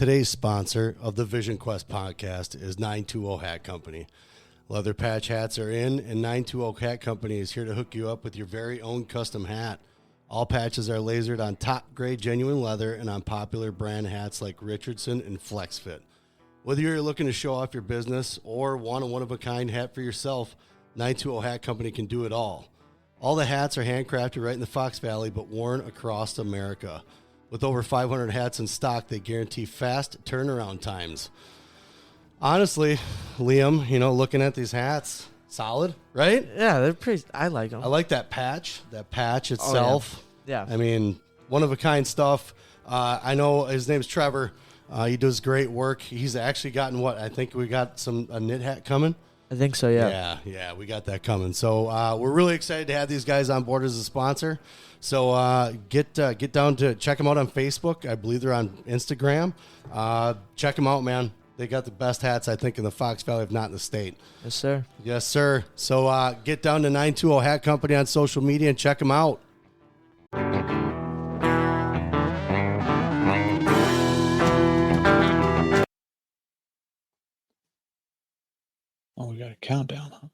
Today's sponsor of the Vision Quest podcast is 920 Hat Company. Leather patch hats are in, and 920 Hat Company is here to hook you up with your very own custom hat. All patches are lasered on top-grade genuine leather and on popular brand hats like Richardson and FlexFit. Whether you're looking to show off your business or want a one-of-a-kind hat for yourself, 920 Hat Company can do it all. All the hats are handcrafted right in the Fox Valley, but worn across America. With over 500 hats in stock, they guarantee fast turnaround times. Honestly, Liam, looking at these hats, solid, right? Yeah, they're pretty. I like them. I like that patch itself. Oh, yeah. I mean, one-of-a-kind stuff. I know his name's Trevor. He does great work. He's actually gotten I think we got a knit hat coming. I think so, yeah. Yeah, we got that coming. So we're really excited to have these guys on board as a sponsor. So get down to check them out on Facebook. I believe they're on Instagram. Check them out, man. They got the best hats, I think, in the Fox Valley, if not in the state. Yes, sir. Yes, sir. So get down to 920 Hat Company on social media and check them out. Oh, we got a countdown, huh?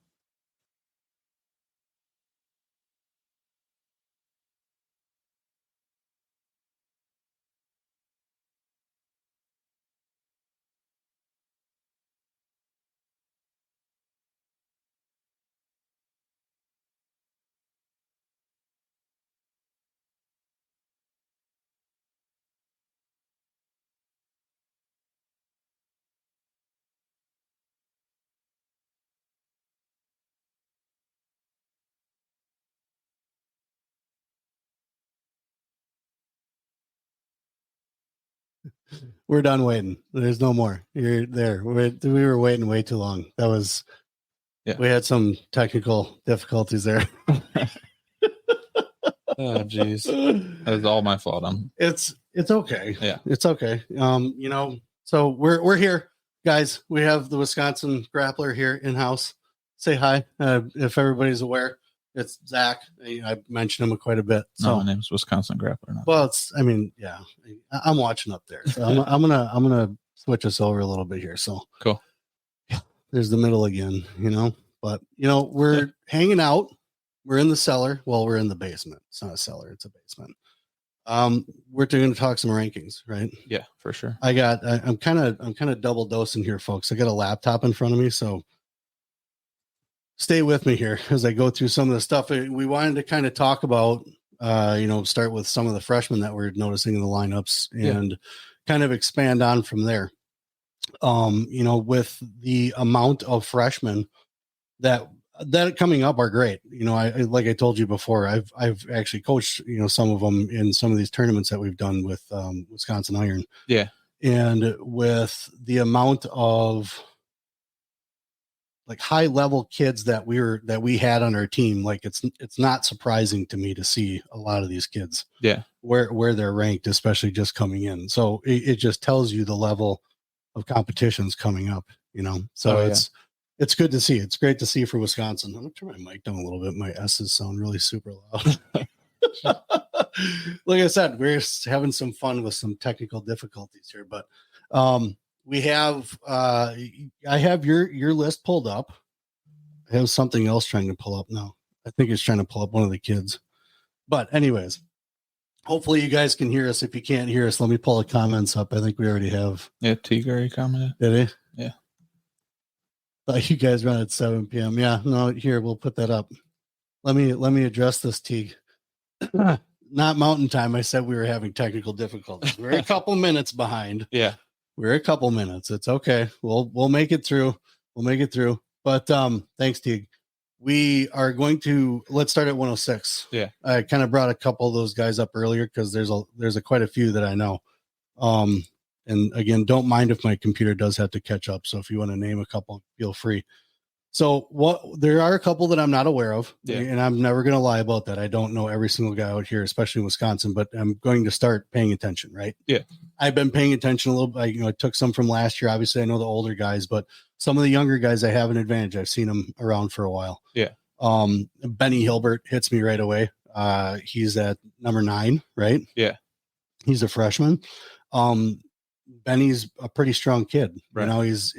We're done waiting. There's no more. You're there. We were waiting way too long. That was, We had some technical difficulties there. Oh, geez. That was all my fault. It's okay. Yeah. It's okay. So we're here, guys. We have the Wisconsin Grappler here in-house. Say hi. If everybody's aware, it's Zach. I mentioned him quite a bit. So no, my name's Wisconsin Grappler. Well, I'm watching up there. So I'm gonna switch us over a little bit here. So cool. Yeah, there's the middle again, But we're hanging out. We're in the cellar. Well, we're in the basement. It's not a cellar, it's a basement. We're going to talk some rankings, right? Yeah, for sure. I'm kind of double dosing here, folks. I got a laptop in front of me, so stay with me here as I go through some of the stuff we wanted to kind of talk about. Start with some of the freshmen that we're noticing in the lineups and kind of expand on from there. With the amount of freshmen that coming up are great. Like I told you before, I've actually coached, some of them in some of these tournaments that we've done with Wisconsin Iron. Yeah. And with the amount of like high level kids that we had on our team, like it's not surprising to me to see a lot of these kids where they're ranked, especially just coming in. So it just tells you the level of competitions coming up, so it's good to see. It's great to see for Wisconsin. I'm gonna turn my mic down a little bit. My S's sound really super loud. Like I said, we're having some fun with some technical difficulties here, but we have I have your list pulled up. I have something else trying to pull up now. I think it's trying to pull up one of the kids. But anyways, hopefully you guys can hear us. If you can't hear us, let me pull the comments up. I think we already have. Yeah, Teague already commented. Did he? Yeah. Thought you guys run at 7 p.m. Yeah, no, here, we'll put that up. Let me address this, Teague. Not mountain time. I said we were having technical difficulties. We're a couple minutes behind. Yeah. We're a couple minutes. It's okay. We'll make it through. But thanks, Teague. We are going to let's start at 106. Yeah. I kind of brought a couple of those guys up earlier because there's quite a few that I know. And again, don't mind if my computer does have to catch up. So if you want to name a couple, feel free. So there are a couple that I'm not aware of, and I'm never going to lie about that. I don't know every single guy out here, especially in Wisconsin, but I'm going to start paying attention, right? Yeah. I've been paying attention a little bit. I took some from last year. Obviously, I know the older guys, but some of the younger guys, I have an advantage. I've seen them around for a while. Yeah. Benny Hilbert hits me right away. He's at number 9, right? Yeah. He's a freshman. Benny's a pretty strong kid. Right. He's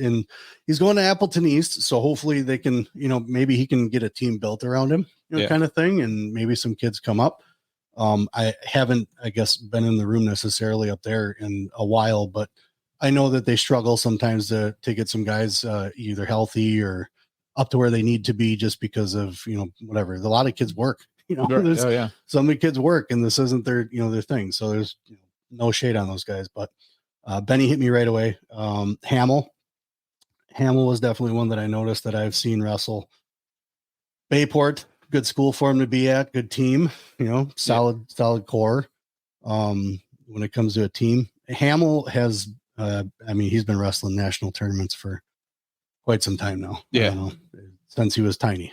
going to Appleton East. So hopefully they can, maybe he can get a team built around him, kind of thing. And maybe some kids come up. I haven't, I guess, been in the room necessarily up there in a while, but I know that they struggle sometimes to get some guys either healthy or up to where they need to be just because of, whatever. A lot of kids work, some of the kids work and this isn't their thing. So there's no shade on those guys, but Benny hit me right away. Hamill was definitely one that I noticed that I've seen wrestle. Bayport, good school for him to be at, good team, solid core. When it comes to a team, Hamill has, he's been wrestling national tournaments for quite some time now. Yeah. Since he was tiny,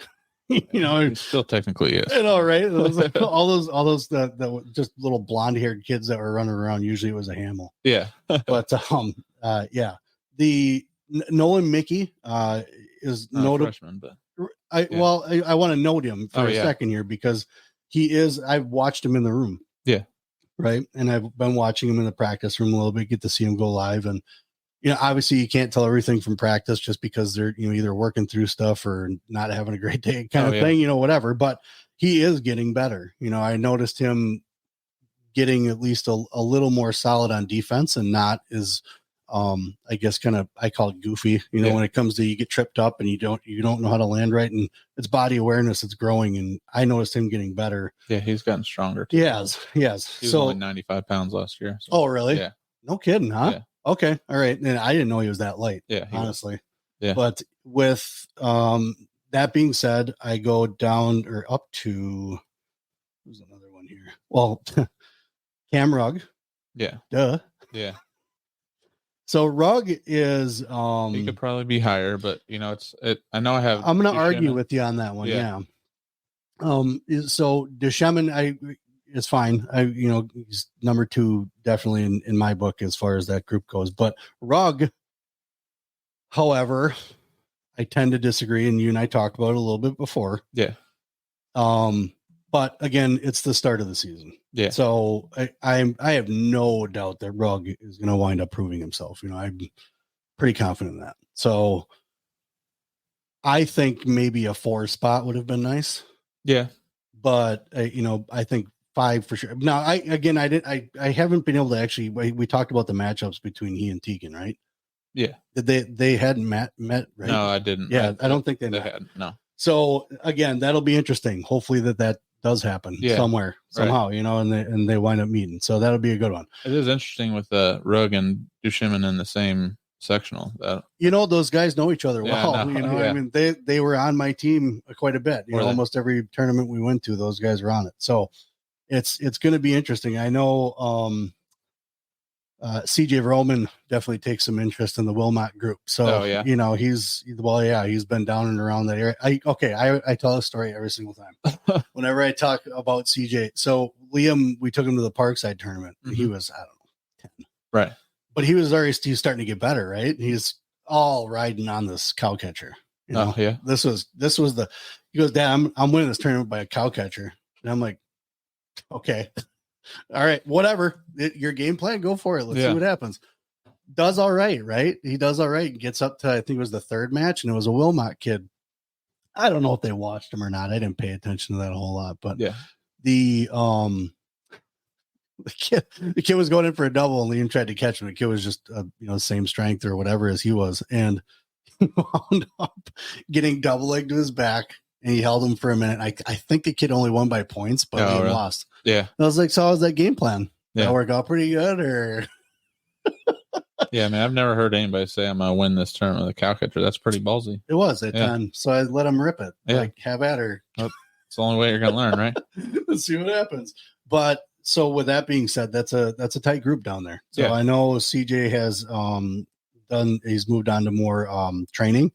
he still technically is. Right. all those just little blonde haired kids that were running around. Usually it was a Hamill. Yeah. But the Nolan Mickey is notable. Freshman, but I want to note him for a second here because I've watched him in the room. Yeah. Right. And I've been watching him in the practice room a little bit, get to see him go live. And, obviously you can't tell everything from practice just because they're, either working through stuff or not having a great day kind of thing, whatever, but he is getting better. I noticed him getting at least a little more solid on defense and not as, I guess I call it goofy, when it comes to, you get tripped up and you don't know how to land right, and it's body awareness. It's growing. And I noticed him getting better. Yeah. He's gotten stronger too. Yes. He was only 95 pounds last year. So. Oh, really? Yeah. No kidding, huh? Yeah. Okay. All right. And I didn't know he was that light. Yeah. Honestly. Yeah. But with that being said, I go down or up to, who's another one here? Well, Cam Rugg. Yeah. Duh. Yeah. So Rugg is he could probably be higher, but I know I'm gonna argue with you on that one. Yeah. So Deshemin, it's fine. He's number 2 definitely in my book as far as that group goes. But Rugg, however, I tend to disagree, and you and I talked about it a little bit before. Yeah. But again, it's the start of the season. Yeah. So I have no doubt that Rugg is going to wind up proving himself. I'm pretty confident in that. So I think maybe a 4 spot would have been nice. Yeah. But I think 5 for sure. Now I haven't been able to actually, we talked about the matchups between he and Tegan, right? Yeah. They hadn't met, right? No, I didn't. Yeah. I don't think they had. No. So again, that'll be interesting. Hopefully that does happen somewhere, somehow, and they wind up meeting. So that'll be a good one. It is interesting with Rugg and Duchemin in the same sectional. Those guys know each other well. I mean, they were on my team quite a bit. Almost every tournament we went to, those guys were on it. So it's going to be interesting. I know CJ Roman definitely takes some interest in the Wilmot group. So he's been down and around that area. I tell a story every single time whenever I talk about CJ. So Liam, we took him to the Parkside tournament. Mm-hmm. He was, I don't know, 10. Right. But he's starting to get better, right? He's all riding on this cow catcher. This was he goes, Dad, I'm winning this tournament by a cow catcher. And I'm like, okay. All right, whatever. Your game plan, go for it. Let's see what happens. Does all right? He does all right and gets up to, I think it was the 3rd match, and it was a Wilmot kid. I don't know if they watched him or not. I didn't pay attention to that a whole lot, but the kid was going in for a double, and Liam tried to catch him. The kid was just same strength or whatever as he was, and he wound up getting double legged to his back. And he held him for a minute. I think the kid only won by points, but he lost. Yeah. And I was like, so how was that game plan? Did that work out pretty good? Or yeah, man, I've never heard anybody say I'm going to win this tournament with a cow catcher. That's pretty ballsy. It was at 10. So I let him rip it. Yeah. Like, have at her. Well, it's the only way you're going to learn, right? Let's see what happens. But so with that being said, that's a tight group down there. So I know CJ has he's moved on to more training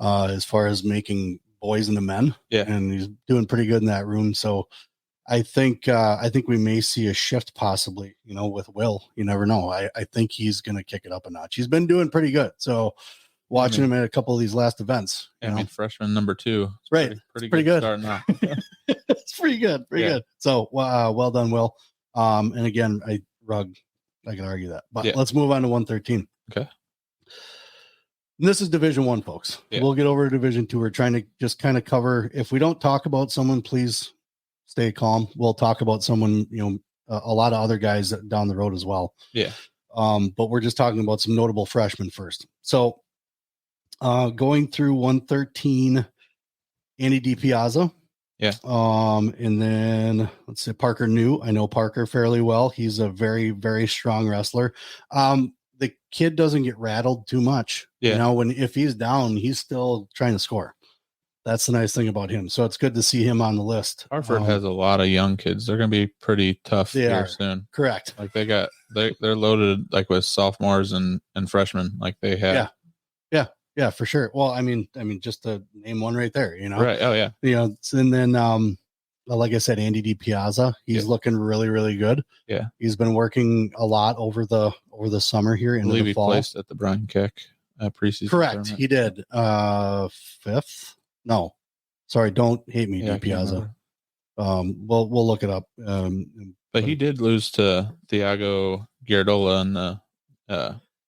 as far as making boys into men, and he's doing pretty good in that room. So I think we may see a shift possibly, with Will. You never know. I think he's going to kick it up a notch. He's been doing pretty good. So watching him at a couple of these last events, freshman number 2, right? Pretty good starting out. It's pretty good, pretty good. So well done, Will. And again, Rugg, argue that. But let's move on to 113. Okay. And this is Division I, folks. Yeah. We'll get over to Division II. We're trying to just kind of cover. If we don't talk about someone, please stay calm. We'll talk about someone, a lot of other guys down the road as well. Yeah. But we're just talking about some notable freshmen first. So going through 113, Andy DiPiazza. Yeah. And then let's say Parker New. I know Parker fairly well. He's a very, very strong wrestler. The kid doesn't get rattled too much. Yeah. If he's down, he's still trying to score. That's the nice thing about him. So it's good to see him on the list. Hartford has a lot of young kids. They're going to be pretty tough here soon. Correct. Like they're loaded like with sophomores and freshmen. Like they have. Yeah, for sure. Well, I mean, just to name one right there, Right. Oh yeah. And then, like I said, Andy DiPiazza, he's looking really, really good. Yeah. He's been working a lot over the summer here in the fall. He placed at the Brian Keck preseason. Correct. Tournament. He did. Fifth. No, sorry. Don't hate me, DiPiazza. We'll look it up. But he did lose to Thiago Giardola in the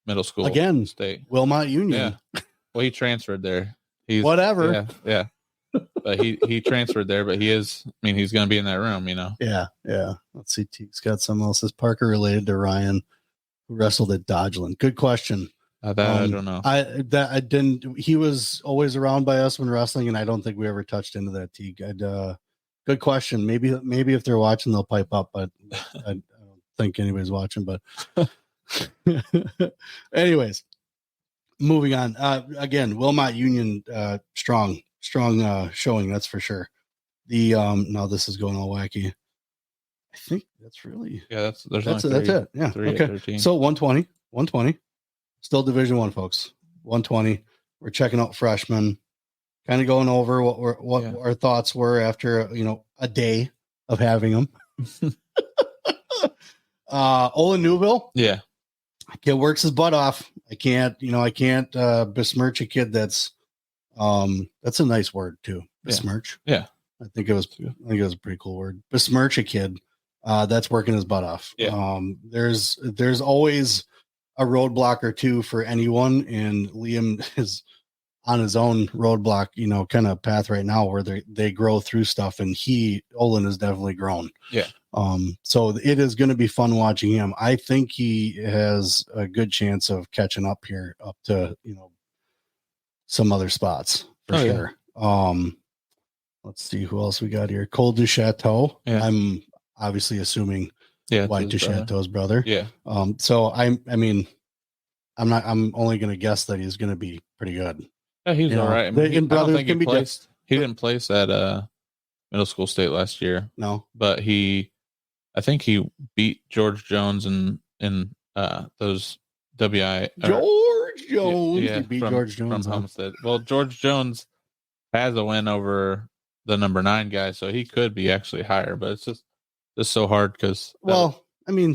middle school again. State Wilmot Union. Yeah. Well, he transferred there. He's whatever. Yeah. But he transferred there. But he's going to be in that room. Yeah. Let's see. He's got something else. Is Parker related to Ryan, who wrestled at Dodgeland? Good question. I don't know. I didn't. He was always around by us when wrestling, and I don't think we ever touched into that. Teague. Good question. Maybe if they're watching, they'll pipe up. But I don't think anybody's watching. But anyways, moving on. Again, Wilmot Union, strong showing. That's for sure. Now this is going all wacky. I think that's really that's it. Yeah. 3 okay. 13. So 120. Still Division I, folks. 120. We're checking out freshmen. Kind of going over what our thoughts were after a day of having them. Olin Newville. Yeah. Kid works his butt off. I can't besmirch a kid that's a nice word too. Besmirch. Yeah. I think it was a pretty cool word. Besmirch a kid that's working his butt off. Yeah. There's always a roadblock or two for anyone, and Liam is on his own roadblock, kind of path right now where they grow through stuff, and Olin has definitely grown. Yeah. So it is going to be fun watching him. I think he has a good chance of catching up here up to, some other spots for sure. Yeah. Let's see who else we got here. Cole Duchateau. Yeah. I'm obviously assuming White Duchateau's brother. Yeah. So I'm only going to guess that he's going to be pretty good. Yeah, he's all right. I don't think he didn't place at middle school state last year. No, but I think he beat George Jones in those WI. George Jones. Yeah, he beat George Jones from Homestead. Well, George Jones has a win over the number 9 guy, so he could be actually higher. But it's just so hard because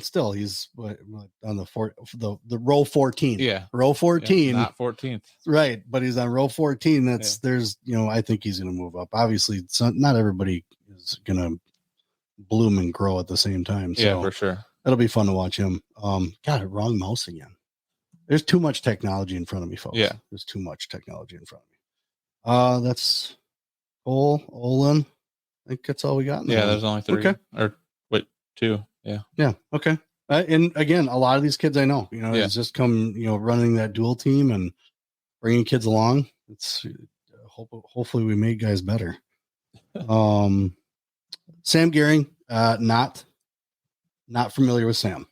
still he's on the row 14. Yeah, row 14, not 14th, right? But he's on row 14. There's I think he's going to move up. Obviously, not everybody is going to bloom and grow at the same time. So yeah, for sure. It'll be fun to watch him. Wrong mouse again. There's too much technology in front of me, folks. Yeah, there's too much technology in front of me. That's Olin. I think that's all we got. There's only 3. Okay. Or wait, 2. Yeah. Yeah. Okay. And again, a lot of these kids I know, it's just come, running that dual team and bringing kids along. It's hopefully we made guys better. Sam Gehring, not familiar with Sam.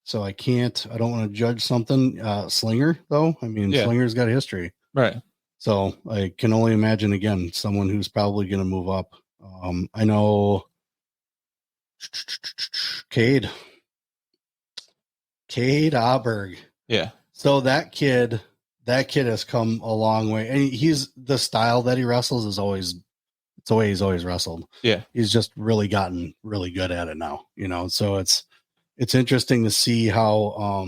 So I don't want to judge something. Slinger though. Slinger's got a history. Right. So I can only imagine again, someone who's probably going to move up. I know Cade Auberg. Yeah. So that kid has come a long way, and he's the style that he wrestles is always, it's the way he's always wrestled. Yeah. He's just really gotten really good at it now, so it's interesting to see how,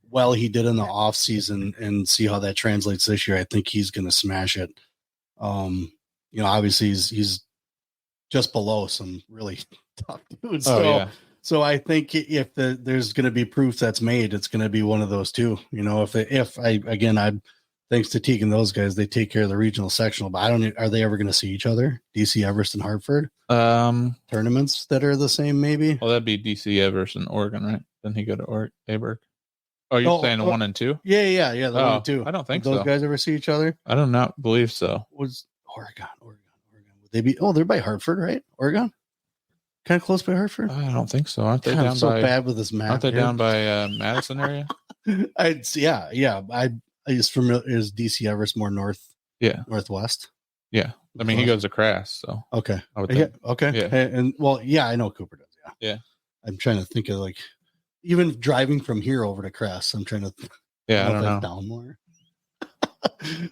well he did in the off season and see how that translates this year. I think he's going to smash it. Obviously he's just below some really tough dudes. Oh, so, yeah. So I think if there's going to be proof that's made, it's going to be one of those two. You know, I thanks to Teague and those guys, they take care of the regional sectional. But are they ever going to see each other? DC, Everest, and Hartford tournaments that are the same, maybe. Well, that'd be DC, Everest, and Oregon, right? Then he go to Aberg. Oh, you're saying 1 and 2? Yeah. The 1 and 2. I don't think those guys ever see each other. I do not believe so. Was Oregon? Would they be? Oh, they're by Hartford, right? Oregon. Kind of close by Hartford? I don't think so. Aren't they down so bad with this map? Aren't they down by Madison area? Yeah. I just familiar. Is DC Everest more north? Yeah, northwest. Yeah, I mean he goes to Crass, so okay. I would think. Okay. Yeah. And I know Cooper does. Yeah. I'm trying to think of like even driving from here over to Crass. I'm trying to. I don't know. Down more.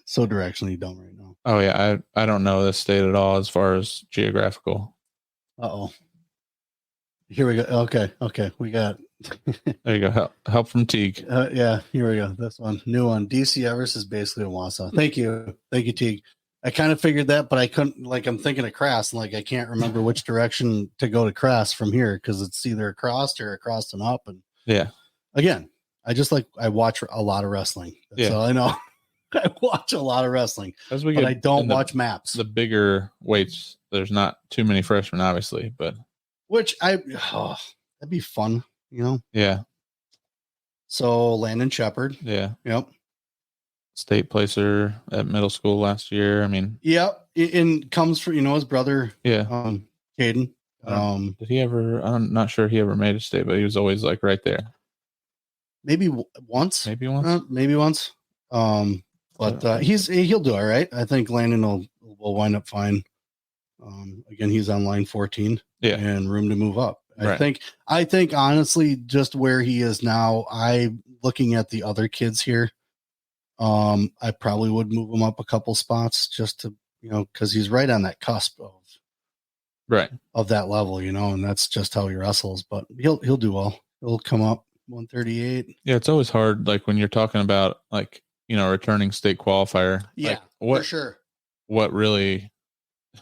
So directionally dumb right now. Oh yeah, I don't know this state at all as far as geographical. Uh-oh. Here we go. Okay. We got. There you go. Help from Teague. Yeah. Here we go. This one, new one. DC Everest is basically in Wausau. Thank you, Teague. I kind of figured that, but I couldn't. Like, I'm thinking of Crass, and like I can't remember which direction to go to Crass from here because it's either across or across and up. And again, I watch a lot of wrestling. That's all I know. I watch a lot of wrestling, but I don't watch maps. The bigger weights, there's not too many freshmen, obviously, but that'd be fun, you know? Yeah. So Landon Shepard. Yeah. Yep. State placer at middle school last year. I mean, yep. And comes from, his brother. Yeah. Caden. Did he ever, I'm not sure he ever made a state, but he was always like right there. Maybe once. But he'll do all right. I think Landon will wind up fine. Again, he's on line 14. Yeah. And room to move up. Right. I think honestly, just where he is now, looking at the other kids here, I probably would move him up a couple spots just to, because he's right on that cusp of that level, and that's just how he wrestles. But he'll do well. He'll come up 138. Yeah, it's always hard, like when you're talking about like returning state qualifier. Yeah, like, for sure. What really,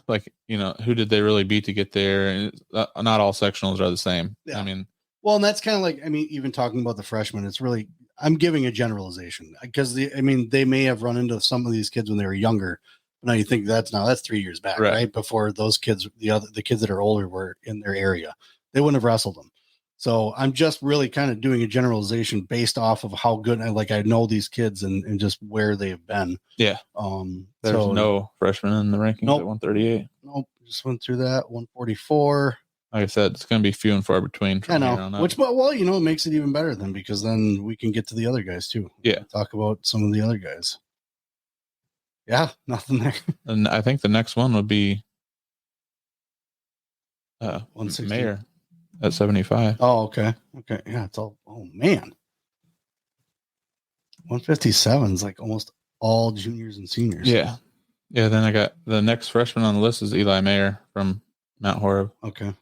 like who did they really beat to get there? And not all sectionals are the same. Yeah. I mean, well, and that's kind of like, even talking about the freshmen, it's really, I'm giving a generalization because they may have run into some of these kids when they were younger. But now you think that's 3 years back, right? Before those kids, the kids that are older were in their area, they wouldn't have wrestled them. So I'm just really kind of doing a generalization based off of how good I know these kids and just where they've been. Yeah. There's no freshman in the rankings at 138. Nope. Just went through that 144. Like I said, it's going to be few and far between. I know. Which, it makes it even better then because then we can get to the other guys too. Yeah. Talk about some of the other guys. Yeah. Nothing there. And I think the next one would be 160. Mayor. At 75. Oh, okay. Yeah, it's all. Oh man, 157 is like almost all juniors and seniors. Yeah. Then I got the next freshman on the list is Eli Mayer from Mount Horeb. Okay.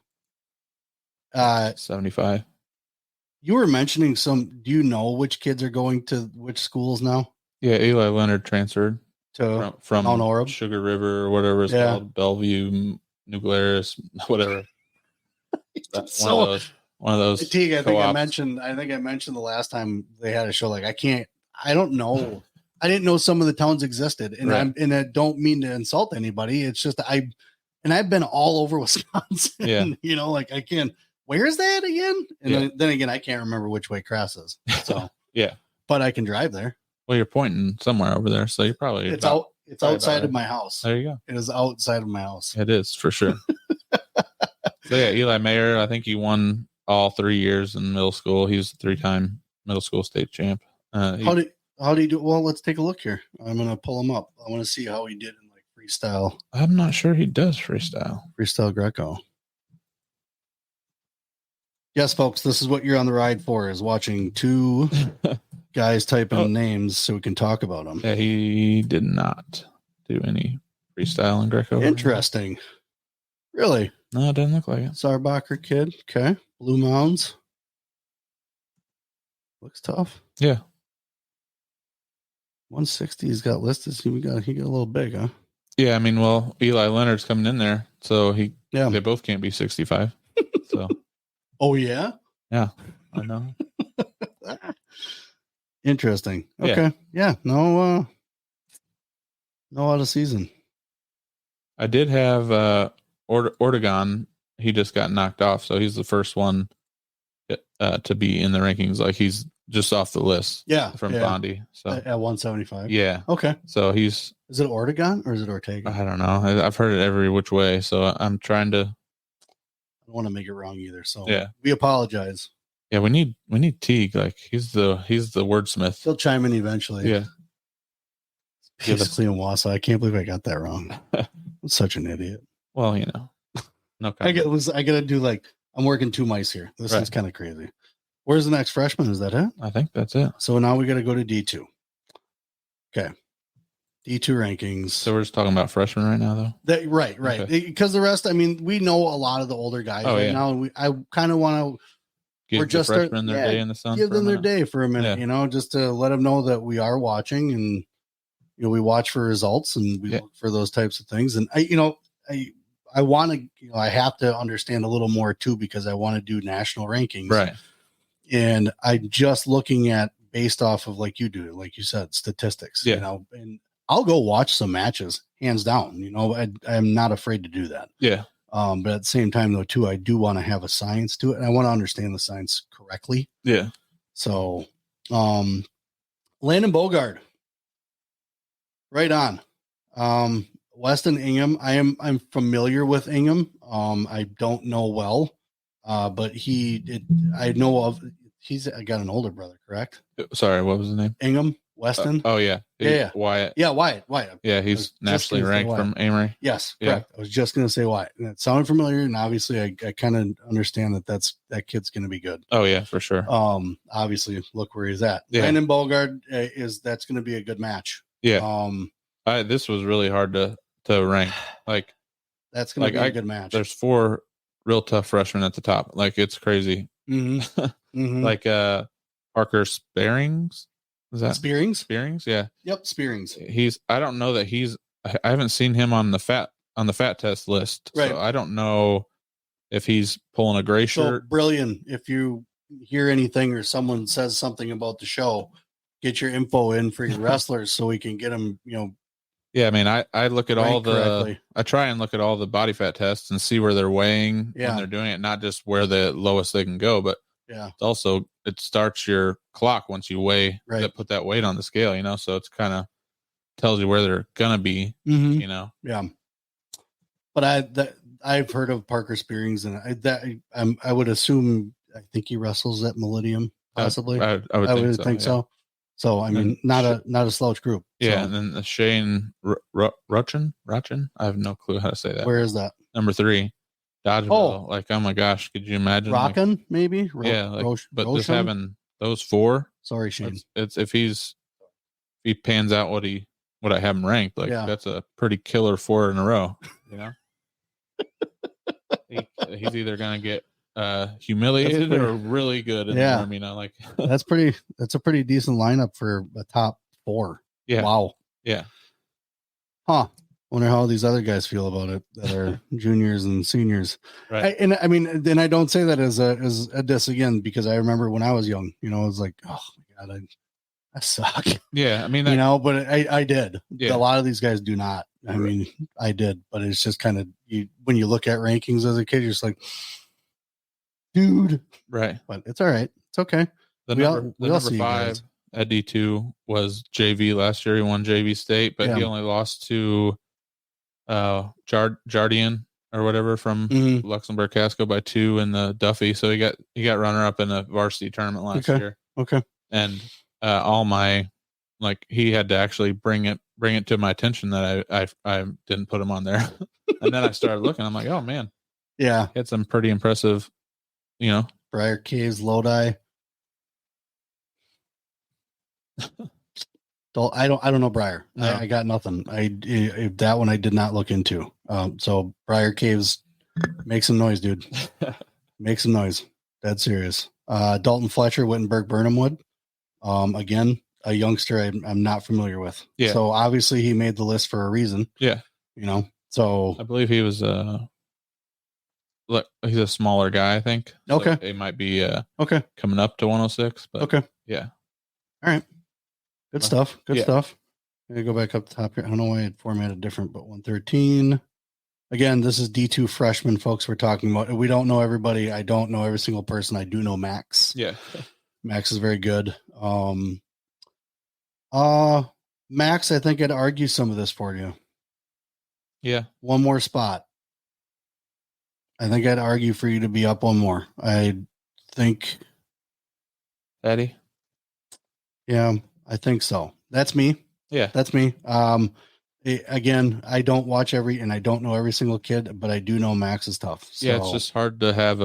75. You were mentioning do you know which kids are going to which schools now? Yeah, Eli Leonard transferred from Mount Horeb, Sugar River or whatever it's called, Bellevue, New Glarus, whatever. One of those. Teague, I think I mentioned the last time they had a show. Like I don't know. I didn't know some of the towns existed, and I don't mean to insult anybody. It's just I've been all over Wisconsin. Yeah. I can't. Where is that again? And then again, I can't remember which way Crass is. So yeah, but I can drive there. Well, you're pointing somewhere over there, so you're probably it's outside of my house. There you go. It is outside of my house. It is for sure. So yeah, Eli Mayer, I think he won all 3 years in middle school. He was a 3-time middle school state champ. How did he do? Well, let's take a look here. I'm gonna pull him up. I want to see how he did in freestyle. I'm not sure he does freestyle. Freestyle Greco. Yes, folks, this is what you're on the ride for: is watching two guys type in names so we can talk about them. Yeah, he did not do any freestyle in Greco. Interesting. Really? No, it didn't look like it. Sarbacher kid. Okay. Blue Mounds. Looks tough. Yeah. 160 he's got listed. So he got a little big, huh? Yeah, I mean, well, Eli Leonard's coming in there, so they both can't be 65. So Oh, yeah? Yeah, I know. Interesting. Okay. Yeah. No out of season. I did have Ortegon. He just got knocked off, so he's the first one to be in the rankings. Like he's just off the list. Yeah. From Bondi. So at 175. Yeah. Okay. So is it Ortegon or is it Ortega? I don't know. I've heard it every which way. So I'm trying to. I don't want to make it wrong either. So we apologize. Yeah, we need Teague. Like he's the wordsmith. He'll chime in eventually. Yeah. Basically in Wausau. I can't believe I got that wrong. I'm such an idiot. Well, no. I gotta do I'm working 2 mice here. This is kind of crazy. Where's the next freshman? Is that it? I think that's it. So now we got to go to D2. Okay. D2 rankings. So we're just talking about freshmen right now, though. Right. Okay. Because the rest, I mean, we know a lot of the older guys now. And I kind of want to. Give the freshmen their day in the sun. Give them their day for a minute, just to let them know that we are watching and we watch for results and we look for those types of things. And I want to, I have to understand a little more too because I want to do national rankings. Right. And I'm just looking at based off of like you do, like you said, statistics. And I'll go watch some matches, hands down. I'm not afraid to do that. Yeah. But at the same time, though, too, I do want to have a science to it, and I want to understand the science correctly. Yeah. So, Landon Bogard, right on. Weston Ingham, I'm familiar with Ingham. I don't know well, but I know of. He's got an older brother, correct? Sorry, what was his name? Ingham. Weston. Yeah. Wyatt. Yeah, Wyatt. Yeah, he's nationally ranked from Amory. Yes, correct. I was just going to say Wyatt. And it sounded familiar, and obviously I kind of understand that kid's going to be good. Oh yeah, for sure. Obviously look where he's at. Yeah. Landon Bogard that's going to be a good match. Yeah. This was really hard to rank. Like that's going to be a good match. There's 4 real tough freshmen at the top. Like it's crazy. Mm-hmm. Mm-hmm. Like Parker Spearings. Is that Spearings? Spearings, yeah. Yep, Spearings. I don't know that I haven't seen him on the fat test list. Right. So I don't know if he's pulling a gray shirt. Brilliant. If you hear anything or someone says something about the show, get your info in for your wrestlers so we can get them, Yeah, I mean, I look at all correctly. I try and look at all the body fat tests and see where they're weighing when they're doing it, not just where the lowest they can go, but it's also it starts your clock once you weigh put that weight on the scale, so it's kind of tells you where they're gonna be, Yeah. But I've heard of Parker Spearings, and I would assume I think he wrestles at Millennium, possibly. I would think so. So I mean, not a slouch group. Yeah, and then the Shane Rutchen. I have no clue how to say that. Where is that? Number 3, Dodgeville. Oh my gosh, could you imagine? Rockin', maybe. But just having those 4. Sorry, Shane. It's if he pans out what I have him ranked, that's a pretty killer 4 in a row. He's either gonna get humiliated or really good in the arm, that's a pretty decent lineup for a top 4. Yeah. Wow. Yeah. Huh. Wonder how these other guys feel about it that are juniors and seniors. Right. I mean, then I don't say that as a diss again, because I remember when I was young, it was like, oh my God, I suck. Yeah. I mean, but I did. Yeah. A lot of these guys do not. I mean, I did, but it's just kind of when you look at rankings as a kid, you're just like, dude. Right. But it's all right. It's okay. The number 5 at D2 was JV last year. He won JV state, but he only lost to Jardian or whatever from Luxembourg Casco by 2 in the Duffy. So he got runner up in a varsity tournament last year. Okay. And all my he had to actually bring it to my attention that I didn't put him on there. And then I started looking. I'm like, oh man, yeah, he had some pretty impressive, Briar Caves, Lodi. I don't know Briar. No. I got nothing. That one I did not look into. So Briar Caves, make some noise, dude. Make some noise. Dead serious. Dalton Fletcher, Wittenberg, Burnhamwood. Again, a youngster I'm not familiar with. Yeah. So obviously he made the list for a reason. Yeah. So I believe he was look, he's a smaller guy, I think. Okay. So it might be okay coming up to 106. But okay. Yeah. All right. Good stuff. Good stuff. I'm going to go back up the top here. I don't know why I formatted different, but 113. Again, this is D2 freshman, folks, we're talking about. We don't know everybody. I don't know every single person. I do know Max. Yeah. Max is very good. Max, I think I'd argue some of this for you. Yeah. One more spot. I think I'd argue for you to be up one more. I think. Eddie? Yeah, I think so. That's me. Yeah. That's me. Again, I don't watch and I don't know every single kid, but I do know Max is tough. So. Yeah, it's just hard to have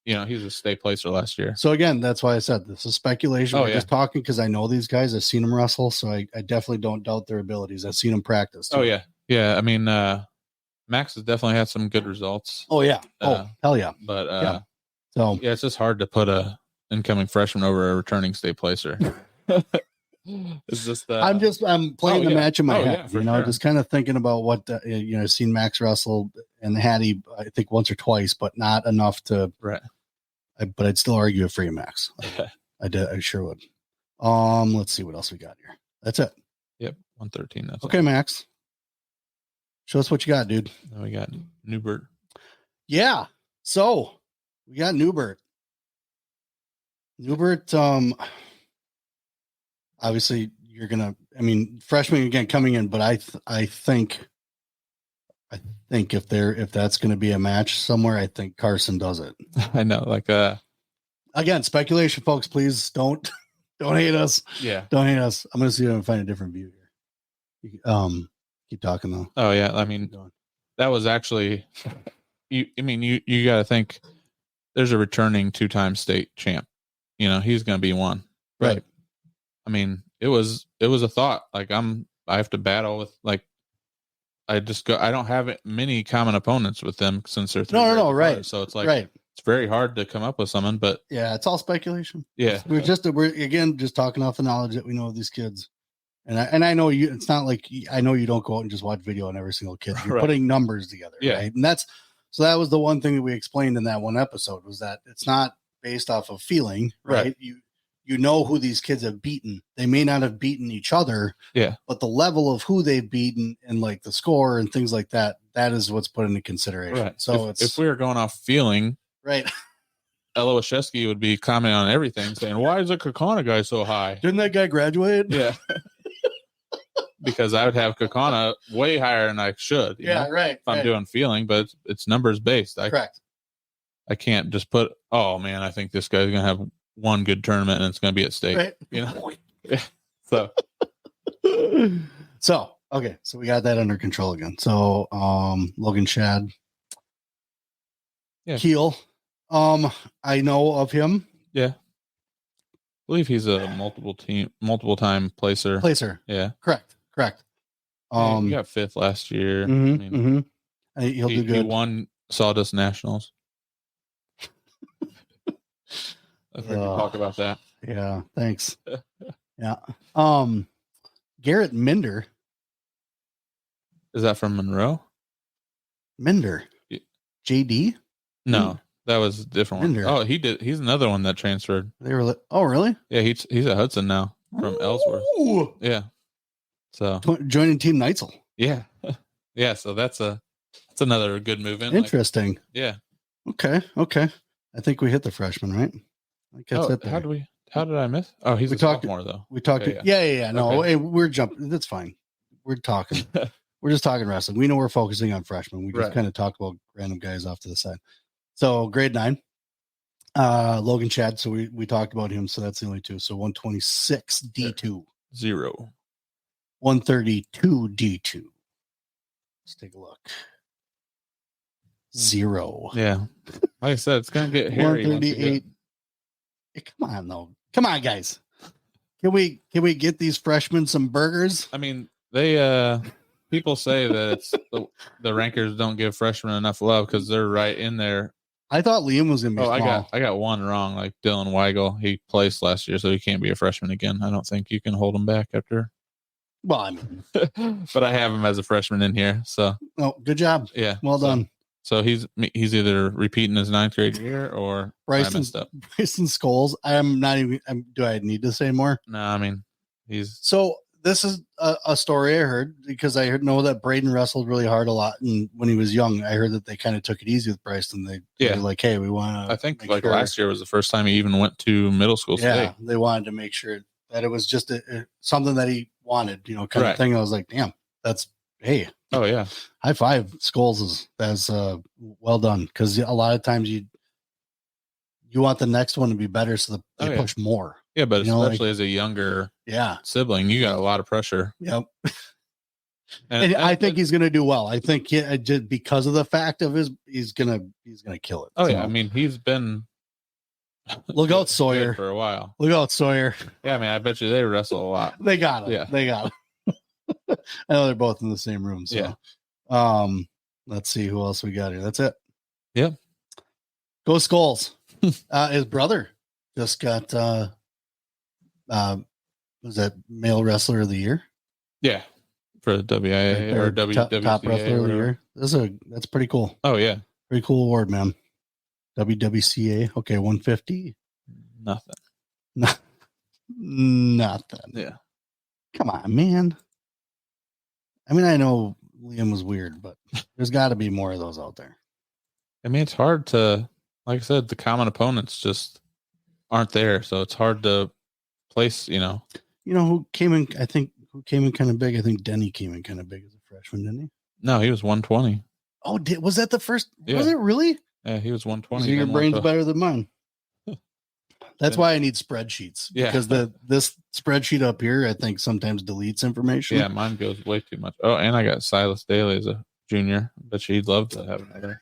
he's a state placer last year. So again, that's why I said this is speculation. We're just talking because I know these guys. I've seen them wrestle, so I definitely don't doubt their abilities. I've seen them practice too. Oh yeah. Yeah. I mean, Max has definitely had some good results. Oh yeah. Hell yeah. But yeah. So yeah, it's just hard to put a incoming freshman over a returning state placer. It's just I'm playing the match in my head, yeah, sure. just kind of thinking about what I've seen Max wrestle and Hattie, I think once or twice, but not enough to right. But I'd still argue it for you, Max. I sure would. Let's see what else we got here. That's it. Yep, 113. That's okay, all. Max. Show us what you got, dude. Then we got Newbert. Yeah. So we got Newbert. Obviously, you're gonna. I mean, freshman again coming in, but I think if that's going to be a match somewhere, I think Carson does it. I know, again, speculation, folks. Please don't hate us. Yeah, don't hate us. I'm going to see if I can find a different view here. Keep talking though. Oh yeah, I mean, that was actually. You got to think. There's a returning 2-time state champ. He's going to be one. Right. I mean, it was a thought. I have to battle with I don't have many common opponents with them since they're no, right. So it's it's very hard to come up with someone, but yeah, it's all speculation. Yeah. We're again just talking off the knowledge that we know of these kids. And I know you, it's not like I know you don't go out and just watch video on every single kid. You're putting numbers together. Yeah. Right. And so that was the one thing that we explained in that one episode was that it's not based off of feeling, right? You know who these kids have beaten. They may not have beaten each other, but the level of who they've beaten and the score and things like that, that is what's put into consideration. Right. So if we were going off feeling, right, Ella Washewski would be commenting on everything, saying, "Why is the Kakana guy so high? Didn't that guy graduate?" Yeah, because I would have Kakana way higher than I should. Right. If I'm doing feeling, but it's numbers based. Correct. I can't just put, oh man, I think this guy's gonna have one good tournament and it's going to be at state, right. Yeah. So, okay. So we got that under control again. So, Logan Shad, Keel. I know of him. Yeah. I believe he's a multiple time placer. Yeah. Correct. He got 5th last year. He'll do good. He won Sawdust Nationals. I think we talk about that. Yeah, thanks. Yeah. Garrett Minder. Is that from Monroe? Minder. JD? No, that was a different Minder. One. Oh, he's another one that transferred. They were oh, really? Yeah, he's at Hudson now from Ellsworth. Yeah. So joining Team Neitzel. Yeah. Yeah, so that's another good move in. Interesting. Yeah. Okay. I think we hit the freshman, right? How did I miss? Oh, he's a sophomore though. We talked. Yeah. No, hey, we're jumping. That's fine. We're talking. We're just talking wrestling. We know we're focusing on freshmen. We just kind of talk about random guys off to the side. So grade 9, Logan Shad. So we talked about him. So that's the only two. So 126 D2. 0. 132 D2. Let's take a look. 0. Yeah. Like I said, it's gonna get hairy. 138. Come on, though. Come on, guys. Can we get these freshmen some burgers? I mean, they people say that it's the rankers don't give freshmen enough love because they're right in there. I thought Liam was gonna be small. I got one wrong. Like Dylan Weigel, he placed last year, so he can't be a freshman again. I don't think you can hold him back after. Well, I mean, but I have him as a freshman in here. So good job. Yeah, well done. So he's either repeating his 9th grade year or Bryson Scholes. I'm not even. Do I need to say more? No, I mean he's. So this is a story I heard because I know that Braden wrestled really hard a lot, and when he was young, I heard that they kind of took it easy with Bryson. They were like, hey, we want to. I think like last year was the first time he even went to middle school. Yeah, they wanted to make sure that it was just something that he wanted, kind of thing. I was like, damn, that's hey. Oh yeah, high five, Scholes. That's well done, because a lot of times you want the next one to be better, so they push more. Yeah, but especially as a younger sibling, you got a lot of pressure. Yep. and I think he's going to do well. I think just because of the fact of he's gonna kill it. Oh yeah, I mean he's been. Look out, Sawyer, for a while. Look out, Sawyer. Yeah, I mean, I bet you they wrestle a lot. They got it. Yeah, they got it. I know they're both in the same room. So, let's see who else we got here. That's it. Yeah. Go Skulls. His brother just got, was that male wrestler of the year? Yeah. For the WIA or WWCA. Top wrestler of the year. That's pretty cool. Oh, yeah. Pretty cool award, man. WWCA. Okay. 150. Nothing. Nothing. Yeah. Come on, man. I mean, I know Liam was weird, but there's got to be more of those out there. I mean, it's hard to, like I said, the common opponents just aren't there, so it's hard to place. Who came in? I think who came in kind of big. I think Denny came in kind of big as a freshman, didn't he? No, he was 120. Oh, was that the first? Yeah. Was it really? Yeah, he was 120. So your brain's better than mine. That's why I need spreadsheets. Yeah. Because this spreadsheet up here, I think sometimes deletes information. Yeah, mine goes way too much. Oh, and I got Silas Daly as a junior, but she'd love to have another.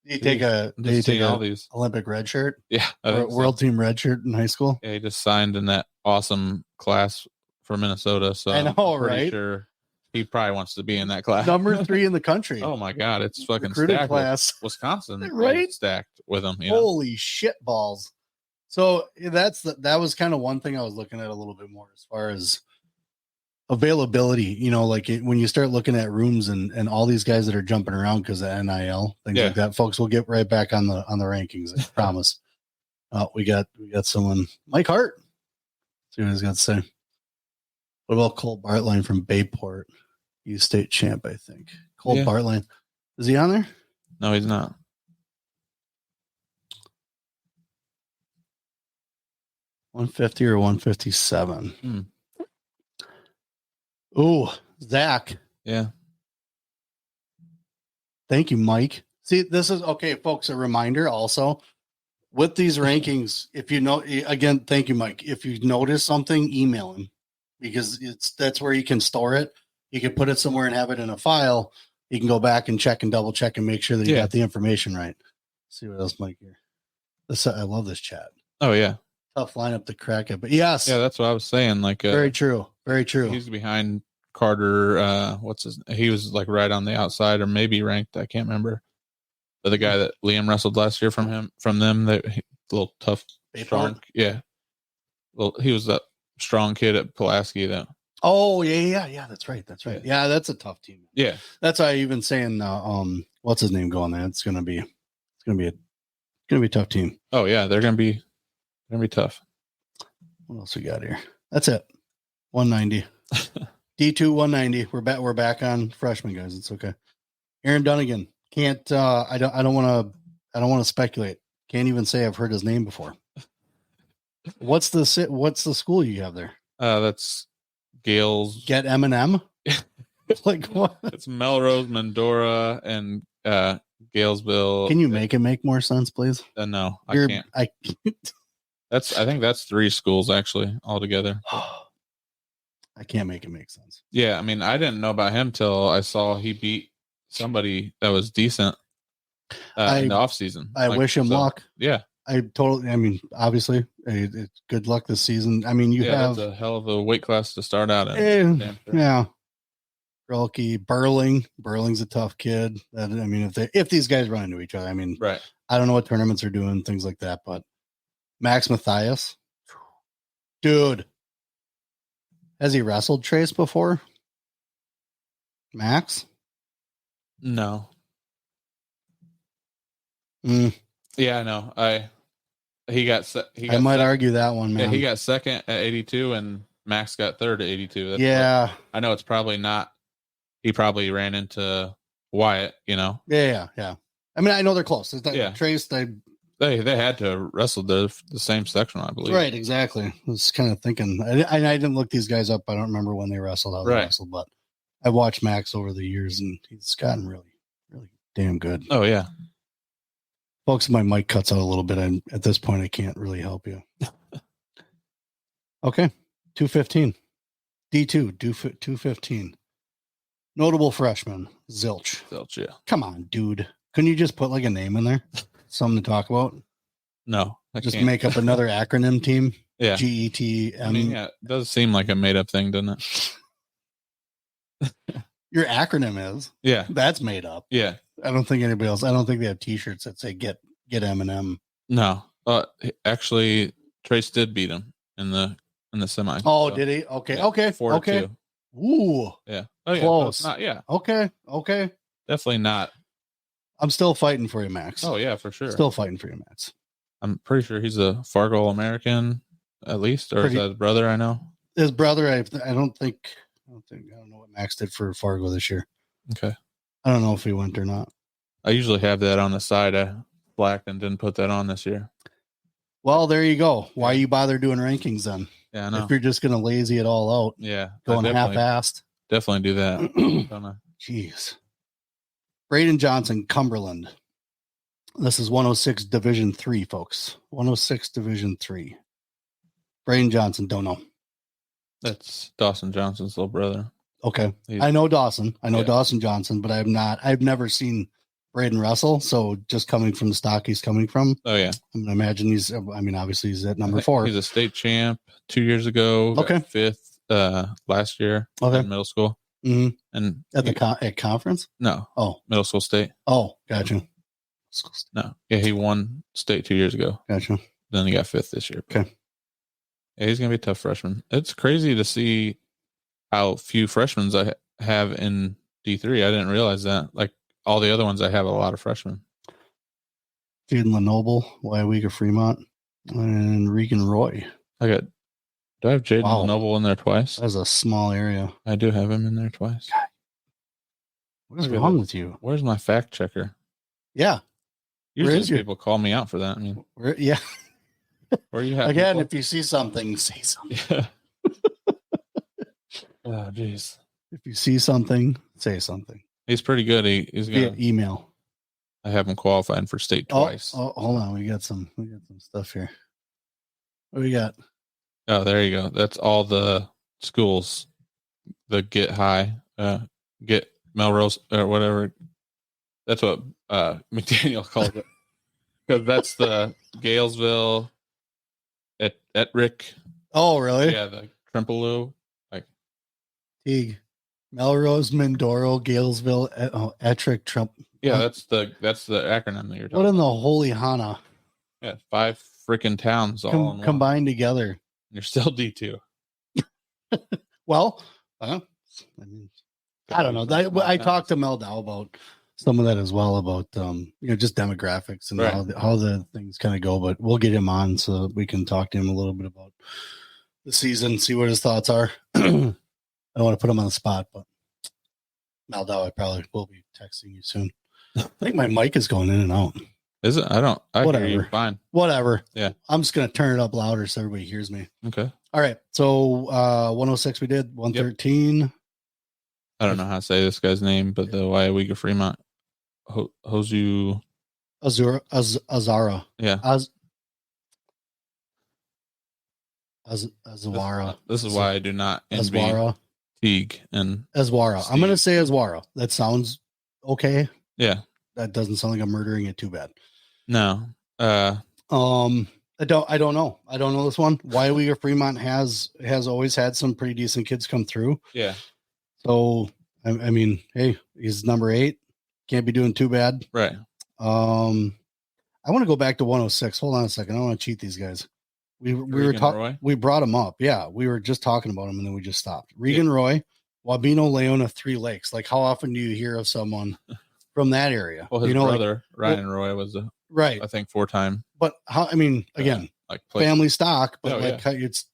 Did you take all these Olympic red shirt? Yeah. World team red shirt in high school? Yeah, he just signed in that awesome class for Minnesota. So I know, right? Sure he probably wants to be in that class. Number 3 in the country. Oh my God. It's fucking recruited stacked. Class. Wisconsin, right? Stacked with them. Holy shit balls. So that was kind of one thing I was looking at a little bit more as far as availability, when you start looking at rooms and all these guys that are jumping around because of NIL, things like that, folks, will get right back on the rankings. I promise. We got someone, Mike Hart. Let's see what he's got to say. What about Cole Bartline from Bayport? He's state champ, I think. Cole Bartline. Is he on there? No, he's not. 150 or 157. Oh, Zach. Yeah. Thank you, Mike. See, this is okay, folks. A reminder also with these rankings. If you know, again, thank you, Mike. If you notice something, email him because that's where you can store it. You can put it somewhere and have it in a file. You can go back and check and double check and make sure that you got the information right. Let's see what else, Mike, here. I love this chat. Oh yeah. Tough lineup to crack it, but yes. Yeah, that's what I was saying. Like, very true. Very true. He's behind Carter. He was like right on the outside or maybe ranked. I can't remember. But the guy that Liam wrestled last year from them, that little tough, strong. Yeah. Well, he was that strong kid at Pulaski that. Oh yeah. That's right. Yeah, that's a tough team. Yeah. That's why I even saying, what's his name going there? It's gonna be a tough team. Oh yeah, they're gonna be tough. What else we got here? That's it. 190. D2 190. We're back on freshman guys. It's okay. Aaron Dunnigan. Can't I don't want to speculate. Can't even say I've heard his name before. What's the school you have there? That's Gales. Get M&M? Like what? It's Melrose, Medora, and Galesville. Can you make it make more sense, please? No, I can't. I think that's 3 schools actually altogether. I can't make it make sense. Yeah, I mean, I didn't know about him till I saw he beat somebody that was decent in the off season. I wish him luck. Yeah, obviously, good luck this season. I mean, you have a hell of a weight class to start out in. Yeah. Rolke, Burling's a tough kid. If these guys run into each other, right. I don't know what tournaments are doing, things like that, but Max Mathias, dude, has he wrestled Trace before? Max? No. Yeah, I know. I might argue that one, man. Yeah, he got second at 82, and Max got third at 82. That's I know it's probably not. He probably ran into Wyatt, Yeah. I mean, I know they're close. Trace, they had to wrestle the same section, I believe. Right, exactly. I was kind of thinking. I didn't look these guys up. I don't remember when they wrestled, how they wrestled, but I've watched Max over the years, and he's gotten really, really damn good. Oh, yeah. Folks, my mic cuts out a little bit, and at this point, I can't really help you. Okay, 215. D2, 215. Notable freshman, Zilch. Yeah. Come on, dude. Couldn't you just put like a name in there? Something to talk about? No. Just make up another acronym team? Yeah. GETM. I mean, it does seem like a made up thing, doesn't it? Your acronym is? Yeah. That's made up. Yeah. I don't think anybody else. I don't think they have T-shirts that say "Get M&M." No, actually, Trace did beat him in the semi. Oh, so, did he? Okay, yeah, okay, 4-2. Ooh, yeah, close. Not, yeah. Okay, definitely not. I'm still fighting for you, Max. Oh yeah, for sure. Still fighting for you, Max. I'm pretty sure he's a Fargo American, at least, or is that his brother? I know his brother. I don't know what Max did for Fargo this year. Okay. I don't know if he went or not. I usually have that on the side. I blacked and didn't put that on this year. Well, there you go. Why you bother doing rankings then? Yeah, I know. If you're just going to lazy it all out. Yeah. Going half-assed. Definitely do that. Jeez. Braden Johnson, Cumberland. This is 106 Division 3, folks. 106 Division 3. Braden Johnson, don't know. That's Dawson Johnson's little brother. Okay. I know Dawson. Dawson Johnson, but I've never seen Braden wrestle. So just coming from the stock he's coming from. Oh, yeah. I'm going to imagine obviously he's at number 4. He's a state champ 2 years ago. Okay. Got 5th last year in middle school. Mm-hmm. And at conference? No. Oh. Middle school state. Oh, gotcha. No. Yeah, he won state 2 years ago. Gotcha. Then he got 5th this year. Okay. Yeah, he's going to be a tough freshman. It's crazy to see how few freshmen I have in D3. I didn't realize that. Like all the other ones, I have a lot of freshmen. Jaden Lenoble, Wyweega Fremont, and Regan Roy. Do I have Jaden Lenoble in there twice? That's a small area. I do have him in there twice. God. What is wrong with you? Where's my fact checker? Yeah. Usually people call me out for that. I mean, yeah. Where you have again, if you see something, say something. Yeah. Oh, jeez. If you see something, say something. He's pretty good. He's via email. I have him qualified for state twice. Oh, hold on. We got some stuff here. What do we got? Oh, there you go. That's all the schools. The Get High, Get Melrose, or whatever. That's what McDaniel calls it. Because that's the Galesville, Ettrick. Oh, really? Yeah, the Trempaloo. Teague, Melrose, Mindoro, Galesville, Ettrick, Trump. Yeah, that's the acronym that you're talking about. What in the holy Hana? Yeah, 5 freaking towns all in combined together. You're still D2. Well, I don't know. I talked to Mel Dow about some of that as well, about just demographics and how the things kind of go. But we'll get him on so that we can talk to him a little bit about the season, see what his thoughts are. I don't want to put him on the spot, but Maldau, I probably will be texting you soon. I think my mic is going in and out. Is it? I Whatever. hear you fine. Whatever. Yeah. I'm just going to turn it up louder so everybody hears me. Okay. All right. So 106 we did, 113. Yep. I don't know how to say this guy's name, but the Wyweega Fremont. Hozu. Azara. Yeah. Azwara. This is why I do not envy Azwara. Teague and Azwara. I'm going to say Azwara. That sounds okay. Yeah. That doesn't sound like I'm murdering it too bad. No. I don't know. I don't know this one. Wyweega Fremont has always had some pretty decent kids come through. Yeah. So I mean, hey, he's number 8. Can't be doing too bad. Right. I want to go back to 106. Hold on a second. I don't want to cheat these guys. We were talking. We brought him up. Yeah, we were just talking about him, and then we just stopped. Regan Roy, Wabeno Leona, 3 Lakes. Like, how often do you hear of someone from that area? Well, his brother Ryan Roy was a right. I think 4-time. But how? I mean, again, like family stock, but it's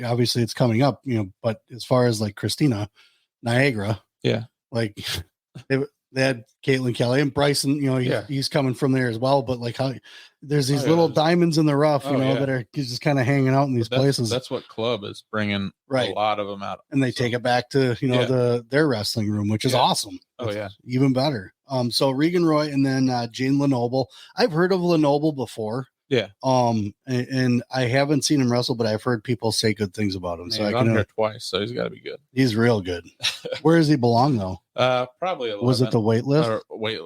obviously it's coming up, But as far as like Christina, Niagara, like they had Caitlin Kelly and Bryson. He's coming from there as well. But like how there's these little diamonds in the rough, that are just kind of hanging out in these places. That's what club is bringing a lot of them out, and they take it back to their wrestling room, which is awesome. Even better. So Regan Roy and then Jane Lenoble. I've heard of Lenoble before. Yeah. And I haven't seen him wrestle, but I've heard people say good things about him. Man, so I can hear twice, so he's got to be good. He's real good. Where does he belong though? Probably 11. Was it the wait list? Or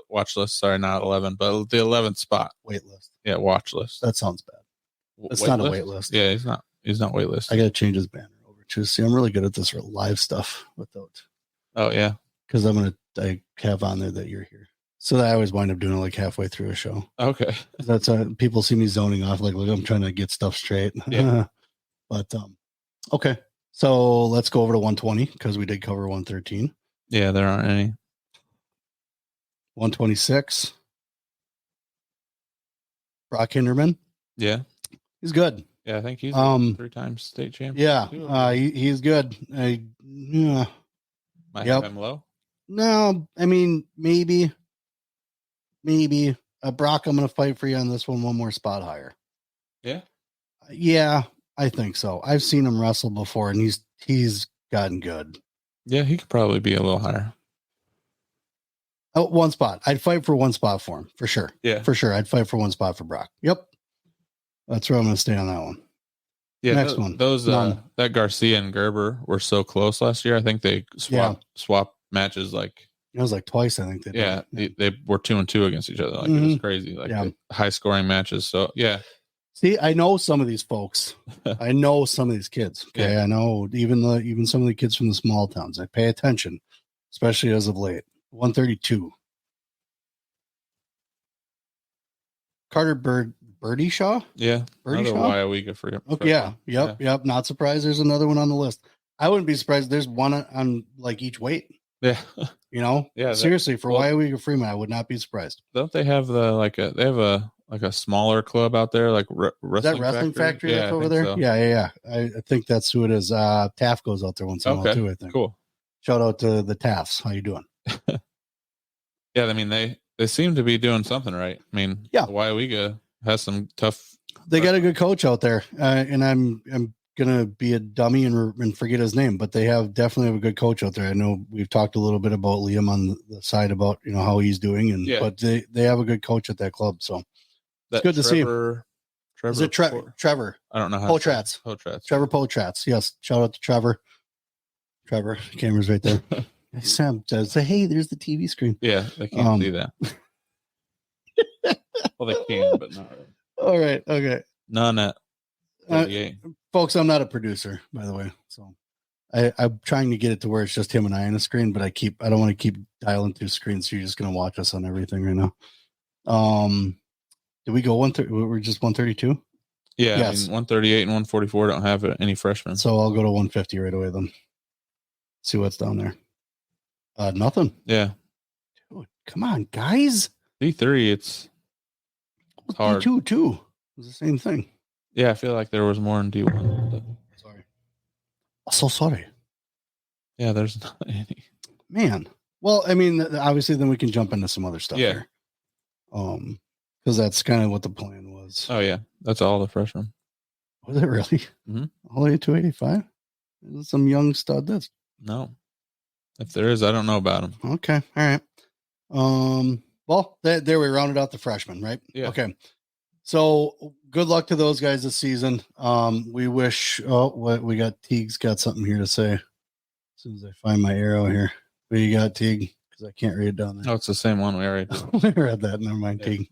watch list? Sorry, not 11, but the 11th spot. Wait list. Yeah, watch list. That sounds bad. It's not a wait list. Yeah, he's not. He's not wait list. I got to change his banner over too. See, I'm really good at this live stuff without. Oh yeah, because I have on there that you're here. So I always wind up doing it like halfway through a show. Okay. That's people see me zoning off. Like, look, I'm trying to get stuff straight. Yeah. But, okay. So let's go over to 120 because we did cover 113. Yeah, there aren't any. 126. Brock Hinderman. Yeah. He's good. Yeah, I think he's 3-time state champion. Yeah. He's good. Might have him low. No, I mean, maybe. Brock, I'm going to fight for you on this one more spot higher. Yeah? Yeah, I think so. I've seen him wrestle before, and he's gotten good. Yeah, he could probably be a little higher. Oh, one spot. I'd fight for one spot for him, for sure. Yeah. For sure. I'd fight for one spot for Brock. Yep. That's where I'm going to stay on that one. Yeah, next one. Those that Garcia and Gerber were so close last year. I think they swap matches like it was like twice. I think they were 2-2 against each other. Like it was crazy, like high scoring matches. So yeah. See, I know some of these folks. I know some of these kids. Okay, I know even some of the kids from the small towns. I pay attention, especially as of late. 132. Carter Birdie Shaw? Yeah. Birdie Shaw? Wyoega for you. Okay, Yep. Not surprised there's another one on the list. I wouldn't be surprised there's one on like each weight. Yeah. Yeah. Seriously, for Wyoega Freeman, I would not be surprised. Don't they have they have a smaller club out there, like Wrestling Is that Wrestling Factory that's over there? So. Yeah. I think that's who it is. Taft goes out there once in a while too, I think. Cool. Shout out to the Tafts. How you doing? Yeah, I mean they seem to be doing something right. I mean, Wyoega has some tough. They got a good coach out there, and I'm gonna be a dummy and forget his name, but they definitely have a good coach out there. I know we've talked a little bit about Liam on the side about how he's doing, but they have a good coach at that club, so it's good to see him. Is it Trevor? I don't know how. Potratz. Trevor Potratz. Yes. Shout out to Trevor. Trevor, camera's right there. Sam says, "Hey, there's the TV screen." Yeah, they can't see that. Well, they can, but not really. All right. Okay. None at 38. Folks, I'm not a producer, by the way, so I'm trying to get it to where it's just him and I on the screen, but I don't want to keep dialing through screens, so you're just going to watch us on everything right now. Did we go 130? We're just 132. Yeah, yes. I mean, 138 and 144 don't have any freshmen, so I'll go to 150 right away then. See what's down there. Nothing. Yeah. Dude, come on, guys. D3, it's hard. D2 too. It was the same thing. Yeah, I feel like there was more in D1. Sorry. So sorry. Yeah, there's not any. Man. Well, I mean, obviously, then we can jump into some other stuff here. Because that's kind of what the plan was. Oh yeah, that's all the freshmen. Was it really? Mm-hmm. All the way to 285? Is it some young stud? No. If there is, I don't know about him. Okay. All right. Well, there we rounded out the freshmen, right? Yeah. Okay. So good luck to those guys this season. We wish. We got Teague's got something here to say. As soon as I find my arrow here, what you got, Teague? Because I can't read it down there. Oh, it's the same one we already read that. Never mind, Teague.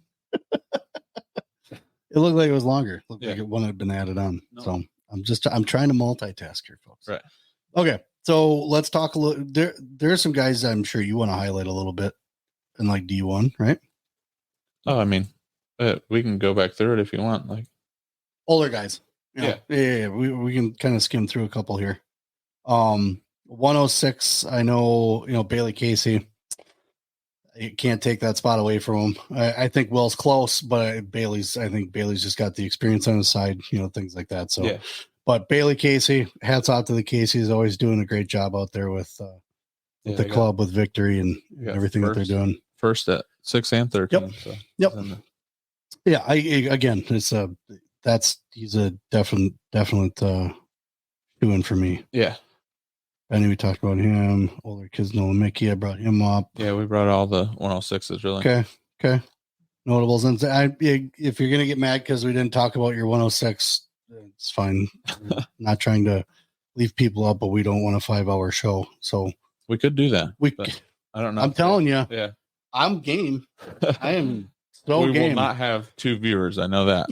It looked like it was longer. It looked like it one had been added on. No. So I'm trying to multitask here, folks. Right. Okay. So let's talk a little. There are some guys I'm sure you want to highlight a little bit in like D1, right? Oh, I mean, we can go back through it if you want. Like older guys. Yeah. We can kind of skim through a couple here. 106. I know, Bailey Casey. you can't take that spot away from him. I think Will's close, but I think Bailey's just got the experience on his side, things like that. So, but Bailey Casey, hats off to the Caseys, always doing a great job out there with the club, with victory and everything that they're doing. First at 6 and 13. Yep. So yep. Yeah. He's a definite doing for me. Yeah. I knew we talked about him. Older kids, Nolan Mickey. I brought him up. Yeah, we brought all the 106s really. Okay. Notables. And if you're gonna get mad because we didn't talk about your 106, it's fine. Not trying to leave people up, but we don't want a 5-hour show. So we could do that. I don't know. I'm telling you. Yeah. I'm game. I am so we game. We will not have 2 viewers. I know that.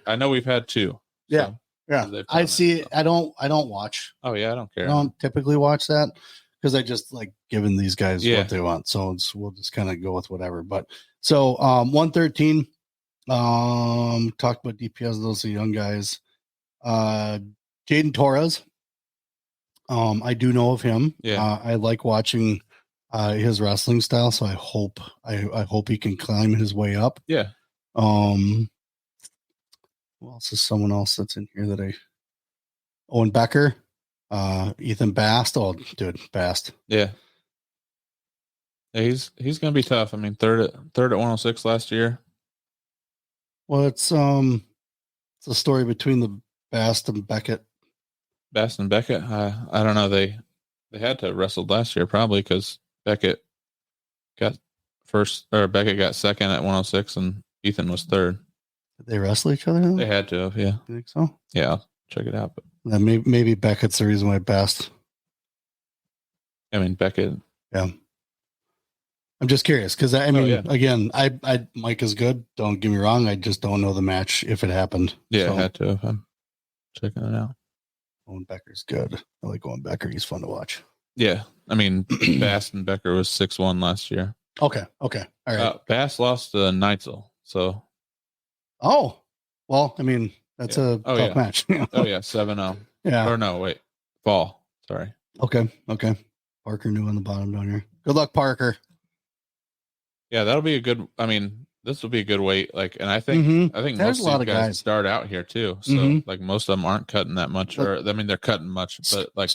I know we've had 2. Yeah. So. Yeah, I see. So. I don't watch. Oh yeah, I don't care. I don't typically watch that because I just like giving these guys what they want. So we'll just kind of go with whatever. But so 113. Talked about DPS. Those are young guys. Jaden Torres. I do know of him. Yeah. I like watching his wrestling style. So I hope he can climb his way up. Yeah. Well, this is someone else that's in here Owen Becker, Ethan Bast. Oh, dude, Bast. Yeah. He's going to be tough. I mean, third at 106 last year. Well, it's a story between the Bast and Beckett. Bast and Beckett. I don't know. They had to wrestle last year probably because Beckett got first, or Beckett got second at 106 and Ethan was third. Did they wrestle each other? They had to have, yeah. You think so? Yeah, I'll check it out. But maybe Beckett's the reason why Bast. I mean, Beckett. Yeah. I'm just curious because again, Mike is good. Don't get me wrong. I just don't know the match if it happened. Yeah, so. I had to have. I'm checking it out. Owen Becker's good. I like Owen Becker. He's fun to watch. Yeah. I mean, Bass and Becker was 6-1 last year. Okay. All right. Bass lost to Neitzel. So. Oh, well, I mean, that's a tough match. 7-0. Yeah. Or no, wait. Fall. Sorry. Okay. Parker new on the bottom down here. Good luck, Parker. Yeah, that'll be a good. I mean, this will be a good weight. Like, and I think there's most a lot of these guys start out here too. So like most of them aren't cutting that much, or I mean they're cutting much, but like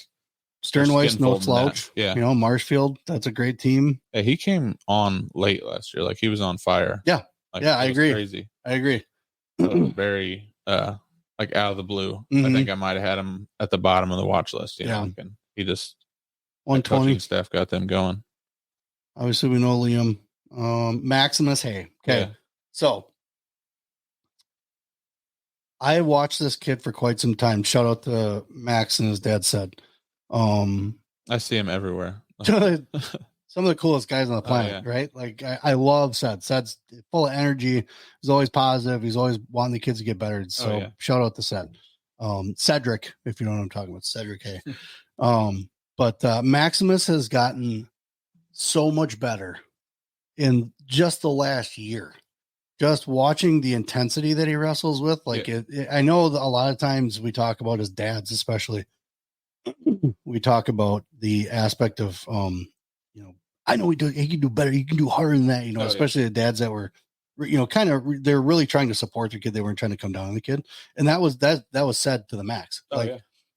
Sternweiss, no slouch. Yeah, Marshfield, that's a great team. Yeah, he came on late last year. Like he was on fire. Yeah, like, I agree. Crazy. I agree. Very like out of the blue. I think I might have had him at the bottom of the watch list. You know, and he just 120 staff got them going. Obviously, we know Liam. Maximus Hay. Okay. Yeah. So I watched this kid for quite some time. Shout out to Max and his dad said. I see him everywhere. Some of the coolest guys on the planet, right? Like I love Sed. Sed's full of energy. He's always positive. He's always wanting the kids to get better. So shout out to Sed. Cedric, if you know what I'm talking about, Cedric Hay. But Maximus has gotten so much better in just the last year. Just watching the intensity that he wrestles with, I know a lot of times we talk about his dads, especially. We talk about the aspect of, I know he can do better. You can do harder than that, especially the dads that were, they're really trying to support the kid. They weren't trying to come down on the kid. And that was said to the max.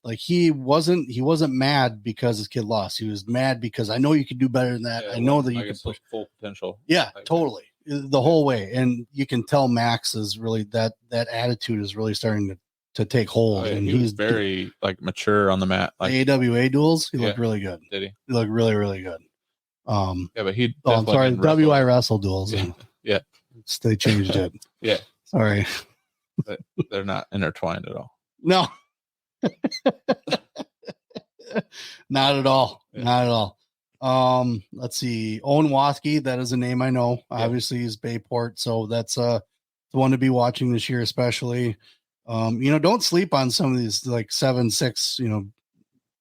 Like he wasn't mad because his kid lost. He was mad because I know you can do better than that. I know that you can push full potential. Yeah, totally. The whole way. And you can tell Max is really that attitude is really starting to take hold. And he was very mature on the mat. Like the AWA duels, he looked really good. Did he? He looked really, really good. But he. Oh, I'm sorry. WI wrestle duels. Yeah. They changed it. Yeah. Sorry. They're not intertwined at all. No. Not at all. Yeah. Not at all. Let's see. Owen Waskey, that is a name I know. Yeah. Obviously, he's Bayport, so that's the one to be watching this year, especially. Don't sleep on some of these 7-6,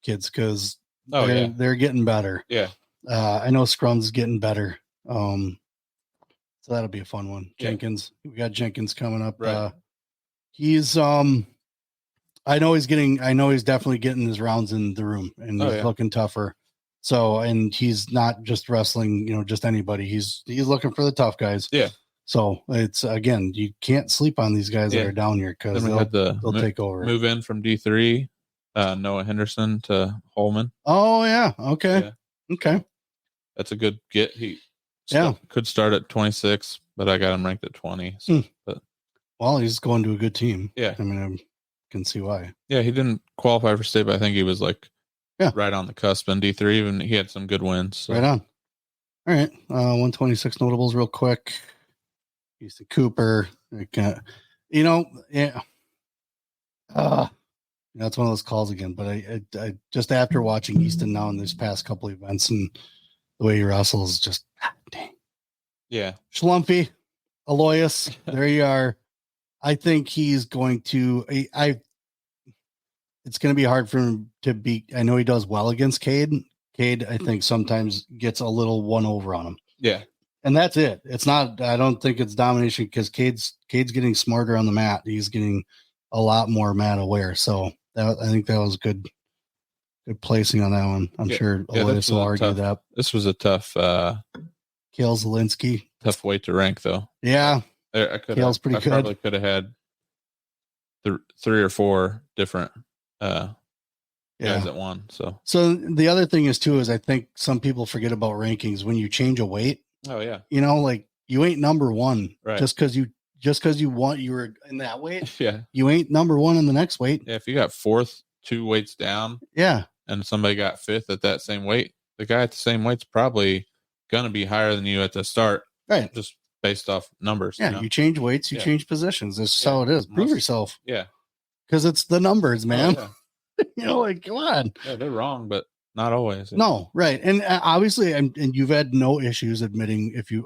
kids because they're getting better. Yeah. I know Scrum's getting better. So that'll be a fun one. Yeah. Jenkins, we got Jenkins coming up. Right. He's I know he's definitely getting his rounds in the room and he's looking tougher. So, and he's not just wrestling, just anybody. He's looking for the tough guys. Yeah. So it's, again, you can't sleep on these guys that are down here because they'll take over. Move in from D3, Noah Henderson to Holman. Oh yeah. Okay. Yeah. Okay. That's a good get. He could start at 26, but I got him ranked at 20. So, well, he's going to a good team. Yeah. I mean, I can see why. Yeah. He didn't qualify for state, but I think he was like right on the cusp in D3. Even he had some good wins. So. Right on. All right. 126 notables real quick. Houston Cooper. Yeah. That's one of those calls again, but I just after watching Easton now in this past couple events and the way he wrestles, just dang. Yeah. Schlumpy, Aloysius, there you are. I think he's going to, it's going to be hard for him to beat. I know he does well against Cade. Cade, I think sometimes gets a little one over on him. Yeah. And that's it. It's not, I don't think it's domination because Cade's getting smarter on the mat. He's getting a lot more mat aware. So I think that was good placing on that one. I'm sure Aloysius will argue that. This was a tough, Kale Zielinski. Tough weight to rank though. Yeah. Kale's pretty good. Probably could have had 3 or 4 different, guys that won. So the other thing is too, is I think some people forget about rankings when you change a weight. Oh yeah. Like you ain't number one just because you were in that weight. Yeah. You ain't number one in the next weight. Yeah. If you got 4th, 2 weights down. Yeah. And somebody got 5th at that same weight, the guy at the same weight's probably going to be higher than you at the start. Right. Just based off numbers. Yeah. You change weights, you change positions. This is how it is. Prove yourself. Yeah. Because it's the numbers, man. Oh, yeah. Come on. Yeah, they're wrong, but not always. No, right. And obviously, and you've had no issues admitting if you,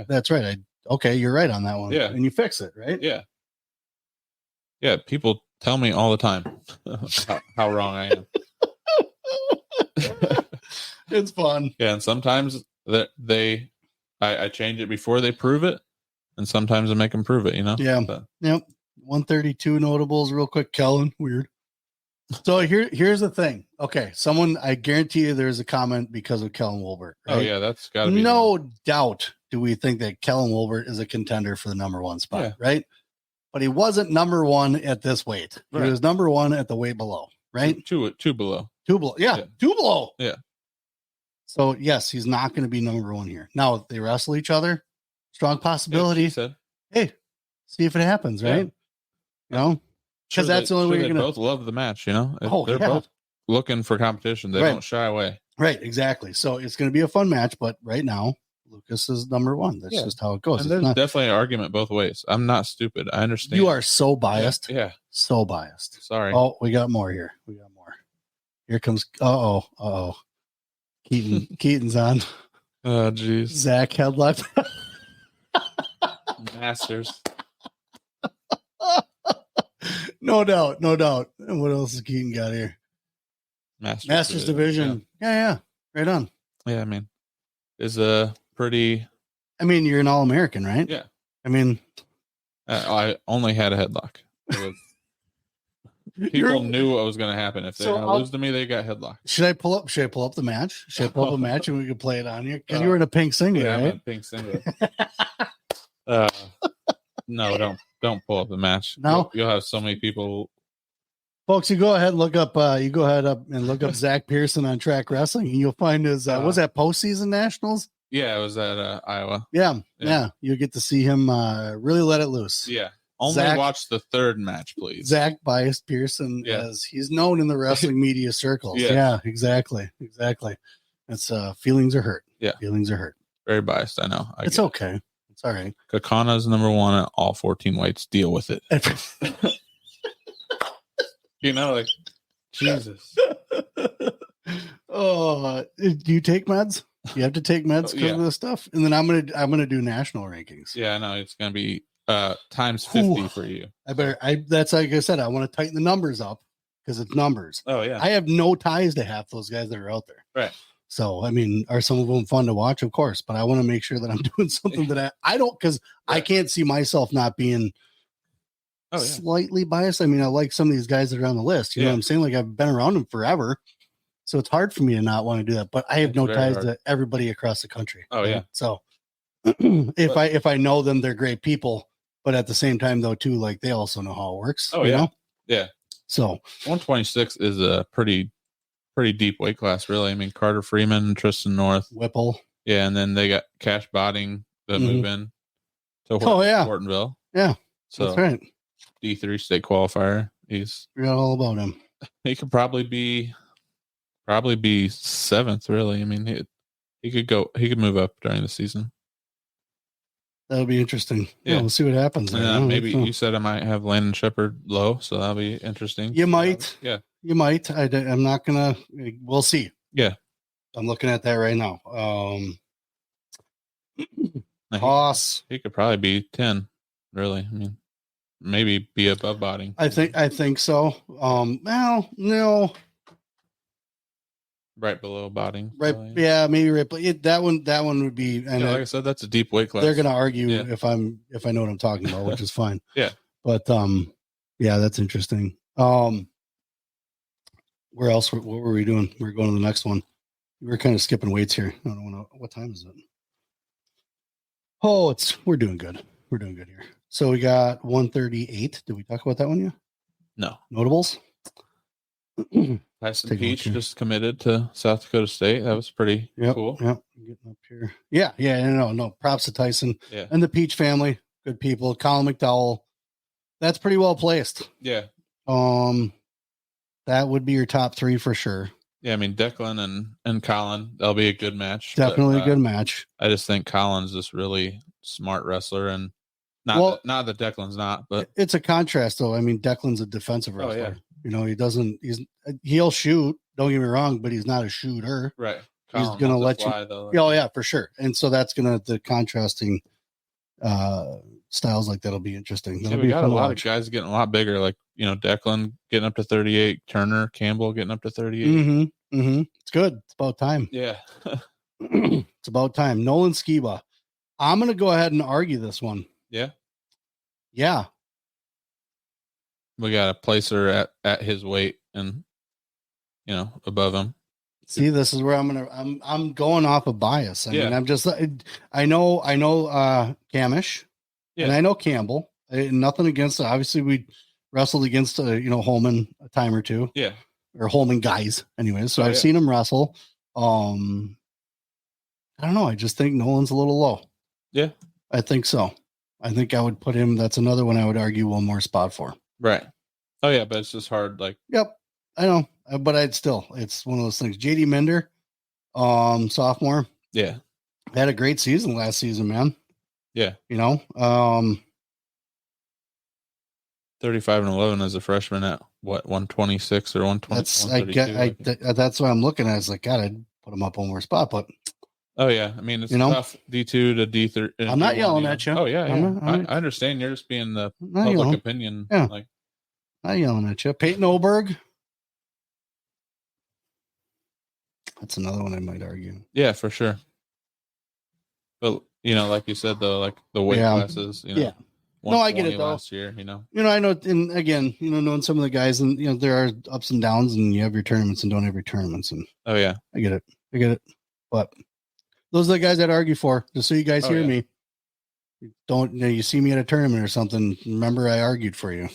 that's right. You're right on that one. Yeah. And you fix it, right? Yeah. Yeah. People tell me all the time how wrong I am. It's fun. Yeah. And sometimes I change it before they prove it. And sometimes I make them prove it, Yeah. But. Yep. 132 notables real quick. Kellen, weird. So here's the thing. Okay, I guarantee you there's a comment because of Kellen Wolbert. Right? Oh yeah, that's got to be. No doubt do we think that Kellen Wolbert is a contender for the number 1 spot, right? But he wasn't number 1 at this weight. Right. He was number 1 at the weight below, right? Two below. 2 below. Yeah, 2 below. Yeah. So yes, he's not going to be number 1 here. Now if they wrestle each other, strong possibility. Yeah, hey, see if it happens, right? Because that's the only way you're gonna. Both love the match, They're both looking for competition. They don't shy away. Right, exactly. So it's going to be a fun match, but right now Lucas is number 1. That's just how it goes. And there's definitely an argument both ways. I'm not stupid. I understand. You are so biased. Yeah. So biased. Sorry. Oh, we got more here. Here comes. Keaton's on. Oh, geez. Zach headlock. Masters. No doubt. And what else has Keaton got here? Masters Division. Yeah. Right on. Yeah, I mean, is a pretty. I mean, you're an All-American, right? Yeah. I mean, I only had a headlock. People knew what was going to happen. If they're going to lose to me, they got headlocked. Should I pull up the match? Should I pull up a match and we could play it on here? Because you were in a pink singlet, right? I'm in a pink singlet. No, don't pull up the match. No, you'll have so many people. Folks, you go ahead and look up. Zach Pearson on Track Wrestling, and you'll find his. Was that postseason nationals? Yeah, it was at Iowa. Yeah. You get to see him really let it loose. Yeah. Only watch the 3rd match, please. Zach biased Pearson, as he's known in the wrestling media circles. Yeah, exactly. It's feelings are hurt. Yeah, feelings are hurt. Very biased. I know. It's okay. It's all right. Kakana's number 1 at all 14 weights. Deal with it. Jesus. Oh, do you take meds? You have to take meds because of this stuff, and then I'm gonna do national rankings. Yeah, I know it's gonna be times 50 for you. That's like I said. I want to tighten the numbers up because it's numbers. Oh yeah. I have no ties to half those guys that are out there. Right. So, I mean, are some of them fun to watch? Of course, but I want to make sure that I'm doing something that I don't, because I can't see myself not being slightly biased. I mean, I like some of these guys that are on the list. You know what I'm saying? Like I've been around them forever. So it's hard for me to not want to do that. But I have no ties to everybody across the country. Oh yeah. So if I know them, they're great people. But at the same time, though, too, like they also know how it works. Oh you yeah. know? Yeah. So 126 is a pretty deep weight class, really. I mean, Carter Freeman, Tristan North, Whipple. Yeah, and then they got Cash Botting that move in to Hortonville. Yeah, so that's right. D3 state qualifier. Forgot all about him. He could probably be seventh. Really, I mean, he could move up during the season. That'll be interesting. Yeah, we'll see what happens. And maybe you said I might have Landon Shepherd low, so that'll be interesting. You might. Yeah, you might. I'm not gonna. We'll see. Yeah, I'm looking at that right now. Haas. He could probably be 10. Really, I mean, maybe be above Botting. I think so. Well, no. Right below Botting. Right. Probably. Yeah, maybe right. But that one would be. And like I said, that's a deep weight class. They're going to argue if I know what I'm talking about, which is fine. Yeah. But yeah, that's interesting. Where else? What were we doing? We're going to the next one. We're kind of skipping weights here. I don't know what time is it. Oh, we're doing good. We're doing good here. So we got 138. Did we talk about that one yet? No. Notables. Tyson Peach just committed to South Dakota State. That was pretty cool. Yep. Getting up here. Yeah. No. Props to Tyson and the Peach family. Good people. Colin McDowell. That's pretty well placed. Yeah. That would be your top three for sure. Yeah, I mean Declan and Colin, that'll be a good match. Definitely a good match. I just think Colin's this really smart wrestler, and not that Declan's not, but it's a contrast though. I mean, Declan's a defensive wrestler. Oh, yeah. You know, he'll shoot. Don't get me wrong, but he's not a shooter. Right. He's going to let you. Though, oh yeah, for sure. And so that's the contrasting styles like that'll be interesting. Yeah, we got a lot of guys getting a lot bigger, like Declan getting up to 38, Turner, Campbell getting up to 38. It's good. It's about time. Yeah. It's about time. Nolan Skiba. I'm going to go ahead and argue this one. Yeah. Yeah. We got a placer at his weight and above him. See, this is where I'm going off of bias. I mean, I know Camish. Yeah. And I know Campbell. Nothing against it. Obviously, we wrestled against Holman a time or two. Yeah. Or Holman guys, anyways. So I've seen him wrestle. I don't know. I just think Nolan's a little low. Yeah. I think so. I think I would put him. That's another one I would argue one more spot for. Right. Oh yeah, but it's just hard. Like. Yep. I know, but it's one of those things. JD Mender, sophomore. Yeah. Had a great season last season, man. Yeah. 35-11 as a freshman at what 126 or 120. That's what I'm looking at. It's like, God, I'd put him up one more spot, but oh yeah, I mean it's tough D2 to D3. I'm not yelling at you. Oh yeah, I understand. You're just being the public opinion. Yeah, like not yelling at you. Peyton Oberg. That's another one I might argue. Yeah, for sure. But like you said though, like the weight classes, yeah. No, I get it though. Last year, I know, and again, knowing some of the guys, and there are ups and downs, and you have your tournaments and don't have your tournaments, and oh yeah, I get it. But those are the guys I'd argue for. Just so you guys hear me. Don't you see me at a tournament or something? Remember, I argued for you.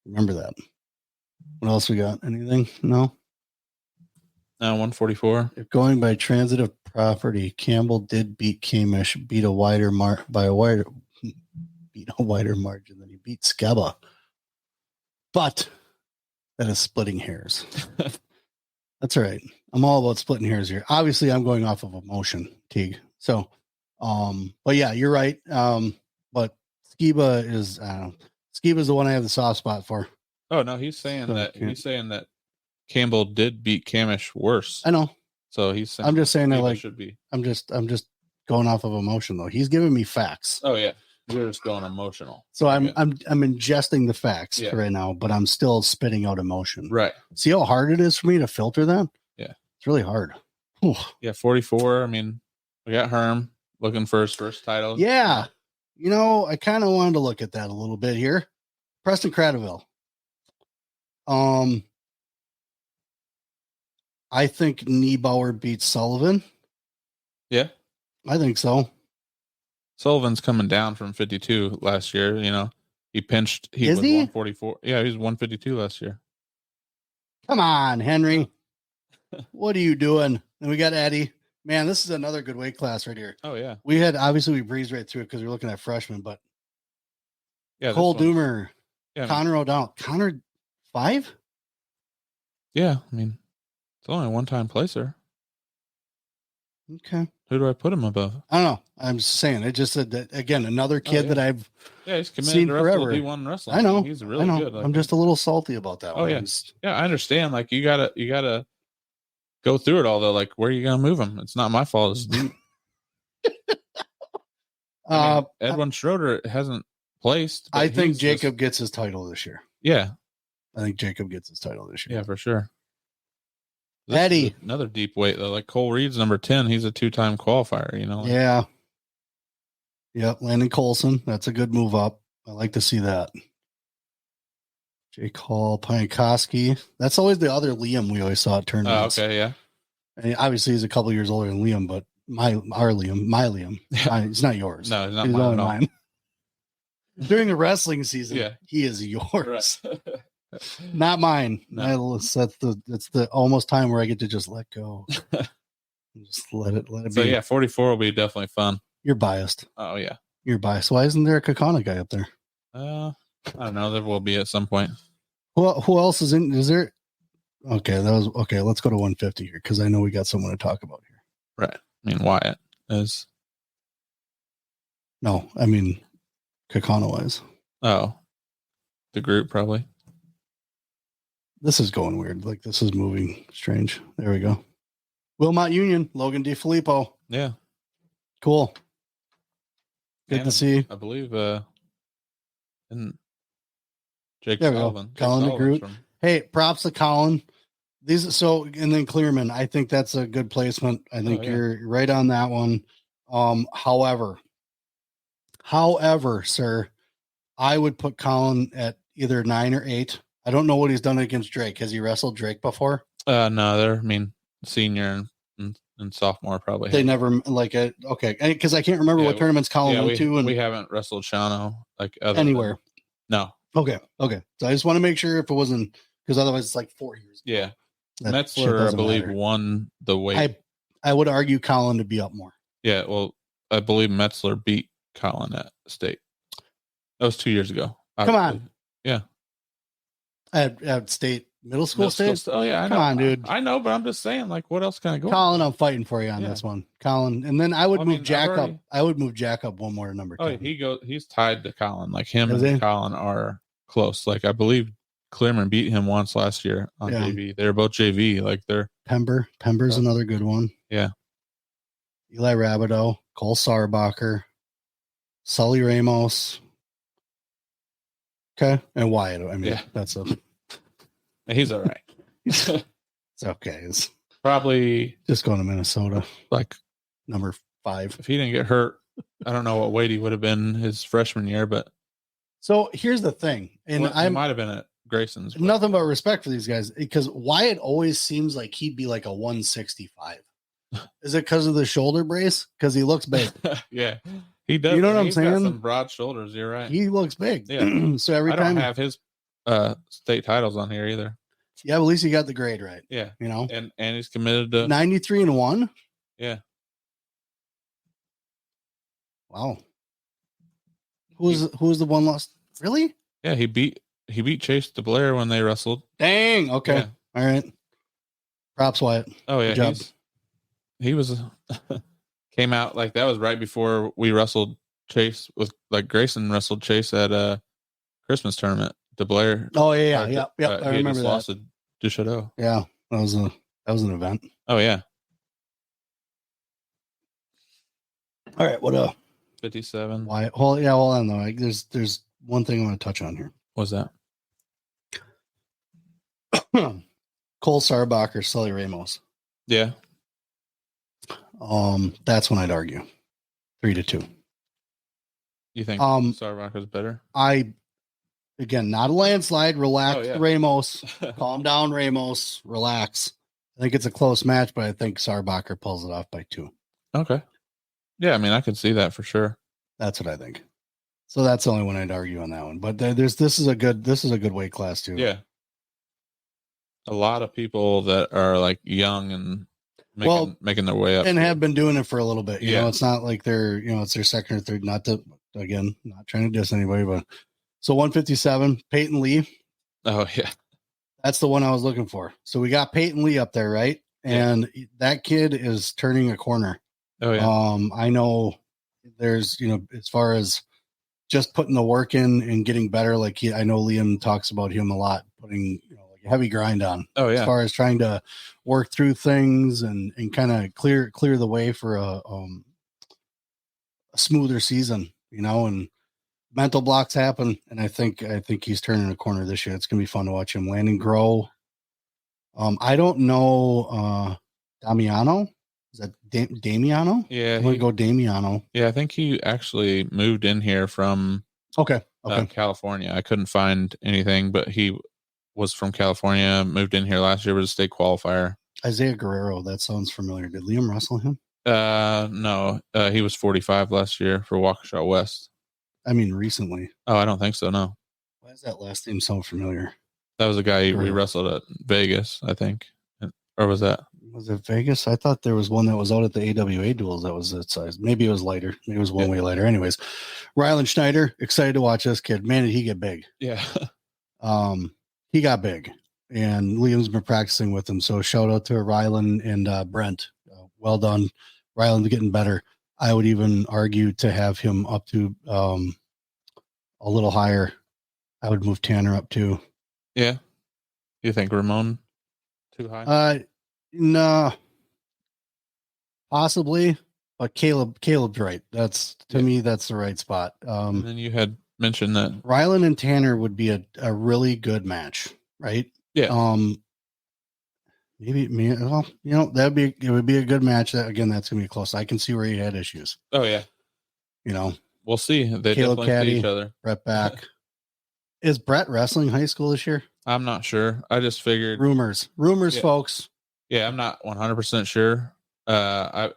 Remember that. What else we got? Anything? No. 144. If going by transitive property, Campbell did beat Kamish, beat a wider margin than he beat Skeba. But that is splitting hairs. That's all right. I'm all about splitting hairs here. Obviously, I'm going off of emotion, Teague. So, but yeah, you're right. But Skeba is the one I have the soft spot for. Oh no, he's saying that Campbell did beat Kamish worse. I know. So he's saying I'm just saying that like should be. I'm just going off of emotion though. He's giving me facts. Oh yeah. You're just going emotional. So I'm ingesting the facts right now, but I'm still spitting out emotion. Right. See how hard it is for me to filter that? Yeah. It's really hard. Whew. Yeah, 44. I mean, we got Herm looking for his first title. Yeah. I kind of wanted to look at that a little bit here. Preston Cradaville. I think Niebauer beats Sullivan. Yeah. I think so. Sullivan's coming down from 52 last year. You know, he pinched. He was 144. Yeah, he was 152 last year. Come on, Henry. What are you doing? And we got Eddie. Man, this is another good weight class right here. Oh, yeah. We breezed right through it because we were looking at freshmen, but yeah, Cole Doomer, Connor O'Donnell. Connor 5? Yeah, I mean, it's only a one-time placer. Okay. Who do I put him above? I don't know. I'm just saying. It just said that, again, another kid that I've he's committed seen to forever. D1 wrestling. I know. He's really good. Like, I'm just a little salty about that one. Yeah. Yeah, I understand. Like, you gotta go through it all, though. Like, where are you going to move him? It's not my fault. It's deep. Edwin Schroeder hasn't placed. I think Jacob gets his title this year. Yeah. I think Jacob gets his title this year. Yeah, for sure. Eddie. Another deep weight, though. Like Cole Reed's number 10. He's a 2-time qualifier, you know? Yeah. Yep. Landon Colson. That's a good move up. I like to see that. Jake Hall, Piankoski. That's always the other Liam we always saw at tournaments. Oh, okay, yeah. And obviously, he's a couple years older than Liam, but my Liam. It's not yours. No, it's not mine at all. Mine. During the wrestling season, he is yours. Right. Not mine. No. It's the almost time where I get to just let go. Just let it be. So yeah, 44 will be definitely fun. You're biased. Oh yeah. You're biased. Why isn't there a Kakana guy up there? I don't know. There will be at some point. Who else is in? Is there? Okay, okay. Let's go to 150 here because I know we got someone to talk about here. Right. I mean, Wyatt is. No, I mean, Kakana wise. Oh, the group probably. This is going weird. Like this is moving strange. There we go. Wilmot Union, Logan DeFilippo. Yeah. Cool. Good to see. I believe and Jake there Sullivan. Colin DeGroot. Hey, props to Colin. And then Clearman. I think that's a good placement. I think you're right on that one. However, sir, I would put Colin at either 9 or 8. I don't know what he's done against Drake. Has he wrestled Drake before? No, they're senior and sophomore probably. They never okay, because I can't remember what tournaments Colin went to, and we haven't wrestled Shano anywhere. No. Okay. So I just want to make sure if it wasn't, because otherwise it's like 4 years. Yeah. Metzler, I believe, won the weight. I would argue Colin to be up more. Yeah, well, I believe Metzler beat Colin at state. That was 2 years ago. Come on. Yeah. At state, middle school state? Oh, yeah. I know. Come on, dude. I know, but I'm just saying, like, what else can I go? Colin, I'm fighting for you on this one. Colin. And then I would move Jack up. I would move Jack up one more to number 10. He's tied to Colin. Like, him and Colin are close. Like, I believe Clearman beat him once last year on JV. They're both JV. Like, they're Pember's another good one. Yeah. Eli Rabideau, Cole Sarbacher, Sully Ramos. Okay. And Wyatt. I mean, that's he's all right. It's okay. It's probably just going to Minnesota. Like number 5. If he didn't get hurt, I don't know what weight he would have been his freshman year, but so here's the thing. And I might have been at Grayson's. But nothing but respect for these guys, because Wyatt always seems like he'd be like a 165. Is it because of the shoulder brace? Because he looks big. Yeah, he does. You know what I'm saying? Got some broad shoulders. You're right. He looks big. Yeah. So every I time don't have his state titles on here either. Yeah, but at least he got the grade right. Yeah, you know, and he's committed to 93-1. Yeah. Wow. Who was the one lost? Really? Yeah, he beat Chase DeBlair when they wrestled. Dang. Okay. Yeah. All right. Props, Wyatt. Oh yeah, he was came out like that was right before we wrestled Chase with like Grayson wrestled Chase at a Christmas tournament. DeBlair. Oh yeah. I remember that. Lost to Duchateau. Yeah, that was an event. Oh yeah. All right. What 57. Why? Hold on though. There's one thing I want to touch on here. What's that? Cole Sarbacher, Sully Ramos. Yeah. That's when I'd argue 3-2. You think Sarbacher's better? Again, not a landslide. Relax, Ramos. Calm down, Ramos. Relax. I think it's a close match, but I think Sarbacher pulls it off by 2. Okay. Yeah, I mean, I could see that for sure. That's what I think. So that's the only one I'd argue on that one. But this is a good weight class too. Yeah. A lot of people that are like young and making their way up and have been doing it for a little bit. You know, it's not like they're, it's their second or third. Not trying to diss anybody, but so 157, Peyton Lee. Oh yeah. That's the one I was looking for. So we got Peyton Lee up there, right? And that kid is turning a corner. Oh yeah. I know there's, as far as just putting the work in and getting better, like I know Liam talks about him a lot, putting like a heavy grind on. Oh yeah. As far as trying to work through things and kind of clear the way for a smoother season, and mental blocks happen. And I think he's turning a corner this year. It's gonna be fun to watch him land and grow. I don't know Damiano. Is that Damiano? Yeah. I'm going to go Damiano. Yeah, I think he actually moved in here from California. I couldn't find anything, but he was from California, moved in here last year, was a state qualifier. Isaiah Guerrero, that sounds familiar. Did Liam wrestle him? No. He was 45 last year for Waukesha West. I mean, recently. Oh, I don't think so, no. Why is that last name so familiar? That was a guy we wrestled at Vegas, I think. Or was that? Was it Vegas? I thought there was one that was out at the AWA duels that was that size. Maybe it was lighter. Maybe it was one way lighter. Anyways, Rylan Schneider, excited to watch this kid. Man, did he get big. Yeah. He got big. And Liam's been practicing with him. So shout out to Rylan and Brent. Well done. Rylan's getting better. I would even argue to have him up to a little higher. I would move Tanner up too. Yeah. You think Ramon too high? No. Possibly, but Caleb's right. That's to me, that's the right spot. And then you had mentioned that Rylan and Tanner would be a really good match, right? Yeah. Maybe it would be a good match. Again, that's gonna be close. I can see where he had issues. Oh yeah. We'll see. They Caleb definitely Caddy, see each other. Brett back. Is Brett wrestling high school this year? I'm not sure. I just figured rumors, folks. Yeah, I'm not 100% sure.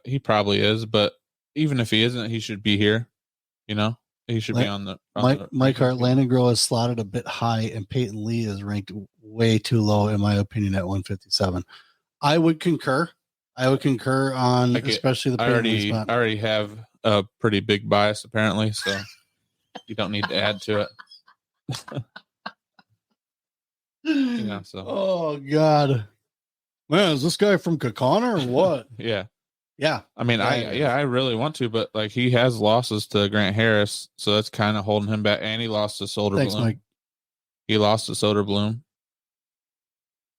He probably is, but even if he isn't, he should be here. He should be on the. Mike Hart Landengro is slotted a bit high, and Peyton Lee is ranked way too low, in my opinion, at 157. I would concur on especially the Peyton Lee spot. I already have a pretty big bias apparently, so you don't need to add to it. So. Oh God, man, is this guy from Kakana or what? Yeah. I mean, I really want to, but like he has losses to Grant Harris, so that's kind of holding him back. And he lost to Soderblom. Mike. He lost to Soderblom.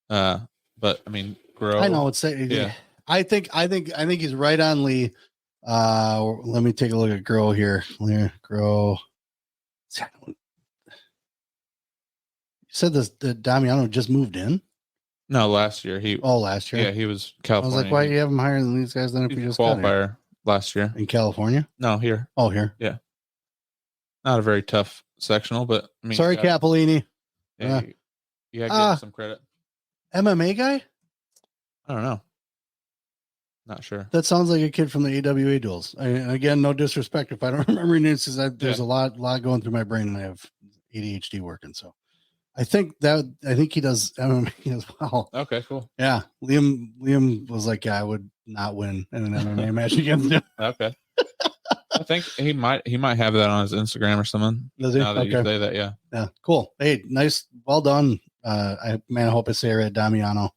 But I mean, I know it's I think he's right on Lee. Let me take a look at Grow here. Grow. You said the Damiano just moved in? No, last year. Last year? Yeah, he was California. I was like, why do you have him higher than these guys then if you just qualifier last year? In California? No, here. Oh, here. Yeah. Not a very tough sectional, but I mean, sorry, Capolini. Yeah, give him some credit. MMA guy? I don't know. Not sure. That sounds like a kid from the AWA duels. Again, no disrespect if I don't remember names, because there's a lot going through my brain, and I have ADHD working. So I think he does MMA as well. Okay, cool. Yeah, Liam was like, I would not win in an MMA match against him. Okay. I think he might have that on his Instagram or something. Does he? Now that you say that, yeah. Yeah, cool. Hey, nice, well done. I hope I say it right. Damiano.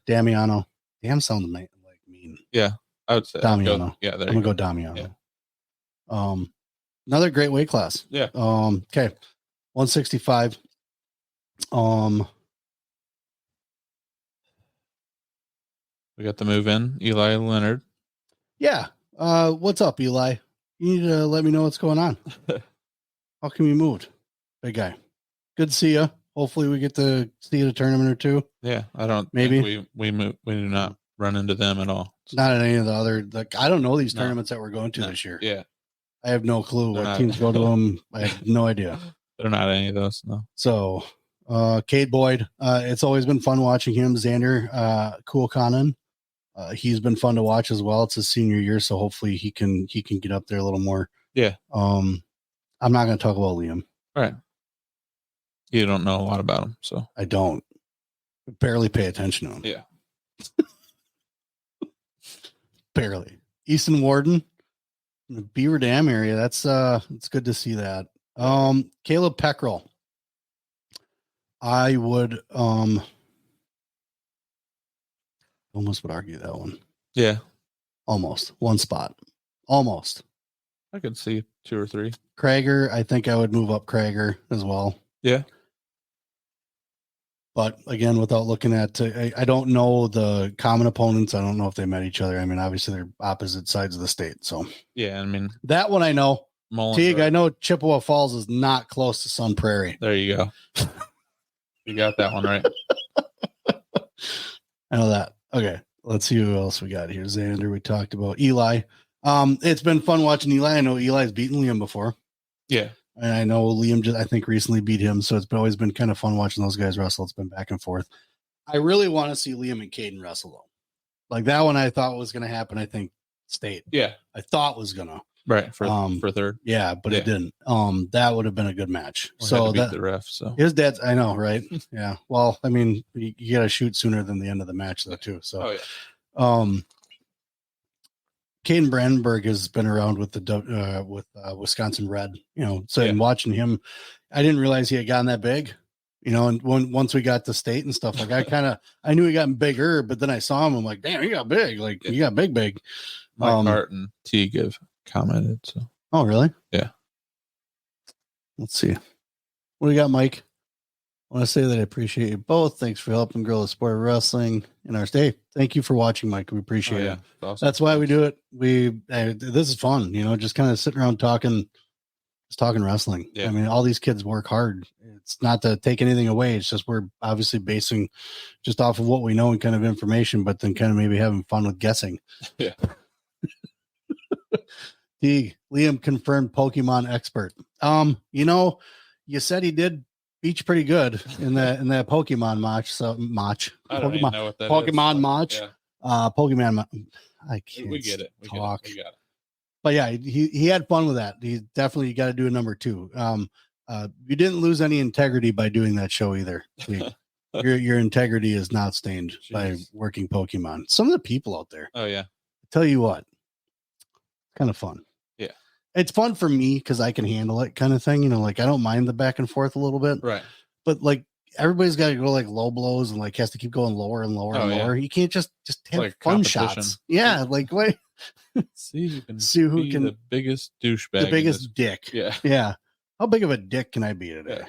Damn, sounds like mean. Yeah, I would say Damiano. I'm gonna go Damiano. Yeah. Another great weight class. Yeah. Okay, 165. We got the move in, Eli Leonard. Yeah. What's up, Eli? You need to let me know what's going on. How come you moved? Big guy. Good to see you. Hopefully we get to see you at a tournament or two. Yeah. I don't think we do not run into them at all. Not at any of the other, I don't know these tournaments that we're going to this year. Yeah. I have no clue what teams go to them. I have no idea. They're not any of those. No. So, Cade Boyd. It's always been fun watching him. Xander Kuokanen. He's been fun to watch as well. It's his senior year, so hopefully he can get up there a little more. Yeah. I'm not going to talk about Liam. Right. You don't know a lot about him, so I don't. Barely pay attention to him. Yeah. Barely. Easton Warden, the Beaver Dam area. That's it's good to see that. Caleb Peckrell. I would almost would argue that one. Yeah. Almost. One spot. Almost. I could see 2 or 3. Krager, I think I would move up Krager as well. Yeah. But again, without looking at, I don't know the common opponents. I don't know if they met each other. I mean, obviously they're opposite sides of the state. So yeah, I mean that one I know. Teague, right. I know Chippewa Falls is not close to Sun Prairie. There you go. You got that one right. I know that. Okay, let's see who else we got here. Xander, we talked about Eli. It's been fun watching Eli. I know Eli's beaten Liam before. Yeah. And I know Liam just, I think, recently beat him. So it's always been kind of fun watching those guys wrestle. It's been back and forth. I really want to see Liam and Caden wrestle, though. Like that one I thought was going to happen, I think, state. Yeah. I thought was going to. Right. For third. Yeah, but it didn't. That would have been a good match. We so had to beat that the ref. So his dad's, I know, right? Yeah. Well, I mean, you got to shoot sooner than the end of the match, though, too. So, Caden Brandenburg has been around with the Wisconsin Red, so watching him, I didn't realize he had gotten that big, and once we got to state and stuff, like I knew he got bigger, but then I saw him, I'm like, damn, he got big, like he got big. Mike Hart and Teague have commented. So. Oh, really? Yeah. Let's see. What do you got, Mike? I want to say that I appreciate you both. Thanks for helping grow the sport of wrestling in our state. Thank you for watching, Mike. We appreciate it. Awesome. That's why we do it. This is fun, just kind of sitting around talking wrestling. Yeah. I mean, all these kids work hard. It's not to take anything away. It's just we're obviously basing just off of what we know and kind of information, but then kind of maybe having fun with guessing. Yeah. Liam confirmed Pokemon expert. You said he did beat you pretty good in that Pokemon match. So I don't even know what that Pokemon is. match. Yeah. Pokemon. I can't. We get it. We got it. But yeah, he had fun with that. He definitely got to do a number 2. You didn't lose any integrity by doing that show either. Your integrity is not stained by working Pokemon. Some of the people out there. Oh yeah. I tell you what, kind of fun. Yeah. It's fun for me because I can handle it, kind of thing. Like I don't mind the back and forth a little bit. Right. But like everybody's got to go like low blows and like has to keep going lower and lower and lower. You can't just have like fun shots. Yeah. Like wait. See who can be the biggest douchebag. The biggest dick. Yeah. Yeah. How big of a dick can I be today?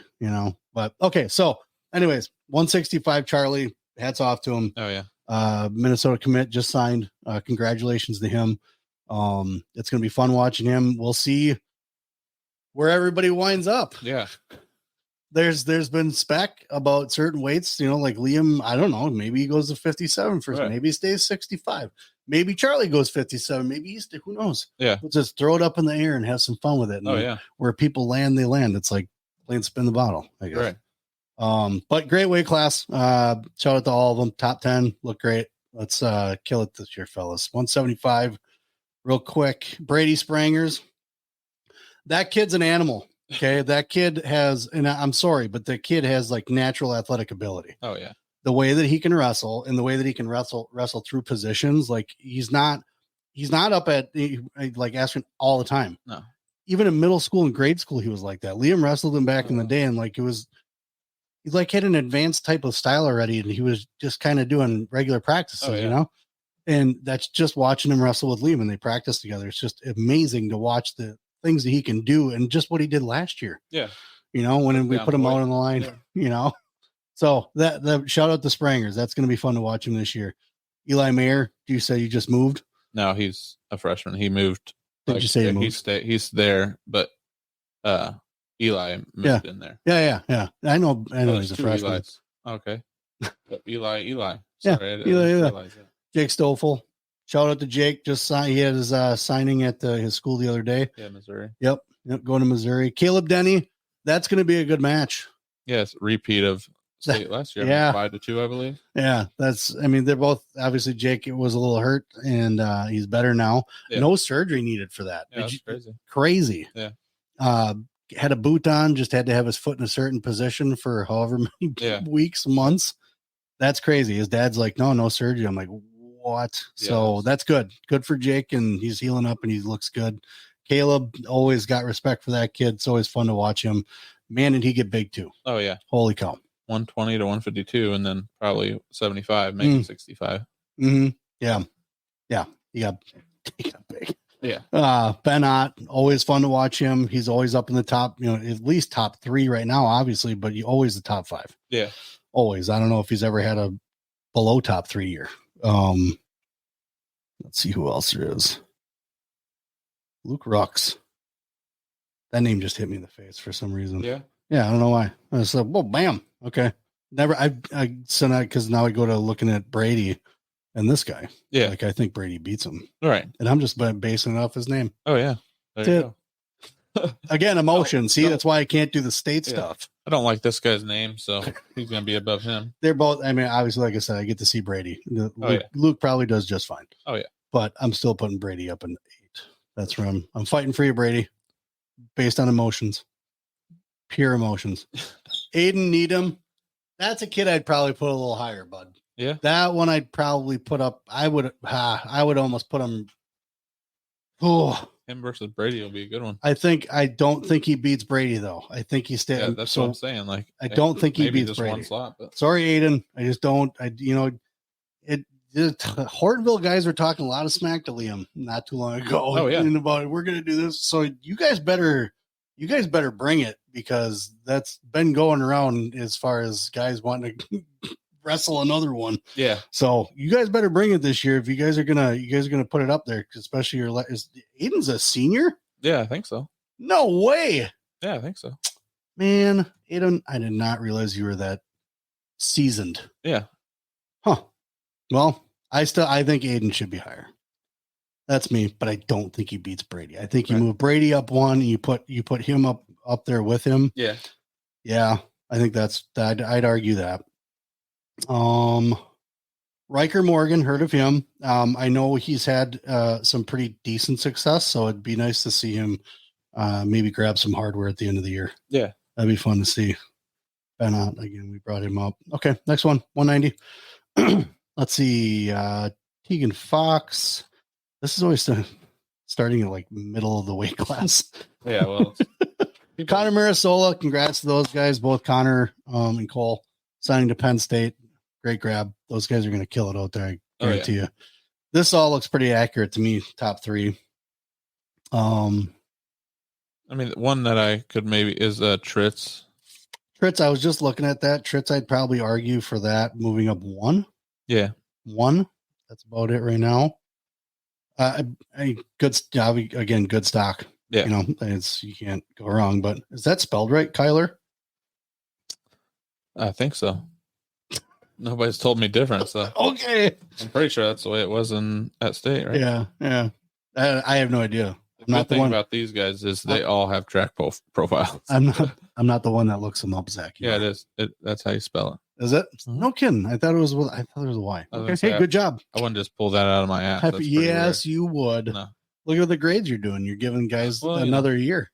But okay. So anyways, 165 Charlie, hats off to him. Oh yeah. Minnesota commit just signed. Congratulations to him. It's going to be fun watching him. We'll see where everybody winds up. Yeah. There's been spec about certain weights, like Liam, I don't know, maybe he goes to 57 first, maybe he stays 65. Maybe Charlie goes 57, maybe he's who knows? Yeah. We'll just throw it up in the air and have some fun with it. And where people land, they land. It's like playing spin the bottle, I guess. Right. But great weight class. Shout out to all of them. Top 10 look great. Let's kill it this year, fellas. 175. Real quick, Brady Sprangers. That kid's an animal. Okay, that kid has, and I'm sorry, but the kid has like natural athletic ability. Oh yeah, the way that he can wrestle and the way that he can wrestle through positions, like he's not up at like Aspen all the time. No, even in middle school and grade school, he was like that. Liam wrestled him back in the day, and like he like had an advanced type of style already, and he was just kind of doing regular practices, And that's just watching him wrestle with Liam, and they practice together. It's just amazing to watch the things that he can do and just what he did last year. Yeah. When we put him out on the line, So that shout out to Sprangers. That's going to be fun to watch him this year. Eli Mayer, do you say you just moved? No, he's a freshman. He moved. Did you say he moved? He's there, but Eli moved in there. Yeah. I know he's a freshman. Eli's. Okay. Eli. Sorry, Eli. Jake Stoffel. Shout out to Jake. Just he had his signing at his school the other day. Yeah, Missouri. Yep, going to Missouri. Caleb Denny. That's going to be a good match. Yes, repeat of state last year. Yeah. 5-2, I believe. Yeah, they're both, obviously Jake was a little hurt and he's better now. Yeah. No surgery needed for that. Yeah, that's crazy. Yeah. Had a boot on, just had to have his foot in a certain position for however many weeks, months. That's crazy. His dad's like, no surgery. I'm like, what? Yeah. So that's good. Good for Jake, and he's healing up and he looks good. Caleb, always got respect for that kid. It's always fun to watch him. Man, did he get big too. Oh, yeah. Holy cow. 120 to 152, and then probably 75, maybe 65. Mm-hmm. Yeah. Yeah. He got big. Yeah. Ben Ott, always fun to watch him. He's always up in the top, at least top 3 right now, obviously, but he always the top 5. Yeah. Always. I don't know if he's ever had a below top 3 year. Let's see who else there is. Luke Rux. That name just hit me in the face for some reason. Yeah. Yeah. I don't know why. I was like, well, bam. Okay. Never. I said that because now I go to looking at Brady and this guy. Yeah. Like I think Brady beats him. All right. And I'm just basing it off his name. Oh yeah. There you go. Again, emotion. See, that's why I can't do the state stuff. I don't like this guy's name, so he's going to be above him. They're both, I mean, obviously, like I said, I get to see Brady. Luke probably does just fine. Oh, yeah. But I'm still putting Brady up in 8. That's where I'm fighting for you, Brady, based on emotions. Pure emotions. Aiden Needham, that's a kid I'd probably put a little higher, bud. Yeah. That one I'd probably put up. I would almost put him. Oh. Him versus Brady will be a good one. I don't think he beats Brady though. I think he's staying. Yeah, that's what I'm saying. Like, I don't think he beats Brady. One slot, but. Sorry, Aiden. I just don't. The Hortonville guys were talking a lot of smack to Liam not too long ago. Oh yeah, about we're gonna do this. So you guys better bring it because that's been going around as far as guys wanting to wrestle another one. Yeah. So you guys better bring it this year if you guys are gonna put it up there, especially is Aiden's a senior? Yeah, I think so. No way. Yeah, I think so. Man, Aiden, I did not realize you were that seasoned. Yeah. Huh. Well, I think Aiden should be higher. That's me, but I don't think he beats Brady. I think you move Brady up 1 and you put him up there with him. Yeah. Yeah. I think I'd argue that. Riker Morgan, heard of him. I know he's had some pretty decent success, so it'd be nice to see him maybe grab some hardware at the end of the year. Yeah. That'd be fun to see. Ben Ott, again, we brought him up. Okay, next one, 190. Let's see. Tegan Fox. This is always starting at like middle of the weight class. Yeah, well. Connor Marisola, congrats to those guys, both Connor and Cole, signing to Penn State. Great grab. Those guys are going to kill it out there. I guarantee you. This all looks pretty accurate to me. Top 3. I mean, one that I could maybe is Tritz. Tritz, I was just looking at that. Tritz, I'd probably argue for that moving up 1. Yeah. 1. That's about it right now. Good job. Again, good stock. Yeah. You can't go wrong, but is that spelled right, Kyler? I think so. Nobody's told me different, so okay. I'm pretty sure that's the way it was at state, right? Yeah, yeah. I have no idea. The good thing about these guys is they all have track profiles. I'm not the one that looks them up, Zach. Yeah, it is. That's how you spell it. Is it? Mm-hmm. No kidding. I thought it was a Y. Okay. Hey, good job. I wouldn't just pull that out of my ass. Yes, you would. No. Look at the grades you're doing. You're giving guys another year.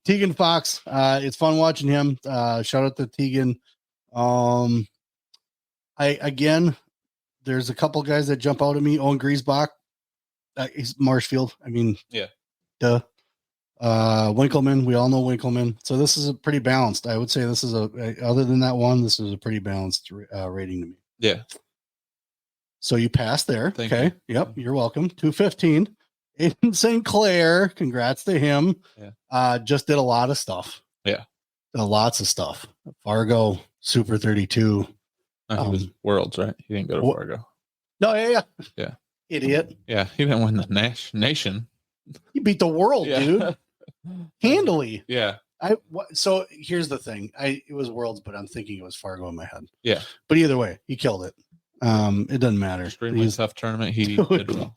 Tegan Fox. It's fun watching him. Shout out to Tegan. There's a couple guys that jump out at me. Owen Griesbach. He's Marshfield. I mean, yeah. Duh. Winkleman. We all know Winkleman. So this is a pretty balanced. I would say this is other than that one, this is a pretty balanced rating to me. Yeah. So you passed there. Thank you. Yep. You're welcome. 215. Aiden St. Clair. Congrats to him. Yeah. Just did a lot of stuff. Yeah. Lots of stuff. Fargo, Super 32. He was Worlds, right? He didn't go to Fargo. No, yeah. Yeah. Idiot. Yeah. He didn't win the nation. He beat the world, dude. Handily. Yeah. So here's the thing. It was Worlds, but I'm thinking it was Fargo in my head. Yeah. But either way, he killed it. It doesn't matter. Extremely tough tournament. He did well.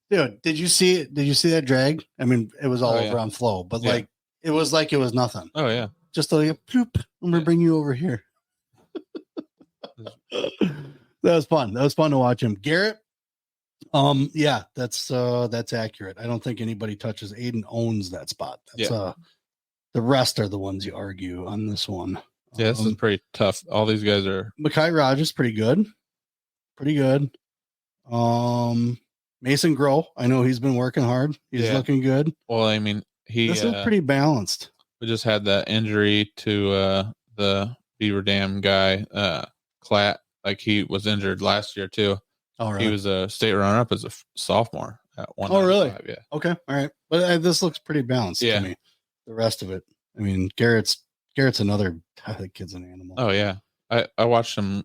Dude, did you see that drag? I mean, it was all over on Flow, but it was like it was nothing. Oh yeah. just like bloop, I'm gonna bring you over here. That was fun. That was fun to watch him. Garrett. Yeah, that's accurate. I don't think anybody touches. Aiden owns that spot. That's the rest are the ones you argue on this one. Yeah, this is pretty tough. All these guys are. Mekhi Rogers, pretty good. Pretty good. Mason Groh, I know he's been working hard. He's looking good. Well, I mean, this is pretty balanced. We just had that injury to the Beaver Dam guy, Klatt. Like he was injured last year too. Oh, really? He was a state runner-up as a sophomore at 195. Oh, really? Yeah. Okay. All right. But this looks pretty balanced to me. The rest of it. I mean, Garrett's another. The kid's an animal. Oh yeah. I watched him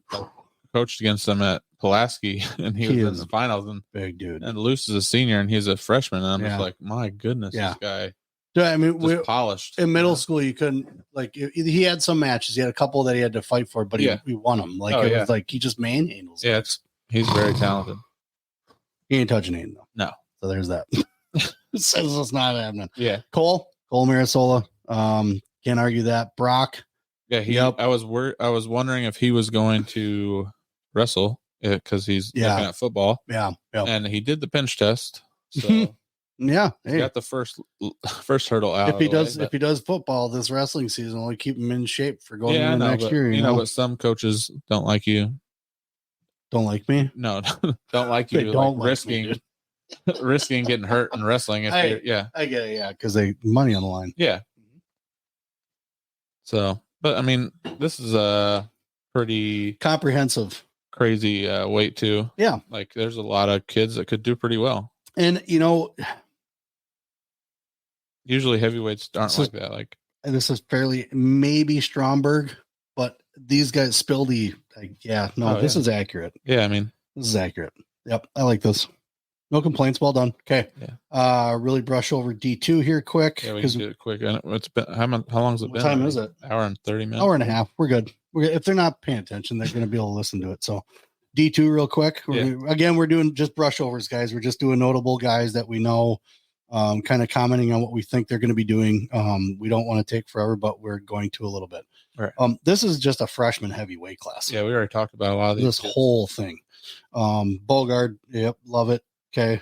coached against them at Pulaski, and he was in the finals. And big dude. And Luce is a senior, and he's a freshman. And I'm just like, my goodness, this guy. Yeah, I mean, we polished. In middle school, you couldn't he had some matches. He had a couple that he had to fight for, but he won them. Like it was like he just manhandles. Yeah, he's very talented. He ain't touching Aiden though. No. So there's that. Says it's not happening. Yeah. Cole Marasola. Can't argue that. Brock. Yeah, I was wondering if he was going to wrestle because he's looking at football. Yeah. And he did the pinch test. So yeah, he got the first hurdle out. If he does football this wrestling season, will keep him in shape for going into next year. You know, but some coaches don't like you. Don't like me? No, don't like you. Don't like risking getting hurt and wrestling. I get it. Yeah, because they money on the line. Yeah. So, but I mean, this is a pretty comprehensive, crazy weight too. Yeah, like there's a lot of kids that could do pretty well. And you know, usually heavyweights aren't like that. Like this is fairly maybe Stromberg, but these guys Spildy. This is accurate. Yeah, I mean, this is accurate. Yep, I like this. No complaints. Well done. Okay. Yeah. Really brush over D2 here quick. Yeah, we can do it quick. It's been how long's it been? What time is it? Hour and 30 minutes. Hour and a half. We're good. If they're not paying attention, they're going to be able to listen to it. So D2 real quick. We're doing just brush overs, guys. We're just doing notable guys that we know, kind of commenting on what we think they're going to be doing. We don't want to take forever, but we're going to a little bit. Right. This is just a freshman heavyweight class. Yeah, we already talked about a lot of this whole thing. Bogard, yep, love it. Okay.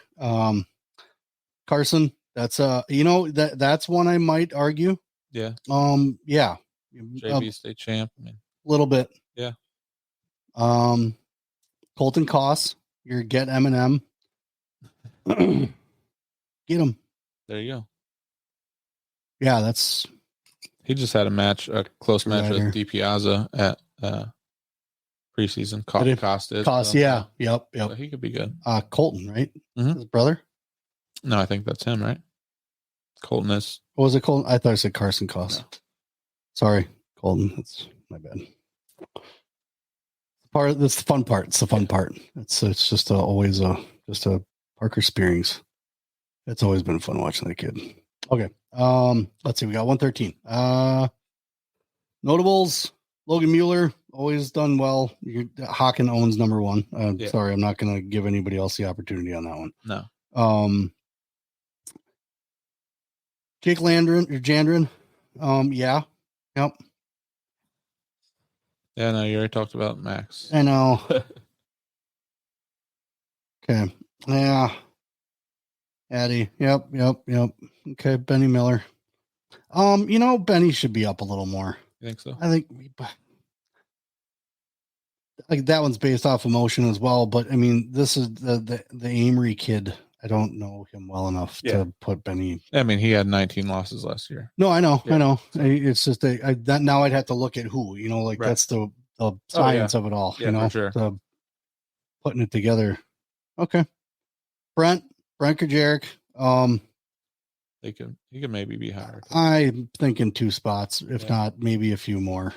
Carson, that's that's one I might argue. Yeah. Yeah. JV state champ. I mean, a little bit. Yeah. Colton Koss, your get Eminem. Get him. There you go. Yeah, that's. He just had a close match with D Piazza at preseason. Koss did. Koss, yeah. Yep. So he could be good. Colton, right? Mm-hmm. His brother? No, I think that's him, right? Colton is. What was it, Colton? I thought I said Carson Koss. No. Sorry, Colton. That's my bad. That's the fun part. It's the fun part. It's just always just a Parker Spearings. It's always been fun watching that kid. Okay. Let's see. We got 113. Notables. Logan Mueller, always done well. Hawken owns number one. Sorry, I'm not going to give anybody else the opportunity on that one. No. Jake Landrin or Jandrin. Yeah. Yep. Yeah, no, you already talked about Max. I know. Okay. Yeah. Addie. Yep. Okay. Benny Miller. Benny should be up a little more. You think so? I think like that one's based off emotion as well. But I mean, this is the Amory kid. I don't know him well enough to put Benny. I mean, he had 19 losses last year. No, I know. It's just that now I'd have to look at who, that's the science of it all, for sure. Putting it together. Okay. Brent Kajeric. He could maybe be higher. I'm thinking 2 spots, if not maybe a few more.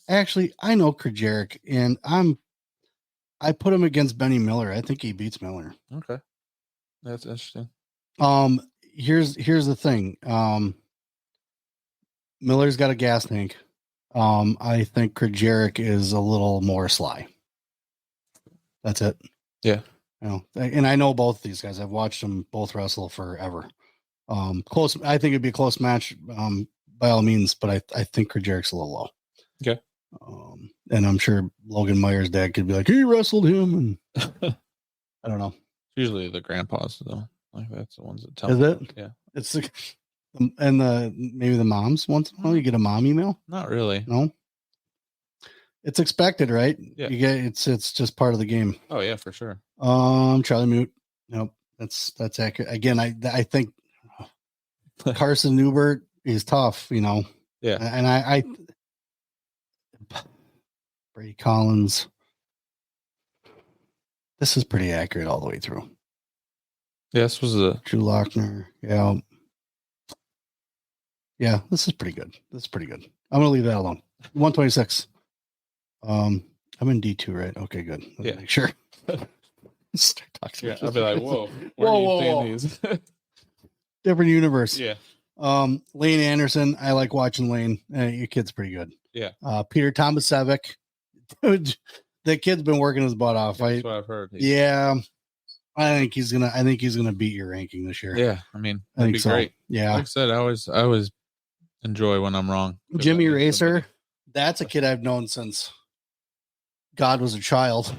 Actually, I know Kajeric, and I put him against Benny Miller. I think he beats Miller. Okay, that's interesting. Here's the thing. Miller's got a gas tank. I think Kajeric is a little more sly. That's it. Yeah. And I know both these guys. I've watched them both wrestle forever. Close. I think it'd be a close match. by all means, but I think Krajarik's a little low. Okay. And I'm sure Logan Meyer's dad could be like, he wrestled him, and I don't know. Usually the grandpas though, like that's the ones that tell. Is it? Yeah. It's and maybe the moms once in a while you get a mom email. Not really. No. It's expected, right? Yeah. You get it's just part of the game. Oh yeah, for sure. Charlie Mute. Nope. That's accurate. Again, I think Carson Newbert is tough, Yeah. And I Brady Collins. This is pretty accurate all the way through. Yeah, this was a Drew Lochner. Yeah. Yeah, this is pretty good. I'm gonna leave that alone. 126. I'm in D2, right? Okay, good. Let's make sure. Start talking. Yeah, I'll be like, whoa. Whoa. These? Different universe. Yeah. Lane Anderson. I like watching Lane. Your kid's pretty good. Yeah. Peter Tomasevic. Dude, the kid's been working his butt off. That's what I've heard. Yeah. I think he's gonna beat your ranking this year. Yeah. I mean, that'd be great. Yeah. Like I said, I always enjoy when I'm wrong. Jimmy Racer. That's a kid I've known since God was a child.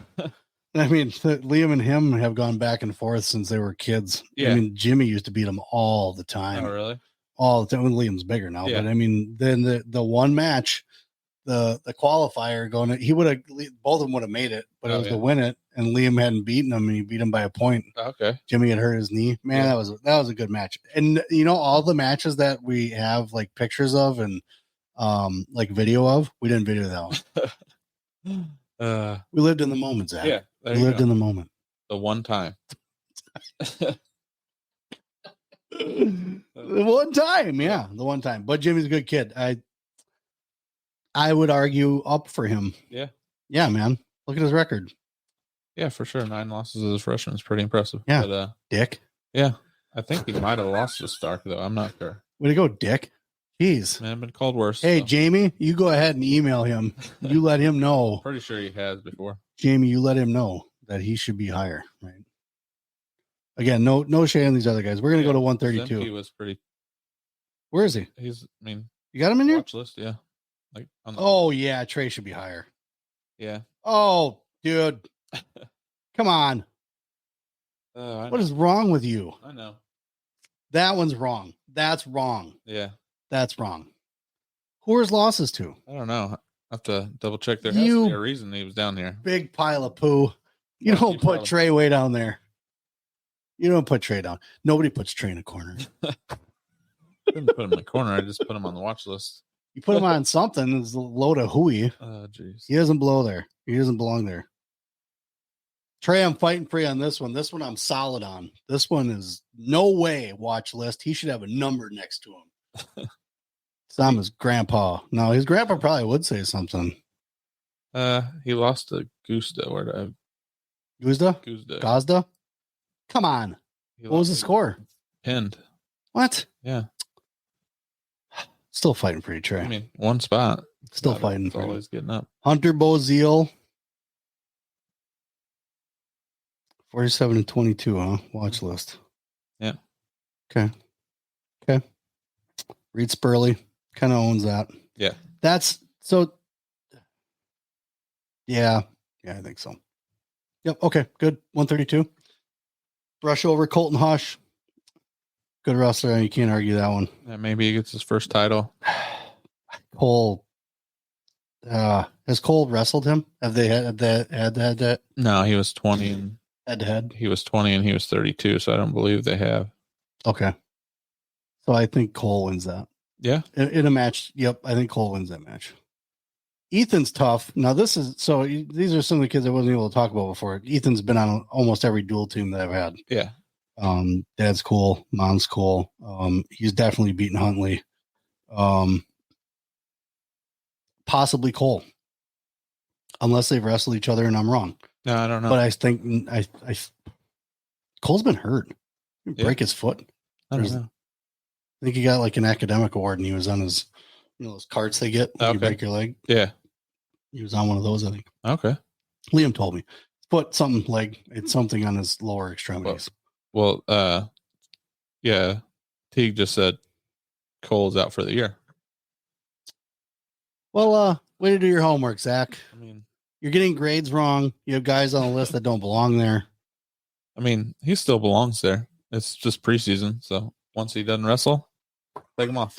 I mean, Liam and him have gone back and forth since they were kids. Yeah. I mean, Jimmy used to beat him all the time. Oh, really? All the time. Liam's bigger now, but I mean, then the one match, the qualifier he would have, both of them would have made it, but it was to win it, and Liam hadn't beaten him, and he beat him by a point. Okay. Jimmy had hurt his knee. Man, that was a good match. And all the matches that we have like pictures of and like video of, we didn't video that one. We lived in the moment, Zach. Yeah. We lived in the moment. The one time. The one time, yeah, the one time. But Jimmy's a good kid. I would argue up for him. Yeah. Yeah, man. Look at his record. Yeah, for sure. 9 losses as a freshman is pretty impressive. Yeah. But, Dick. Yeah. I think he might have lost to Stark, though. I'm not sure. Way to go, Dick. Jeez. Man, I've been called worse. Hey, so. Jamie, you go ahead and email him. You let him know. Pretty sure he has before. Jamie, you let him know that he should be higher, right? Again, no shade on these other guys. We're going to go to 132. He was pretty. Where is he? You got him in here? Watch list, yeah. Like. Yeah, Trey should be higher. Yeah. Oh, dude. Come on. What is wrong with you? I know. That one's wrong. That's wrong. Yeah. That's wrong. Who are his losses to? I don't know. I have to double check. There has to be a reason he was down here. Big pile of poo. You don't put Trey way down there. You don't put Trey down. Nobody puts Trey in a corner. I didn't put him in the corner. I just put him on the watch list. You put him on something. It's a load of hooey. Oh, jeez. He doesn't belong there. He doesn't belong there. Trey, I'm fighting for you on this one. This one I'm solid on. This one is no way watch list. He should have a number next to him. Sam his grandpa. No, his grandpa probably would say something. He lost to Gusta. Where did Guzda? Gazda? Come on. What was the score? Pinned. What? Yeah. Still fighting for you, Trey. I mean, one spot. Still fighting for you. Always getting up. Hunter Boziel. 47-22, huh? Watch list. Yeah. Okay. Reed Spurley kind of owns that. Yeah. That's so. Yeah, I think so. Yep. Okay. Good. 132. Brush over Colton Hush. Good wrestler. You can't argue that one. Yeah, maybe he gets his first title. Cole. Has Cole wrestled him? Have they had that? No, he was 20 and head to head. He was 20 and he was 32, so I don't believe they have. Okay. So I think Cole wins that. Yeah. In a match. Yep. I think Cole wins that match. Ethan's tough. Now these are some of the kids I wasn't able to talk about before. Ethan's been on almost every dual team that I've had. Yeah. Dad's cool. Mom's cool. He's definitely beaten Huntley. Possibly Cole. Unless they've wrestled each other and I'm wrong. No, I don't know. But I think Cole's been hurt. Break his foot. I don't know. I think he got like an academic award and he was on his, those carts they get when you break your leg. Yeah. He was on one of those, I think. Okay. Liam told me. Put something it's something on his lower extremities. Well, yeah. Teague just said Cole's out for the year. Well, way to do your homework, Zach. I mean, you're getting grades wrong. You have guys on the list that don't belong there. I mean, he still belongs there. It's just preseason, so once he doesn't wrestle, take him off.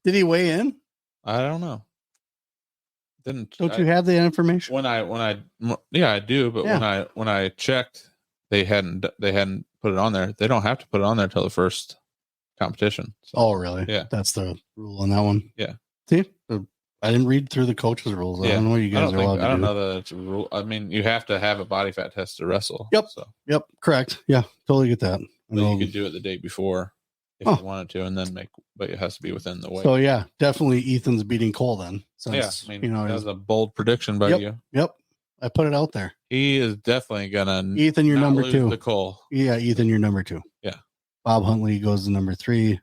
Did he weigh in? I don't know. Don't you have the information? Yeah, I do. But when I checked, they hadn't put it on there. They don't have to put it on there till the first competition. So, oh, really? Yeah, that's the rule on that one. Yeah. See, I didn't read through the coaches' rules. I don't know what you guys are allowed to do. I don't know that it's a rule. I mean, you have to have a body fat test to wrestle. Yep. So. Yep. Correct. Yeah. Totally get that. You could do it the day before if you wanted to, and then but it has to be within the weight. So yeah, definitely Ethan's beating Cole then. Since, I mean, that was a bold prediction by you. Yep. I put it out there. He is definitely gonna. Ethan, you're number 2. To Cole. Yeah, Ethan, you're number 2. Yeah. Bob Huntley goes to number 3.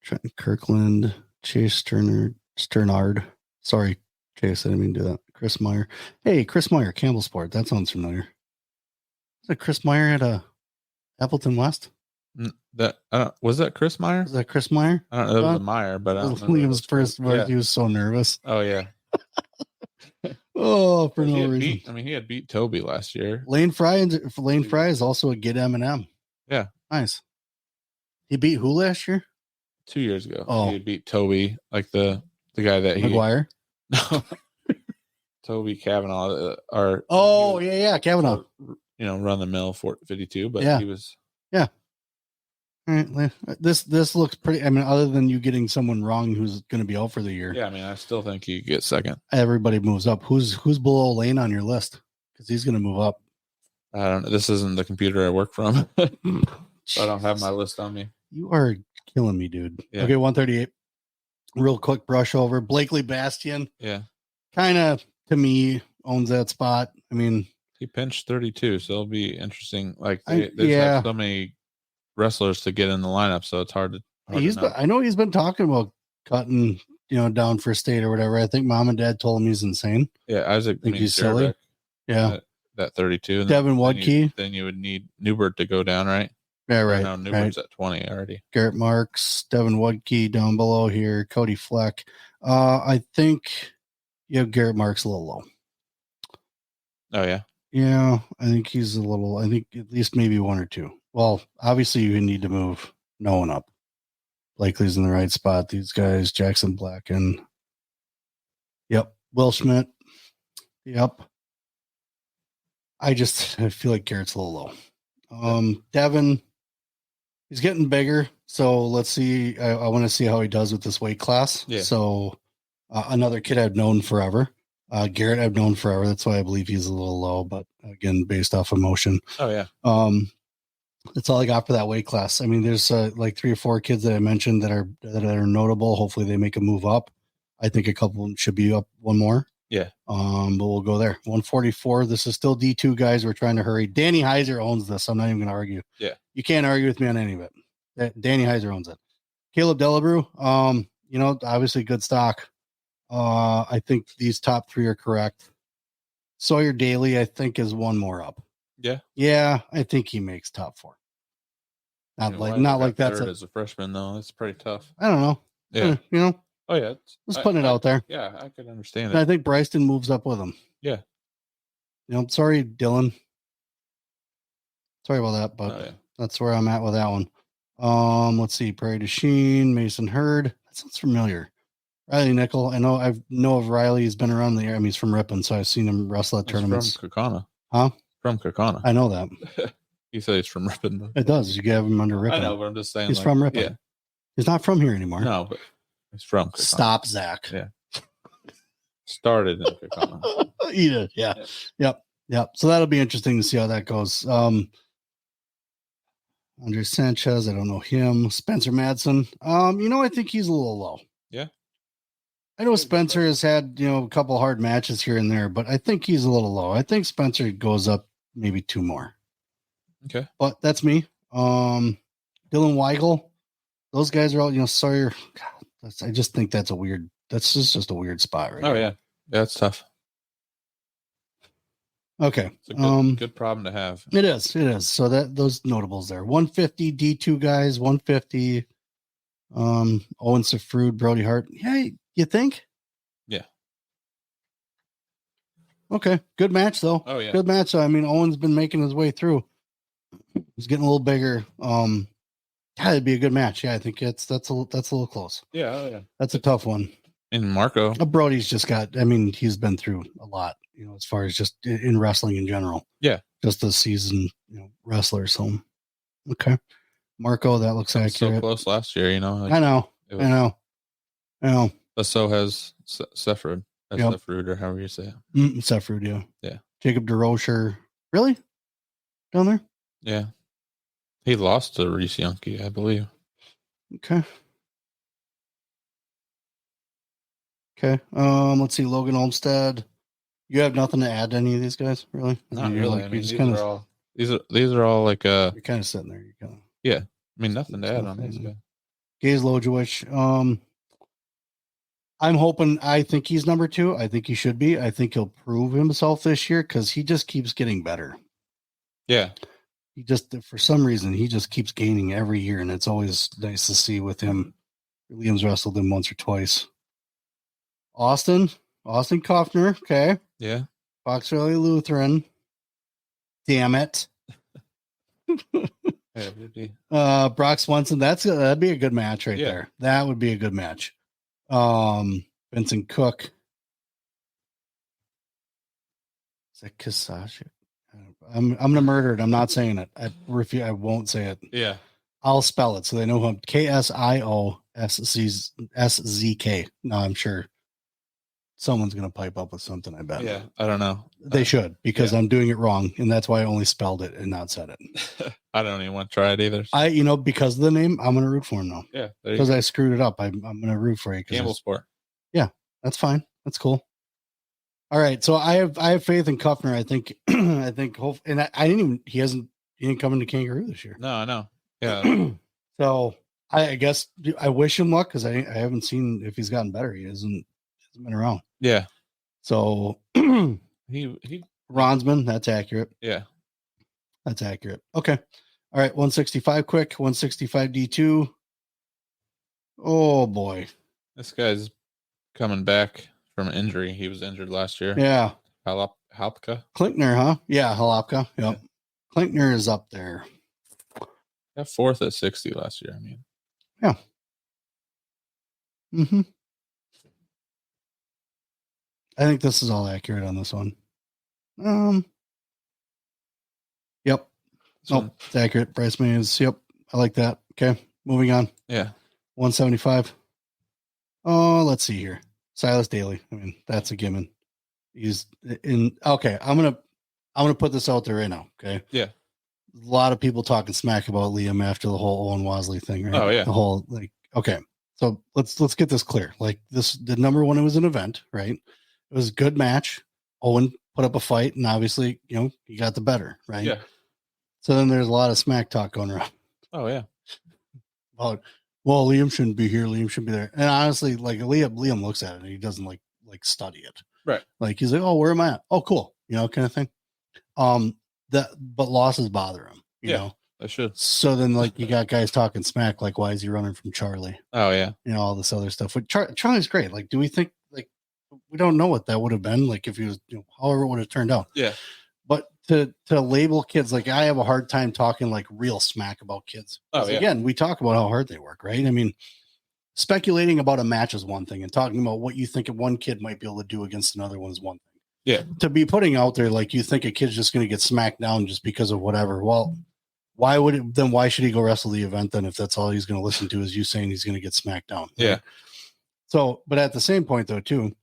Trenton Kirkland, Chase Sternard. Sorry, Chase, I didn't mean to do that. Chris Meyer. Hey, Chris Meyer, Campbell Sport. That sounds familiar. Is that Chris Meyer at Appleton West? Was that Chris Meyer? Was that Chris Meyer? I don't know. It was a Meyer, but I don't know. It was first. Yeah. He was so nervous. Oh yeah. For no reason. He had beat Toby last year. Lane Fry is also a good M&M. Yeah, nice. He beat who last year? 2 years ago. Oh, he beat Toby, like the guy that McGuire. No, Toby Kavanaugh. Kavanaugh. Run the mill 52, but he was. Yeah. All right. This looks pretty. I mean, other than you getting someone wrong who's going to be out for the year. Yeah, I mean, I still think he gets second. Everybody moves up. Who's below Lane on your list? Because he's going to move up. I don't know. This isn't the computer I work from. So I don't have my list on me. You are killing me, dude. Yeah. Okay, 138. Real quick brush over. Blakely Bastion. Yeah. Kind of, to me, owns that spot. I mean, he pinched 32, so it'll be interesting. Like they have so many wrestlers to get in the lineup, so it's hard to. I know he's been talking about cutting, down for state or whatever. I think mom and dad told him he's insane. Yeah, Isaac. He's silly. Yeah, that 32. Devin Wadkey. Then you would need Newbert to go down, right? Yeah, right. No, Newbert's at 20 already. Garrett Marks, Devin Wadkey down below here. Cody Fleck. I think you have Garrett Marks a little low. Oh yeah. Yeah, I think he's a little. I think at least maybe 1 or 2. Well, obviously you need to move no one up. Blakely's in the right spot. These guys, Jackson Black and Will Schmidt. Yep. I feel like Garrett's a little low. Devin, he's getting bigger. So let's see. I want to see how he does with this weight class. Yeah. So another kid I've known forever. Garrett I've known forever. That's why I believe he's a little low, but again, based off emotion. Oh yeah. That's all I got for that weight class. I mean, there's like 3 or 4 kids that I mentioned that are notable. Hopefully they make a move up. I think a couple of them should be up one more. Yeah. But we'll go there. 144. This is still D2 guys. We're trying to hurry. Danny Heiser owns this. I'm not even going to argue. Yeah. You can't argue with me on any of it. Danny Heiser owns it. Caleb Delabrew. Obviously good stock. I think these top 3 are correct. Sawyer Daly, I think, is one more up. Yeah. Yeah, I think he makes top 4. Not like that's as a freshman though. It's pretty tough. I don't know. Yeah. Oh yeah. Just putting it out there. Yeah, I could understand it. And I think Bryston moves up with him. Yeah. Sorry, Dylan. Sorry about that, but that's where I'm at with that one. Let's see. Prairie Sheen, Mason Hurd. That sounds familiar. Riley Nickel. I know of Riley. He's been around the area. I mean, he's from Ripon, so I've seen him wrestle at tournaments. From Kaukauna. Huh? From Kaukauna. I know that. You say he's from Ripon. Though. It does. You have him under Ripon. I know, but I'm just saying. He's from Ripon. Yeah. He's not from here anymore. No, but he's from Kaukauna. Stop, Zach. Yeah. Started in Kaukauna. He did. Yeah. Yep. So that'll be interesting to see how that goes. Andre Sanchez, I don't know him. Spencer Madsen. I think he's a little low. Yeah. I know Spencer has had, a couple hard matches here and there, but I think he's a little low. I think Spencer goes up maybe 2 more. Okay. But that's me. Dylan Weigel. Those guys are all, Sawyer. God, I just think that's just a weird spot right now. Yeah, that's tough. Okay. It's a good problem to have. It is. So those notables there. 150 D2 guys, 150. Owen Safrud, Brody Hart. Yeah, You think? Yeah. Okay. Good match, though. Oh, yeah. Good match. I mean, Owen's been making his way through. He's getting a little bigger. Yeah, it'd be a good match. Yeah, I think that's a little close. Yeah. Oh, yeah. That's a tough one. And Marco. Brody's just got, I mean, he's been through a lot, as far as just in wrestling in general. Yeah. Just a seasoned, wrestler. So, okay. Marco, that looks accurate. So close last year, Like, I know. But so has Sefrud. Sefrud, or however you say it. Sefrud, yeah. Yeah. Jacob DeRocher. Really? Down there? Yeah. He lost to Reese Youngke, I believe. Okay. Let's see. Logan Olmstead. You have nothing to add to any of these guys, really? Not really. I mean, these are all like you're kind of sitting there. You're kind of, yeah. I mean, nothing to add on these guys. Gaze Lojewicz. I'm hoping. I think he's number 2. I think he should be. I think he'll prove himself this year because he just keeps getting better. Yeah. He just, for some reason, he just keeps gaining every year, and it's always nice to see with him. Liam's wrestled him once or twice. Austin Kaufner. Okay. Yeah. Fox Valley Lutheran. Damn it. Brock Swenson. That'd be a good match right there. That would be a good match. Vincent Cook. Is that Kasasha? I'm gonna murder it. I'm not saying it. I refuse. I won't say it. Yeah. I'll spell it so they know who I'm. KSIOSZK. No, I'm sure someone's gonna pipe up with something. I bet. Yeah. I don't know. They should, because I'm doing it wrong, and that's why I only spelled it and not said it. I don't even want to try it either. Because of the name, I'm gonna root for him now. Yeah. Because I screwed it up. I'm gonna root for you. Gamble sport. Yeah, that's fine. That's cool. All right, so I have faith in Kuffner. I think and he didn't come into Kangaroo this year. No, I know. Yeah. So I guess I wish him luck because I haven't seen if he's gotten better. He hasn't been around. Yeah. So he Ronsman, that's accurate. Yeah. That's accurate. Okay. All right, 165 quick, 165 D2. Oh boy. This guy's coming back from injury. He was injured last year. Yeah. Halapka. Klinkner, huh? Yeah, Halapka. Yep. Yeah. Klinkner is up there. Got 4th at 60 last year. I mean. Yeah. Mm-hmm. I think this is all accurate on this one. Yep. Nope, it's accurate. Bryce Mays. Yep. I like that. Okay. Moving on. Yeah. 175. Oh, let's see here. Silas Daly. I mean, that's a given. He's in. Okay. I'm going to put this out there right now. Okay. Yeah. A lot of people talking smack about Liam after the whole Owen Wasley thing, right? Oh yeah. The whole, okay. So let's get this clear. The number one, it was an event, right? It was a good match. Owen put up a fight, and obviously, he got the better, right? Yeah. So then there's a lot of smack talk going around. Oh yeah. About, well, Liam shouldn't be here. Liam should be there. And honestly, Liam looks at it and he doesn't like study it. Right. He's like, oh, where am I at? Oh, cool. Kind of thing. But losses bother him. You know. I should. So then, you got guys talking smack, why is he running from Charlie? Oh yeah. All this other stuff. But Charlie's great. Do we think we don't know what that would have been if he was, however it would have turned out. Yeah. But to label kids, I have a hard time talking real smack about kids. Oh yeah. Again, we talk about how hard they work, right? I mean, speculating about a match is one thing, and talking about what you think one kid might be able to do against another one is one thing. Yeah. To be putting out there you think a kid's just going to get smacked down just because of whatever. Well, why should he go wrestle the event then if that's all he's going to listen to is you saying he's going to get smacked down? Right? Yeah. So, but at the same point though, too,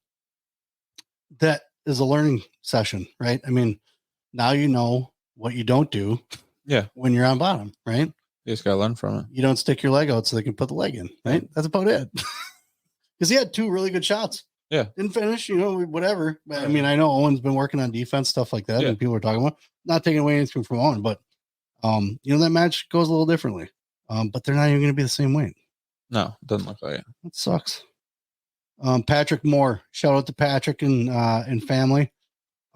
that is a learning session, right? I mean, now you know what you don't do. Yeah. When you're on bottom, right? You just got to learn from it. You don't stick your leg out so they can put the leg in, right? That's about it. Because he had 2 really good shots. Yeah. Didn't finish, whatever. But, I mean, I know Owen's been working on defense, stuff like that, and people are talking about not taking away anything from Owen, but that match goes a little differently. But they're not even going to be the same weight. No, doesn't look like it. That sucks. Patrick Moore. Shout out to Patrick and family.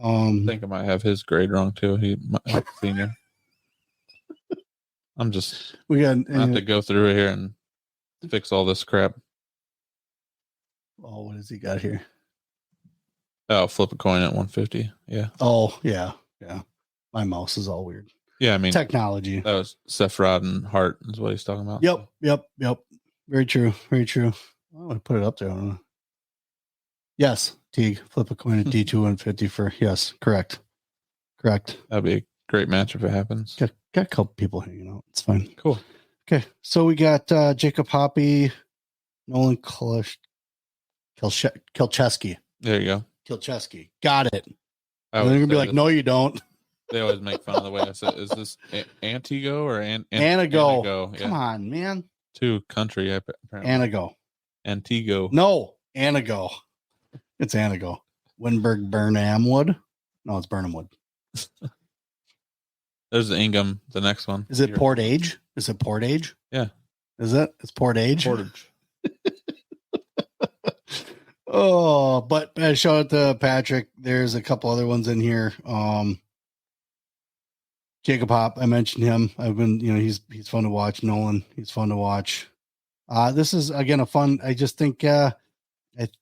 I think I might have his grade wrong too. He might have senior. I have to go through here and fix all this crap. Oh, what has he got here? Oh, flip a coin at 150. Yeah. Oh, yeah. Yeah. My mouse is all weird. Yeah, I mean, technology. That was Sephiroth and Hart is what he's talking about. Yep. Very true. Very true. Oh, I put it up there. I don't know. Yes, Teague. Flip a coin at D2 150 for yes. Correct. That'd be a great match if it happens. Got a couple people hanging out. It's fine. Cool. Okay, so we got Jacob Hoppy, Nolan Kilcheski. There you go. Kilcheski. Got it. They're going to be like, no, you don't. They always make fun of the way I said. Is this Antigo or Anago? Come on, man. Two country, apparently. Antigo. No, Anago. It's Anago. Winburg Burnhamwood. No, it's Burnhamwood. There's the Ingham, the next one. Is it Portage? Is it Portage? Yeah. Is it? It's Portage? Portage. Oh, but shout out to Patrick. There's a couple other ones in here. Jacob Hop, I mentioned him. I've been, he's fun to watch. Nolan, he's fun to watch. This is again a fun. I just think, I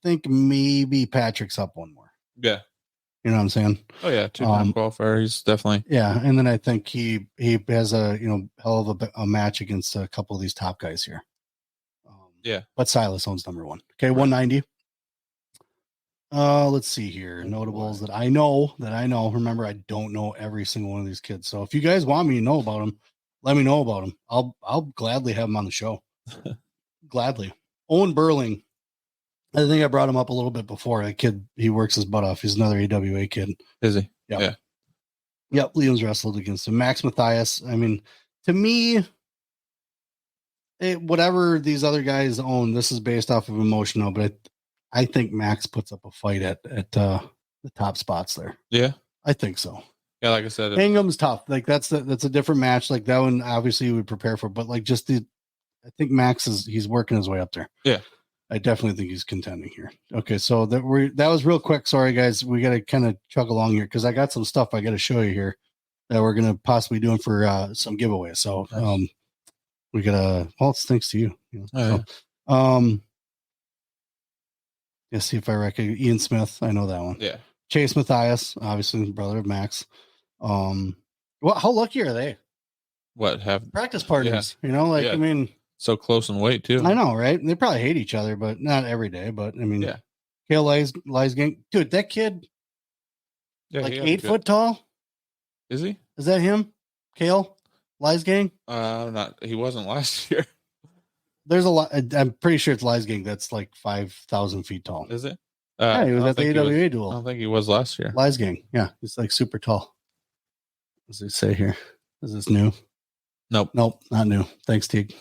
think maybe Patrick's up one more. Yeah. You know what I'm saying? Oh yeah, 2-time qualifier. He's definitely. Yeah, and then I think he has a hell of a match against a couple of these top guys here. Yeah, but Silas owns number one. Okay, 190. Let's see here. Notables that I know. Remember, I don't know every single one of these kids. So if you guys want me to know about them, let me know about them. I'll gladly have them on the show. Gladly. Owen Burling. I think I brought him up a little bit before. A kid, he works his butt off. He's another AWA kid. Is he? Yep. Yeah. Yep. Liam's wrestled against him. Max Matthias. I mean, to me, whatever these other guys own, this is based off of emotional, but I think Max puts up a fight at the top spots there. Yeah. I think so. Yeah, like I said, Ingham's tough. Like that's a different match. Like that one, obviously you would prepare for, but like I think Max he's working his way up there. Yeah. I definitely think he's contending here. Okay, so that was real quick. Sorry, guys, we got to kind of chug along here because I got some stuff I got to show you here that we're gonna possibly doing for some giveaways. So we gotta. Well, it's thanks to you. Let's see if I recognize Ian Smith. I know that one. Yeah. Chase Matthias, obviously brother of Max. How lucky are they? What have practice partners? Yeah. I mean. So close in weight too. I know, right? They probably hate each other, but not every day. But I mean, yeah. Kale Lies gang, dude. That kid, 8 foot tall. Is he? Is that him? Kale Lies gang? Not. He wasn't last year. There's a lot. I'm pretty sure it's Lies gang. That's like 5,000 feet tall. Is it? Yeah, he was at the AWA duel. I don't think he was last year. Lies gang. Yeah, he's like super tall. What does it say here? Is this new? Nope, not new. Thanks, Teague.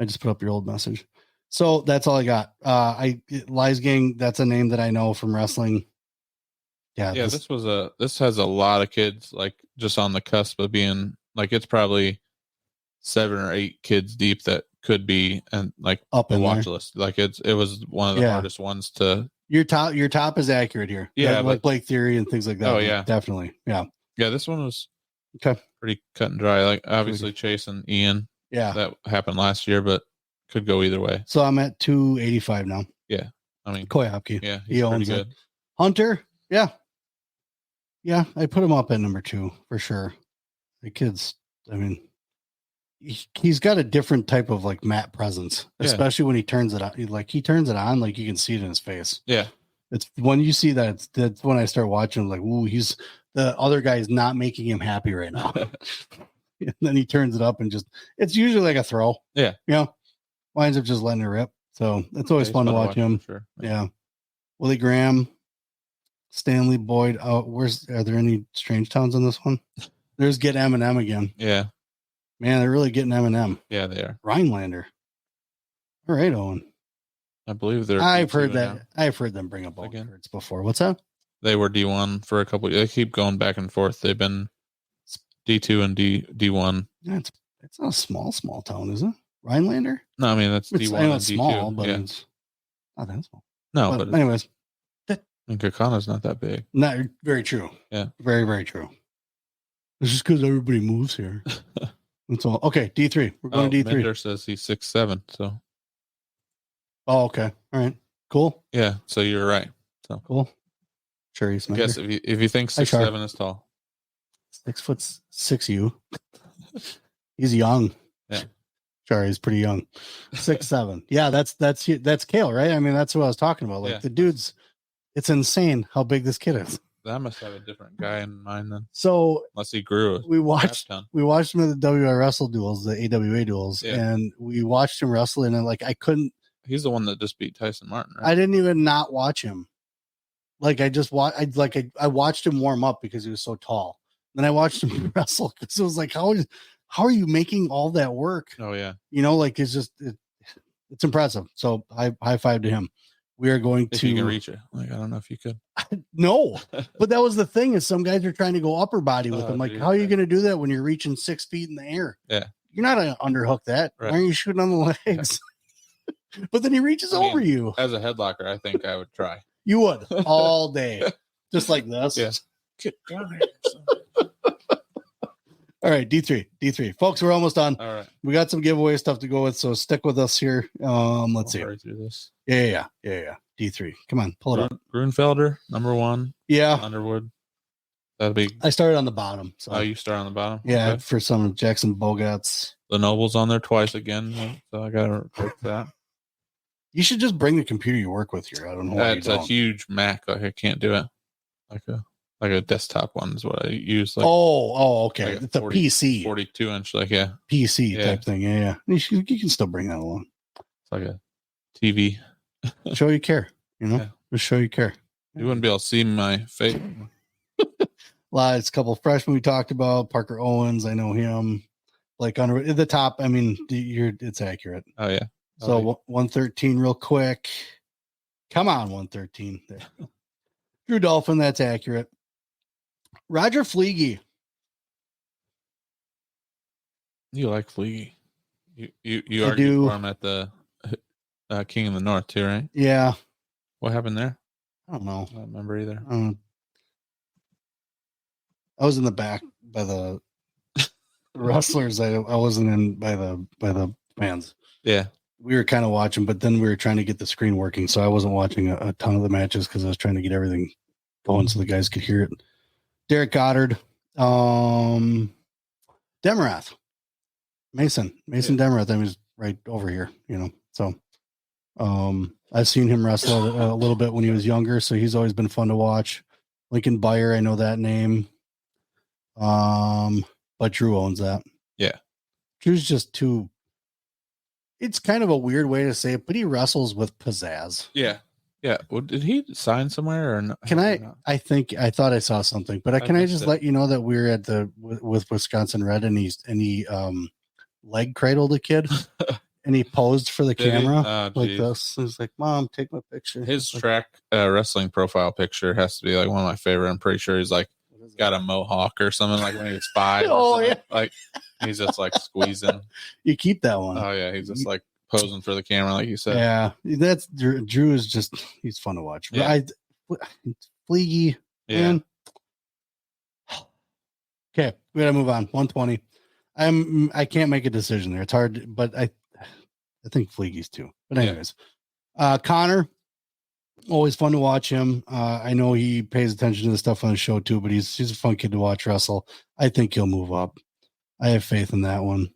I just put up your old message. So that's all I got. Lies Gang, that's a name that I know from wrestling. Yeah. This has a lot of kids like just on the cusp of being like, it's probably 7 or 8 kids deep that could be and like up the in watch there. list. Like it was one of the hardest ones to. Your top is accurate here. Yeah. Like Blake Theory and things like that. Oh yeah, definitely. Yeah. Yeah. This one was pretty cut and dry. Like obviously Chase and Ian. Yeah, that happened last year, but could go either way. So I'm at 285 now. Yeah, I mean Coy Hopke. Yeah, he owns it. Hunter. Yeah, I put him up at number 2 for sure. The kid's. I mean, he's got a different type of like mat presence, especially when he turns it on. Like he turns it on, like you can see it in his face. Yeah, it's when you see that. That's when I start watching. Like, ooh, the other guy is not making him happy right now. And then he turns it up and it's usually like a throw. Yeah. Winds up just letting it rip. So it's always fun to watch him. Sure. Yeah. Willie Graham, Stanley Boyd. Are there any strange towns on this one? There's Get Eminem again. Yeah. Man, they're really getting Eminem. Yeah, they are. Rhinelander. All right, Owen. I believe they're. I've heard that. Now. I've heard them bring up all cards before. What's that? They were D1 for a couple. They keep going back and forth. They've been D2 and D1. Yeah, it's not a small town, is it? Rhinelander? No, I mean that's D1 and it's D2. Small, but it's not that small. No, but anyways, and Kakana's not that big. Not very true. Yeah, very very true. It's just because everybody moves here. That's all. Okay, D3. We're going to D3. Minder says he's 6'7", so. Oh, okay. All right. Cool. Yeah. So you're right. So cool. Sure. He's I guess if you think 6'7" is tall, 6'6" you. He's young. Yeah. Sorry, he's pretty young. 6'7". Yeah, that's Kale, right? I mean, that's what I was talking about. Like the dude's, it's insane how big this kid is. I must have a different guy in mind then. So unless he grew, we watched him at the WI Wrestle duels, the AWA duels, and we watched him wrestle, and like I couldn't. He's the one that just beat Tyson Martin, right? I didn't even not watch him. Like I just I watched him warm up because he was so tall. Then I watched him wrestle because it was like, how are you making all that work? Oh yeah, like it's just it's impressive. So high five to him. We are going if to you can reach it. Like I don't know if you could. No, but that was the thing is some guys are trying to go upper body with him. Like, how are you going to do that when you're reaching 6 feet in the air? Yeah, you're not going to underhook that. Right. Why aren't you shooting on the legs? But then he reaches over you. As a headlocker, I think I would try. You would all day, just like this. Yeah. Get down here. All right, D3, folks. We're almost done. All right, we got some giveaway stuff to go with, so stick with us here. Let's see. Hurry through this. Yeah. D3. Come on, pull it up. Grunfelder, number 1. Yeah. Underwood. That'd be. I started on the bottom. So. Oh, you start on the bottom. Yeah, okay. For some Jackson Bogarts. The Noble's on there twice again, so I gotta fix that. You should just bring the computer you work with here. I don't know why it's a huge Mac. Like I can't do it. Like a desktop one is what I use. Like okay. Like it's 40, a PC, 42-inch, PC type thing. Yeah. You can still bring that along. It's like a TV. Show you care. Just show you care. You wouldn't be able to see my face. It's a couple of freshmen we talked about. Parker Owens, I know him. Like on the top, I mean, it's accurate. Oh yeah. So 113 real quick. Come on, 113. There. Drew Dolphin, that's accurate. Roger Fleege. You like Fleege. You argued for him at the King of the North too, right? Yeah. What happened there? I don't know. I don't remember either. I was in the back by the wrestlers. I wasn't in by the fans. Yeah. We were kind of watching, but then we were trying to get the screen working. So I wasn't watching a ton of the matches because I was trying to get everything going so the guys could hear it. Derek Goddard, Demarath, Mason Demarath. I mean, he's right over here, So I've seen him wrestle a little bit when he was younger, so he's always been fun to watch. Lincoln Byer, I know that name. But Drew owns that. Yeah. Drew's just too. It's kind of a weird way to say it, but he wrestles with pizzazz. Yeah. Yeah. Well, did he sign somewhere or not? I thought I saw something, but can I just let you know that we were at with Wisconsin Red and he leg cradled a kid and he posed for the camera like this. He's like, "Mom, take my picture." His track wrestling profile picture has to be like one of my favorite. I'm pretty sure he's like got a mohawk or something like when he was 5. Yeah. Like he's just like squeezing. You keep that one. Oh yeah, he's just like posing for the camera, like you said. Yeah, that's Drew is just he's fun to watch. Yeah. Fleege, man. Okay, we gotta move on. 120. I can't make a decision there. It's hard, but I think Fleege's too. But anyways, Connor, always fun to watch him. I know he pays attention to the stuff on the show too, but he's a fun kid to watch wrestle. I think he'll move up. I have faith in that one.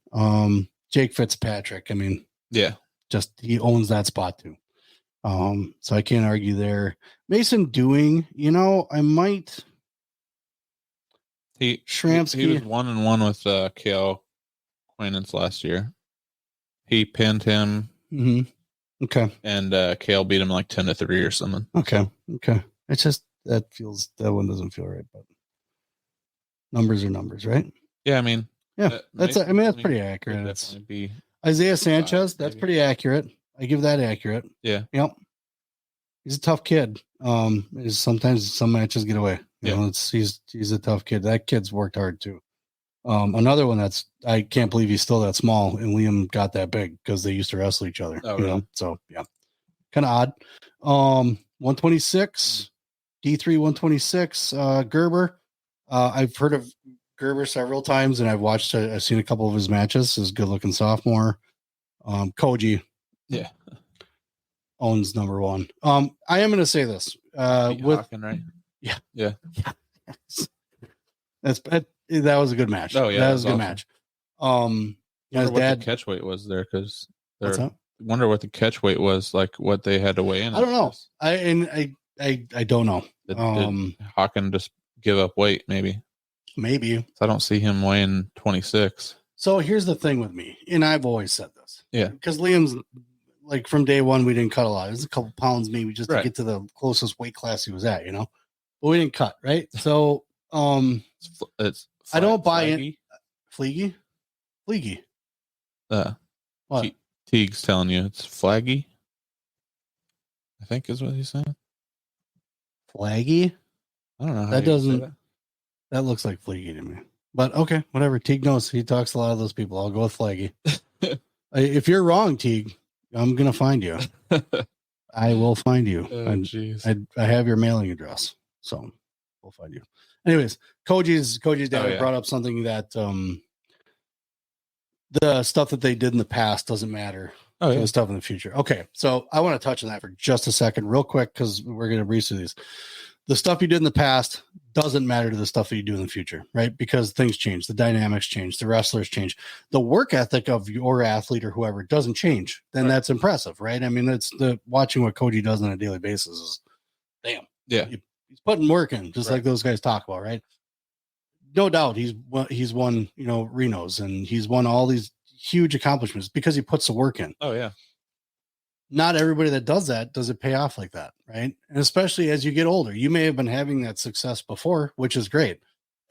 Jake Fitzpatrick. I mean, yeah, just he owns that spot too. So I can't argue there. Mason Dewing, I might. Shramsky. He was 1-1 with Kale Quinance last year. He pinned him. Mm-hmm. Okay. And Kale beat him like 10-3 or something. Okay. It's just that one doesn't feel right, but numbers are numbers, right? Yeah, I mean, that's pretty accurate. It's Isaiah Sanchez. That's pretty accurate. I give that accurate. Yeah. Yep. He's a tough kid. Sometimes some matches get away. He's a tough kid. That kid's worked hard too. Another one I can't believe he's still that small and Liam got that big because they used to wrestle each other. Oh, really? So yeah, kind of odd. 126, D3 126, Gerber. I've heard of Gerber several times and I've seen a couple of his matches. He's a good looking sophomore. Koji. Yeah. owns number one. I am going to say this. With Hawken, right? Yeah. That was a good match. Oh yeah, that was a good match. His dad, what the catch weight was there, because wonder what the catch weight was, like what they had to weigh in. I don't know. I don't know. Did Hawken just give up weight? Maybe. I don't see him weighing 26. So here's the thing with me, and I've always said this. Yeah. Because Liam's, like, from day one, we didn't cut a lot. It was a couple pounds maybe just to get to the closest weight class he was at, But we didn't cut, right? So it's I don't buy it. Fleagy? What? Teague's telling you it's flaggy, I think is what he's saying. Flaggy? I don't know. That looks like Fleagy to me. But okay, whatever. Teague knows. He talks to a lot of those people. I'll go with Flaggy. If you're wrong, Teague, I'm going to find you. I will find you. I have your mailing address, so we'll find you. Anyways, Koji's dad brought up something that the stuff that they did in the past doesn't matter to the stuff in the future. Okay, so I want to touch on that for just a second real quick, because we're going to breeze through these. The stuff you did in the past doesn't matter to the stuff that you do in the future, right? Because things change, the dynamics change, the wrestlers change, the work ethic of your athlete or whoever doesn't change. Then that's impressive, right? I mean, it's watching what Koji does on a daily basis is, damn, he's putting work in, just like those guys talk about, right? No doubt, he's won, Reno's, and he's won all these huge accomplishments because he puts the work in. Oh yeah. Not everybody that does that does it pay off like that, right? And especially as you get older, you may have been having that success before, which is great.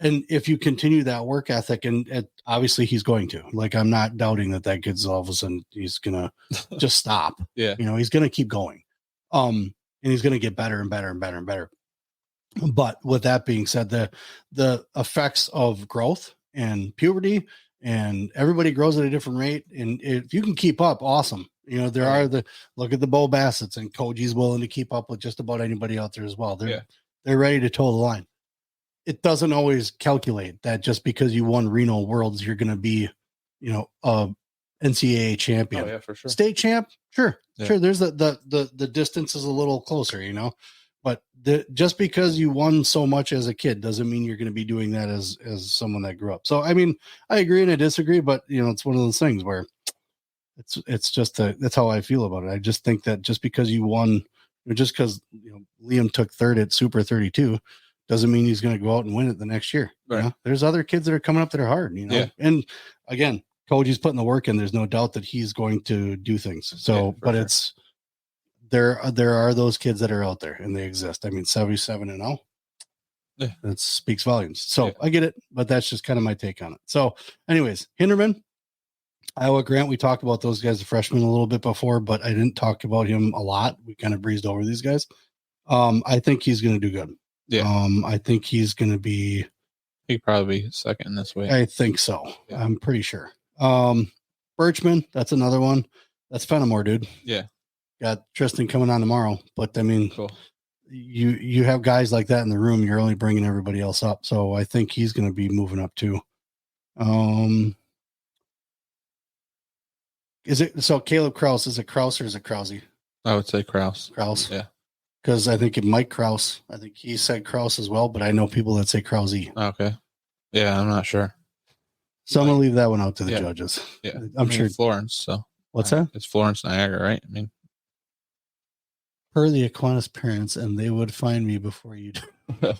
And if you continue that work ethic, and obviously he's going to, like, I'm not doubting that kid's all of a sudden he's gonna just stop. Yeah, he's gonna keep going, and he's gonna get better and better and better and better. But with that being said, the effects of growth and puberty, and everybody grows at a different rate, and if you can keep up, awesome. There are look at the Bo Bassett's, and Koji's willing to keep up with just about anybody out there as well. They're ready to toe the line. It doesn't always calculate that just because you won Reno Worlds, you're going to be, a NCAA champion. Oh yeah, for sure. State champ, sure. There's the distance is a little closer, but just because you won so much as a kid doesn't mean you're going to be doing that as someone that grew up. So I mean, I agree and I disagree, but it's one of those things where it's just that's how I feel about it. I just think that just because you won, just because Liam took third at Super 32 doesn't mean he's going to go out and win it the next year. Right. There's other kids that are coming up that are hard, and again, Koji's putting the work in. There's no doubt that he's going to do things. So, but it's there are those kids that are out there and they exist. I mean, 77-0. Yeah. That speaks volumes. So I get it, but that's just kind of my take on it. So anyways, Hinderman, Iowa Grant, we talked about those guys, the freshmen, a little bit before, but I didn't talk about him a lot. We kind of breezed over these guys. I think he's going to do good. Yeah. I think he's going to be. He'd probably be second in this way. I think so. Yeah. I'm pretty sure. Birchman, that's another one. That's Fenimore, dude. Yeah. Got Tristan coming on tomorrow, but I mean, cool. You have guys like that in the room. You're only bringing everybody else up. So I think he's going to be moving up too. Is it so? Caleb Krause, is it Krause or is it Krause? I would say Krause. Krause, yeah. Because I think Mike Krause, I think he said Krause as well, but I know people that say Krause. Okay, yeah, I'm not sure. So I'm gonna leave that one out to the judges. Yeah, I'm sure Florence. So what's that? It's Florence Niagara, right? I mean, per the Aquinas parents, and they would find me before you do.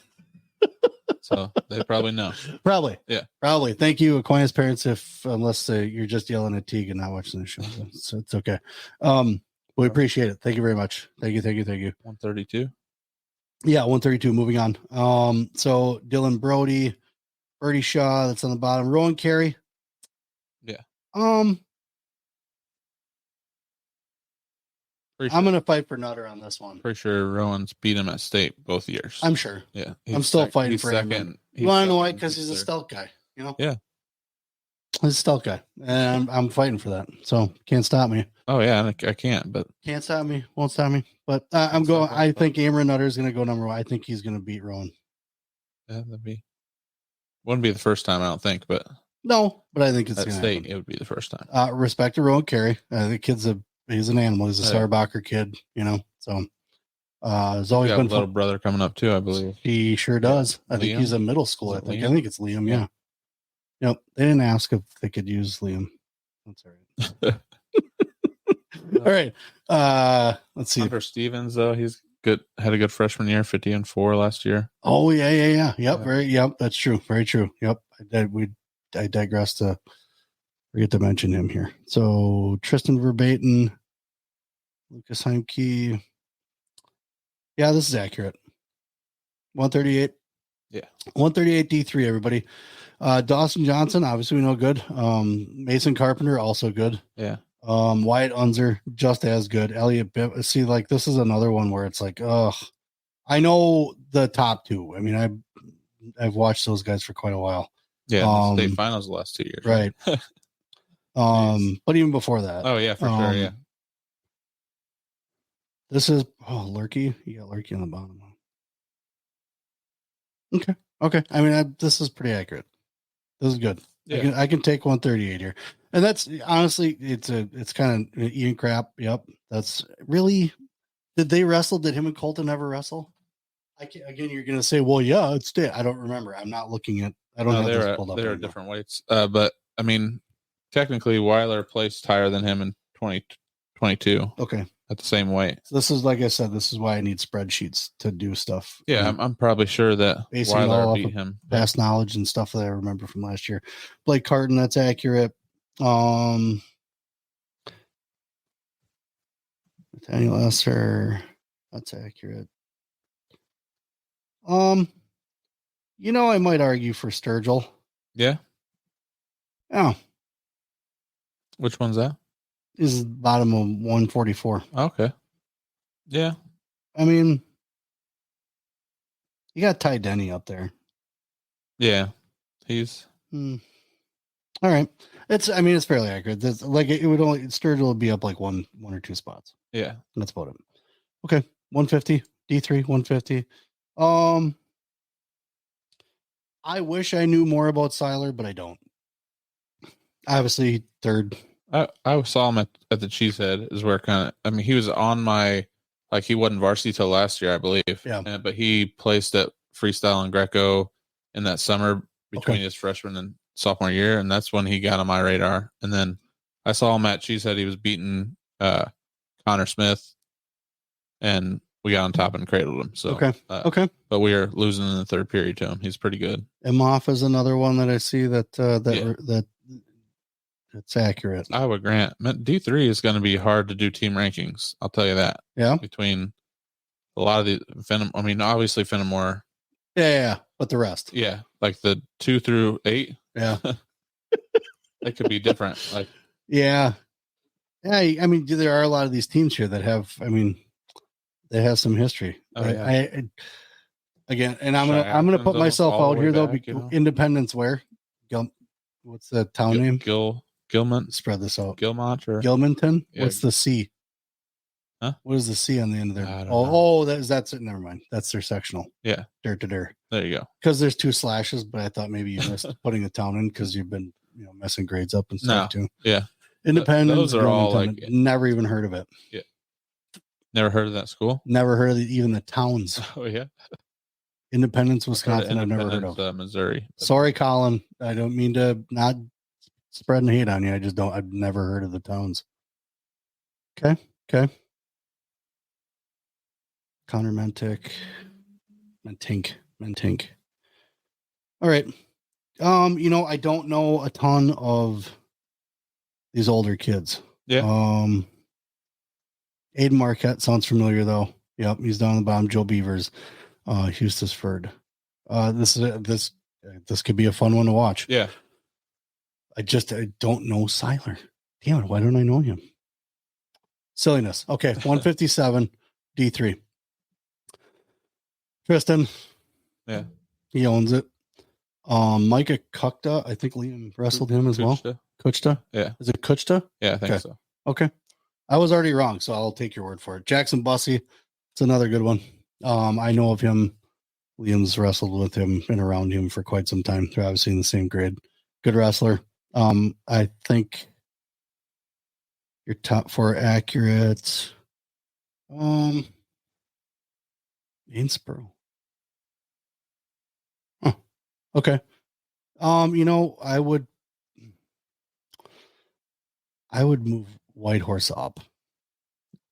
So they probably know. Probably. Yeah. Probably. Thank you, Aquinas parents, unless you're just yelling at Teague and not watching the show. So it's okay. We appreciate it. Thank you very much. Thank you. 132. Yeah, 132. Moving on. So Dylan Brody, Bertie Shaw, that's on the bottom. Rowan Carey. Yeah. I'm gonna fight for Nutter on this one. Pretty sure Rowan's beat him at state both years. I'm sure. Yeah, I'm still fighting for him. You want to know why? Because he's a stealth guy. Yeah, he's a stealth guy, and I'm fighting for that. So can't stop me. Oh yeah, I can't. But can't stop me. Won't stop me. But I'm going. I think Amron Nutter is gonna go number one. I think he's gonna beat Rowan. Yeah, wouldn't be the first time, I don't think, but no. But I think it's at state. It would be the first time. Respect to Rowan Carey. The kid's a He's an animal. He's a Sarbacher kid, So there's always been a little brother coming up too, I believe. He sure does. I think he's in middle school. I think it's Liam. Yeah. Yep. They didn't ask if they could use Liam. That's all right. All right. Let's see. Hunter Stevens, though, he's good. Had a good freshman year, 50-4 last year. Oh yeah. Yep. That's true. Very true. Yep. I digress to forget to mention him here. So Tristan Verbaten, Lucas Heimke. Yeah, this is accurate. 138. Yeah. 138 D3, everybody. Dawson Johnson, obviously we know good. Mason Carpenter, also good. Yeah. Wyatt Unzer, just as good. Elliot Bibb. See, like, this is another one where it's like, I know the top two. I mean, I've watched those guys for quite a while. Yeah, state finals the last 2 years. Right. But even before that. Oh, yeah, for sure, yeah. This is Lurkey. You got Lurkey on the bottom. Okay. I mean, this is pretty accurate. This is good. Yeah. I can take 138 here, and that's honestly, it's kind of eating crap. Yep, that's really. Did they wrestle? Did him and Colton ever wrestle? Again, you're gonna say, well, yeah, it's dead. I don't remember. I'm not looking at. I don't have this pulled up. They're different weights, but I mean, technically, Weiler placed higher than him in 2022. Okay. At the same weight. So this is, like I said, this is why I need spreadsheets to do stuff. Yeah, I'm probably sure that Weiler beat him. Past knowledge and stuff that I remember from last year. Blake Carton, that's accurate. Nathaniel Esser, that's accurate. I might argue for Sturgill. Yeah. Oh. Which one's that? Is bottom of 144. Okay. Yeah. I mean, you got Ty Denny up there. Yeah. He's all right. It's fairly accurate. Sturgill would be up like one or two spots. Yeah. That's about it. Okay. 150. D3, 150. I wish I knew more about Seiler, but I don't. Obviously, third. I saw him at the Cheesehead is where he was on my, like, he wasn't varsity till last year, I believe. Yeah. But he placed at freestyle and Greco in that summer between his freshman and sophomore year. And that's when he got on my radar. And then I saw him at Cheesehead. He was beating Connor Smith, and we got on top and cradled him. So, okay. But we are losing in the third period to him. He's pretty good. Emoff is another one that I see that it's accurate. Iowa Grant. D3 is going to be hard to do team rankings. I'll tell you that. Yeah. Between a lot of the obviously Fenimore. Yeah. But the rest. Yeah. Like the 2 through 8. Yeah. They could be different. Like, yeah. I mean, there are a lot of these teams here that have, they have some history. Oh, yeah. Again, and I'm gonna put myself out here though. Independence where? What's the town name? Gilman. Spread this out. Gilmont or Gilmanton? Yeah. What's the C? Huh? What is the C on the end of there? That's it. Never mind. That's their sectional. Yeah. Dirt to dirt. There you go. Because there's 2 slashes, but I thought maybe you missed putting a town in because you've been messing grades up and stuff too. Yeah. Independence. Those are all like never even heard of it. Yeah. Never heard of that school? Never heard of even the towns. Oh yeah. Independence, Wisconsin. I've never heard of. Missouri. Sorry, Colin. I don't mean to not spreading hate on you. I've never heard of the towns. Okay. Connor Mentink. All right. I don't know a ton of these older kids. Yeah. Aiden Marquette sounds familiar though. Yep, he's down the bottom. Joe Beavers, Hustisford. This could be a fun one to watch. Yeah. I don't know Seiler. Damn it, why don't I know him? Silliness. Okay, 157 D3. Tristan. Yeah. He owns it. Micah Kukta, I think Liam wrestled him as well. Kuchta? Yeah. Is it Kuchta? Yeah, I think so. Okay. I was already wrong, so I'll take your word for it. Jackson Bussey, it's another good one. I know of him. Liam's wrestled with him and around him for quite some time. They're obviously in the same grade. Good wrestler. I think Your top 4 accurate. Ainsborough. Huh. Okay. I would move Whitehorse up.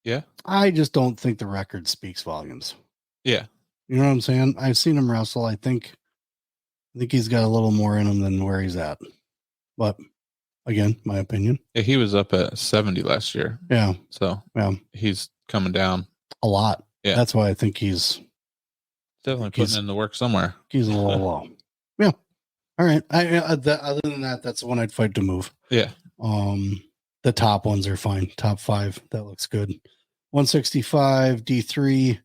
Yeah. I just don't think the record speaks volumes. Yeah. You know what I'm saying? I've seen him wrestle. I think he's got a little more in him than where he's at. But again, my opinion. Yeah, he was up at 70 last year. Yeah. So he's coming down a lot. Yeah. That's why I think he's definitely putting in the work somewhere. He's a little low. Yeah. All right. Other than that, that's the one I'd fight to move. Yeah. The top ones are fine. Top 5, that looks good. 165 D3.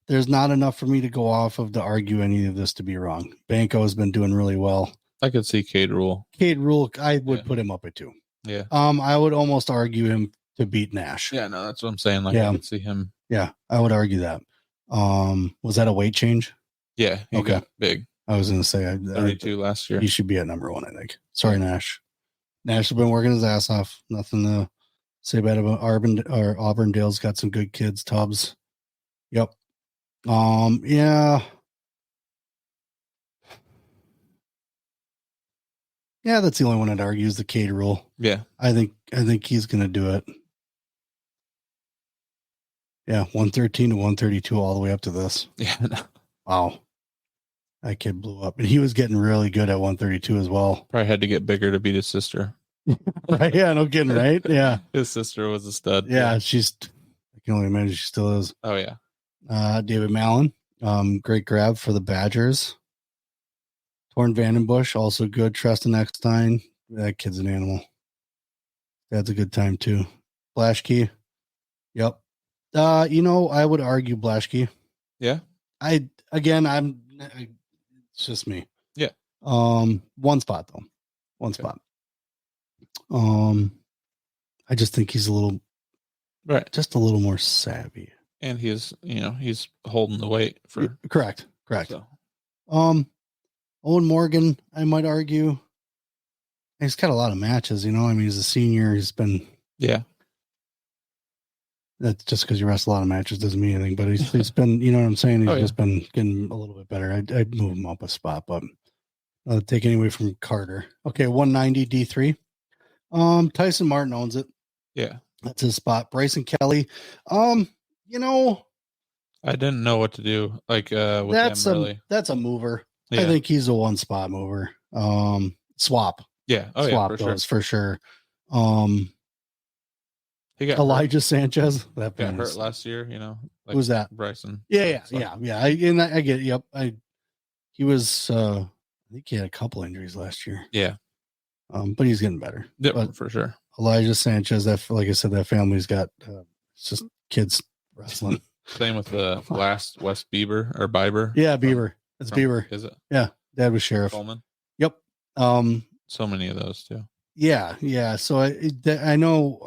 There's not enough for me to go off of to argue any of this to be wrong. Banco has been doing really well. I could see Cade Rule. I would put him up at 2. Yeah. I would almost argue him to beat Nash. Yeah, no, that's what I'm saying. Like, I could see him. Yeah, I would argue that. Was that a weight change? Yeah. He got big. I was going to say 32 last year. He should be at number 1, I think. Sorry, Nash. Nash has been working his ass off. Nothing to say bad about Auburndale's got some good kids. Tubbs. Yep. Yeah. Yeah, that's the only one I'd argue is the Cade Rule. Yeah. I think he's going to do it. Yeah, 113 to 132 all the way up to this. Yeah. Wow. That kid blew up. And he was getting really good at 132 as well. Probably had to get bigger to beat his sister. Right? Yeah, no kidding, right? Yeah. His sister was a stud. Yeah, I can only imagine she still is. Oh, yeah. David Mallon, great grab for the Badgers. Torn Vandenbush, also good. Tristan Eckstein, that kid's an animal. That's a good time too. Blaschke, yep. I would argue Blaschke. Yeah. It's just me. Yeah. One spot though. One spot. I just think he's just a little more savvy. And he's holding the weight for correct. So. Owen Morgan, I might argue. He's got a lot of matches, he's a senior. He's been that's just because you wrestle a lot of matches doesn't mean anything, but he's been, you know what I'm saying? He's just been getting a little bit better. I'd move him up a spot, but I'll take any away from Carter. Okay, 190 D3. Tyson Martin owns it. Yeah. That's his spot. Bryson Kelly. I didn't know what to do. Like with that's a mover. Yeah. I think he's a 1 spot mover. Swap. Yeah. Oh, swap those for sure. He got Elijah Sanchez. That got hurt last year. Like who's that? Bryson. Yeah. I get it. Yep. He was. I think he had a couple injuries last year. Yeah. But he's getting better. Yeah, for sure. Elijah Sanchez. That, like I said, that family's got it's just kids wrestling. Same with the last West Bieber or Bieber. Yeah, Bieber. It's Bieber. Is it? Yeah. Dad was sheriff. Coleman. Yep. So many of those too. Yeah. So I know.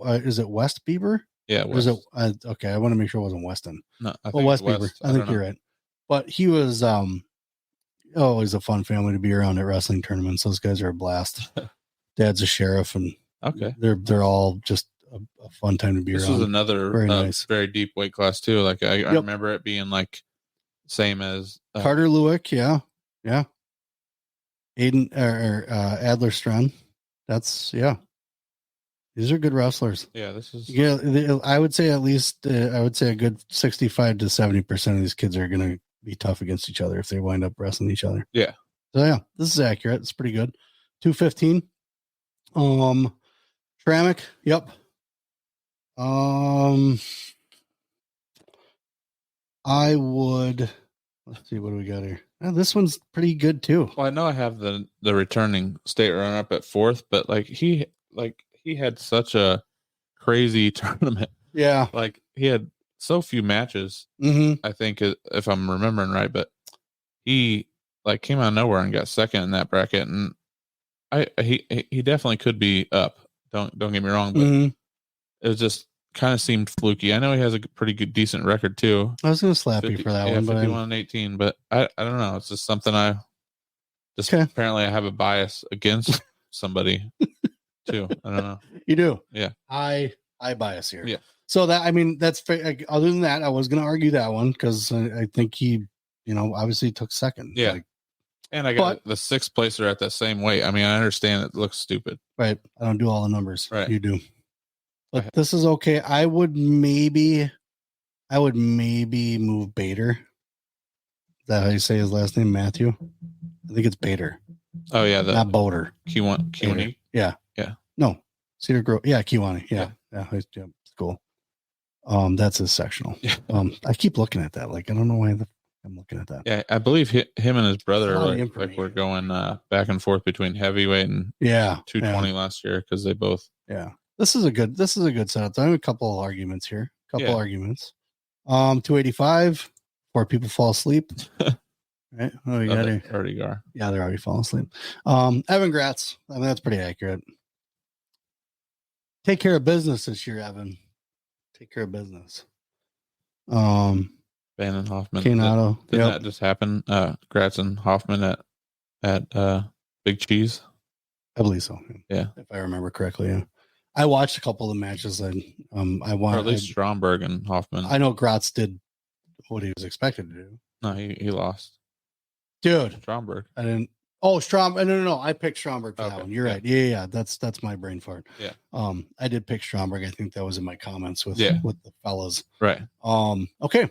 Is it West Bieber? Yeah. West. Or is it? Okay. I want to make sure it wasn't Weston. No, I think West Bieber. I think you're right. But he was always a fun family to be around at wrestling tournaments. Those guys are a blast. Dad's a sheriff, and they're all just a fun time to be around. This was another very nice, very deep weight class too. Like I remember it being like same as Carter Lewick. Yeah. Aiden or Adler Strand. That's These are good wrestlers. Yeah, this is. Yeah, I would say at least a good 65 to 70% of these kids are going to be tough against each other if they wind up wrestling each other. Yeah. So this is accurate. It's pretty good. 215. Tramick. Yep. I would. Let's see, what do we got here? This one's pretty good too. Well, I know I have the returning state runner up at 4th, but he had such a crazy tournament. Yeah, like he had so few matches. Mm-hmm. I think if I'm remembering right, but he came out of nowhere and got second in that bracket, and he definitely could be up. Don't get me wrong, but it was just kind of seemed fluky. I know he has a pretty good, decent record too. I was going to slap you for that one, 51 and 18, but I don't know. It's just something apparently I have a bias against somebody too. I don't know. You do? Yeah. I bias here. Yeah. So that, I mean, that's other than that, I was going to argue that one because I think he, obviously took second. Yeah. And I got the sixth placer at that same weight. I mean, I understand it looks stupid. Right. I don't do all the numbers. Right. You do. But this is okay. I would maybe move Bader. Is that how you say his last name, Matthew? I think it's Bader. Oh yeah, not Boder. Kiwani. Yeah. Yeah. No, Cedar Grove. Yeah, Kiwani. Yeah. Yeah. Cool. That's his sectional. Yeah. I keep looking at that. Like, I don't know why I'm looking at that. Yeah, I believe him and his brother were going back and forth between heavyweight and 220 last year because they both. Yeah, this is a good setup. I have a couple of arguments here. 285 before people fall asleep. Right? Oh, you got it. Already are. Yeah, they're already falling asleep. Evan Gratz. I mean, that's pretty accurate. Take care of business this year, Evan. Take care of business. Bannon Hoffman. Canado. Did that just happen? Gratz and Hoffman at Big Cheese? I believe so. Yeah. If I remember correctly, yeah. I watched a couple of the matches and I or at least Stromberg and Hoffman. I know Gratz did what he was expected to do. No, he lost. Dude. Stromberg. I didn't. Oh, Stromberg. No. I picked Stromberg for that one. You're right. Yeah. That's my brain fart. Yeah. I did pick Stromberg. I think that was in my comments with the fellas. Right. Okay.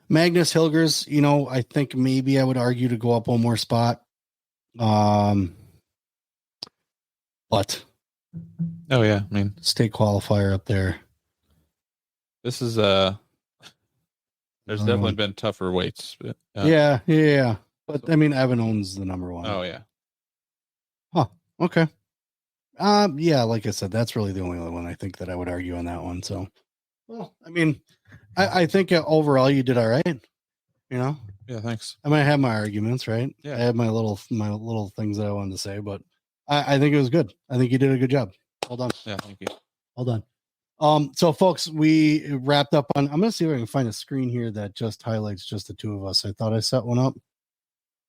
Magnus Hilgers, I think maybe I would argue to go up one more spot. But oh yeah, I mean, state qualifier up there. This is there's definitely been tougher weights. But, yeah. But I mean, Evan owns the number one. Oh yeah. Huh. Okay. Yeah, like I said, that's really the only other one I think that I would argue on that one. So, well, I mean, I think overall you did all right. Yeah, thanks. I mean, I have my arguments, right? Yeah. I have my little things that I wanted to say, but I think it was good. I think you did a good job. Well done. Yeah, thank you. Well done. So folks, we wrapped up on, I'm going to see if I can find a screen here that just highlights just the two of us. I thought I set one up.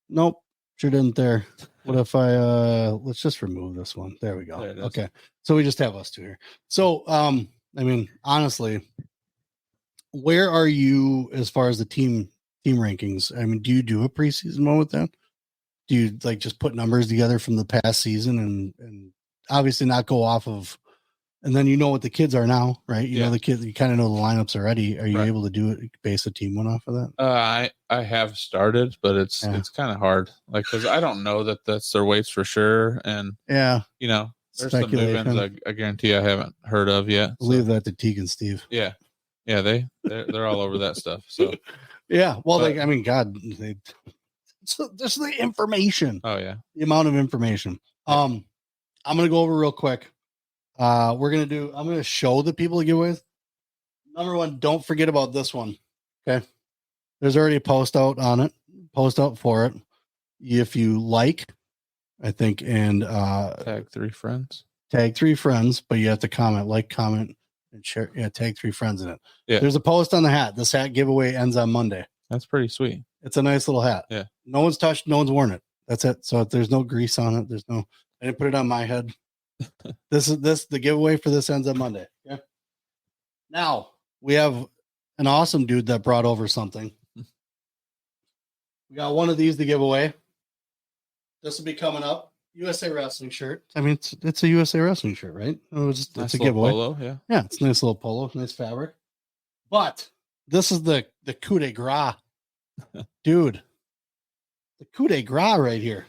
Nope. Sure didn't there. What if I, let's just remove this one. There we go. Okay. So we just have us two here. So, I mean, honestly, where are you as far as the team rankings? I mean, do you do a preseason one with them? Do you like just put numbers together from the past season and obviously not go off of, and then what the kids are now, right? You know the kids, you kind of know the lineups already. Are you able to do it, base a team one off of that? I have started, but it's kind of hard, like, because I don't know that that's their weights for sure, and there's some movements I guarantee I haven't heard of yet. Leave that to Teague and Steve. Yeah, they're all over that stuff. So well, I mean, God, so just the information. Oh yeah, the amount of information. I'm gonna go over real quick. I'm gonna show the people to give with. Number one, don't forget about this one. Okay. There's already a post out on it. Post out for it. If you like, I think, and tag 3 friends. Tag 3 friends, but you have to comment, and share. Yeah, tag 3 friends in it. Yeah. There's a post on the hat. This hat giveaway ends on Monday. That's pretty sweet. It's a nice little hat. Yeah. No one's touched, no one's worn it. That's it. So there's no grease on it. I didn't put it on my head. The giveaway for this ends on Monday. Okay. Now we have an awesome dude that brought over something. We got one of these to give away. This will be coming up. USA Wrestling shirt. I mean, it's a USA Wrestling shirt, right? It's a giveaway. Polo, yeah, it's a nice little polo, nice fabric. But this is the coup de grace, dude. The coup de grace right here.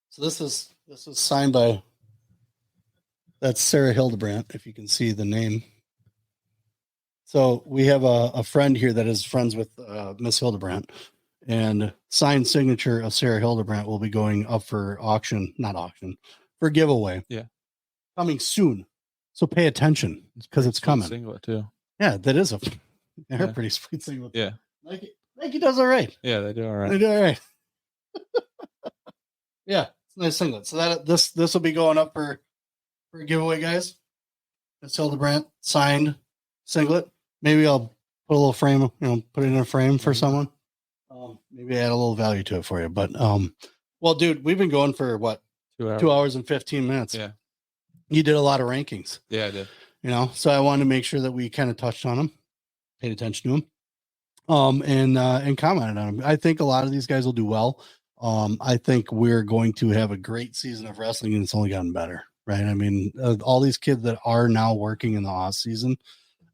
So this is signed by, that's Sarah Hildebrandt, if you can see the name. So we have a friend here that is friends with Miss Hildebrandt, and signed signature of Sarah Hildebrandt will be going up for for giveaway. Yeah. Coming soon. So pay attention because it's coming. Singlet too. Yeah, that is they're pretty sweet singlet. Yeah. Nike does all right. Yeah, they do all right. They do all right. Yeah. Nice singlet. So that this will be going up for a giveaway, guys. It's Hildebrandt signed singlet. Maybe I'll put a little frame, put it in a frame for someone. maybe add a little value to it for you. But well, dude, we've been going for what 2 hours and 15 minutes. Yeah, you did a lot of rankings. Yeah, I did. So I wanted to make sure that we kind of touched on them, paid attention to them, and commented on them. I think a lot of these guys will do well. I think we're going to have a great season of wrestling, and it's only gotten better, right? I mean, all these kids that are now working in the off season,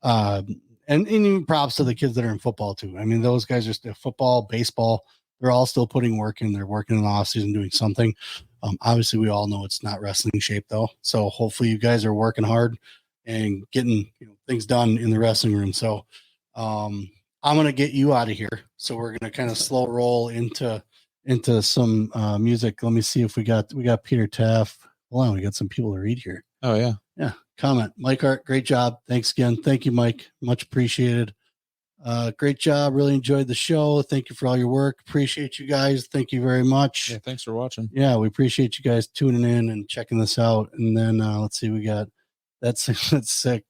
and even props to the kids that are in football too. I mean, those guys are football, baseball. They're all still putting work in. They're working in the off season, doing something. Obviously, we all know it's not wrestling shape though. So hopefully, you guys are working hard and getting things done in the wrestling room. So I'm gonna get you out of here. So we're gonna kind of slow roll into some music. Let me see if we got Peter Taff. Hold on, we got some people to read here. Oh yeah. Comment, Mike Hart, great job. Thanks again. Thank you, Mike. Much appreciated. Great job. Really enjoyed the show. Thank you for all your work. Appreciate you guys. Thank you very much. Yeah, thanks for watching. Yeah, we appreciate you guys tuning in and checking this out. And then let's see, we got that's sick.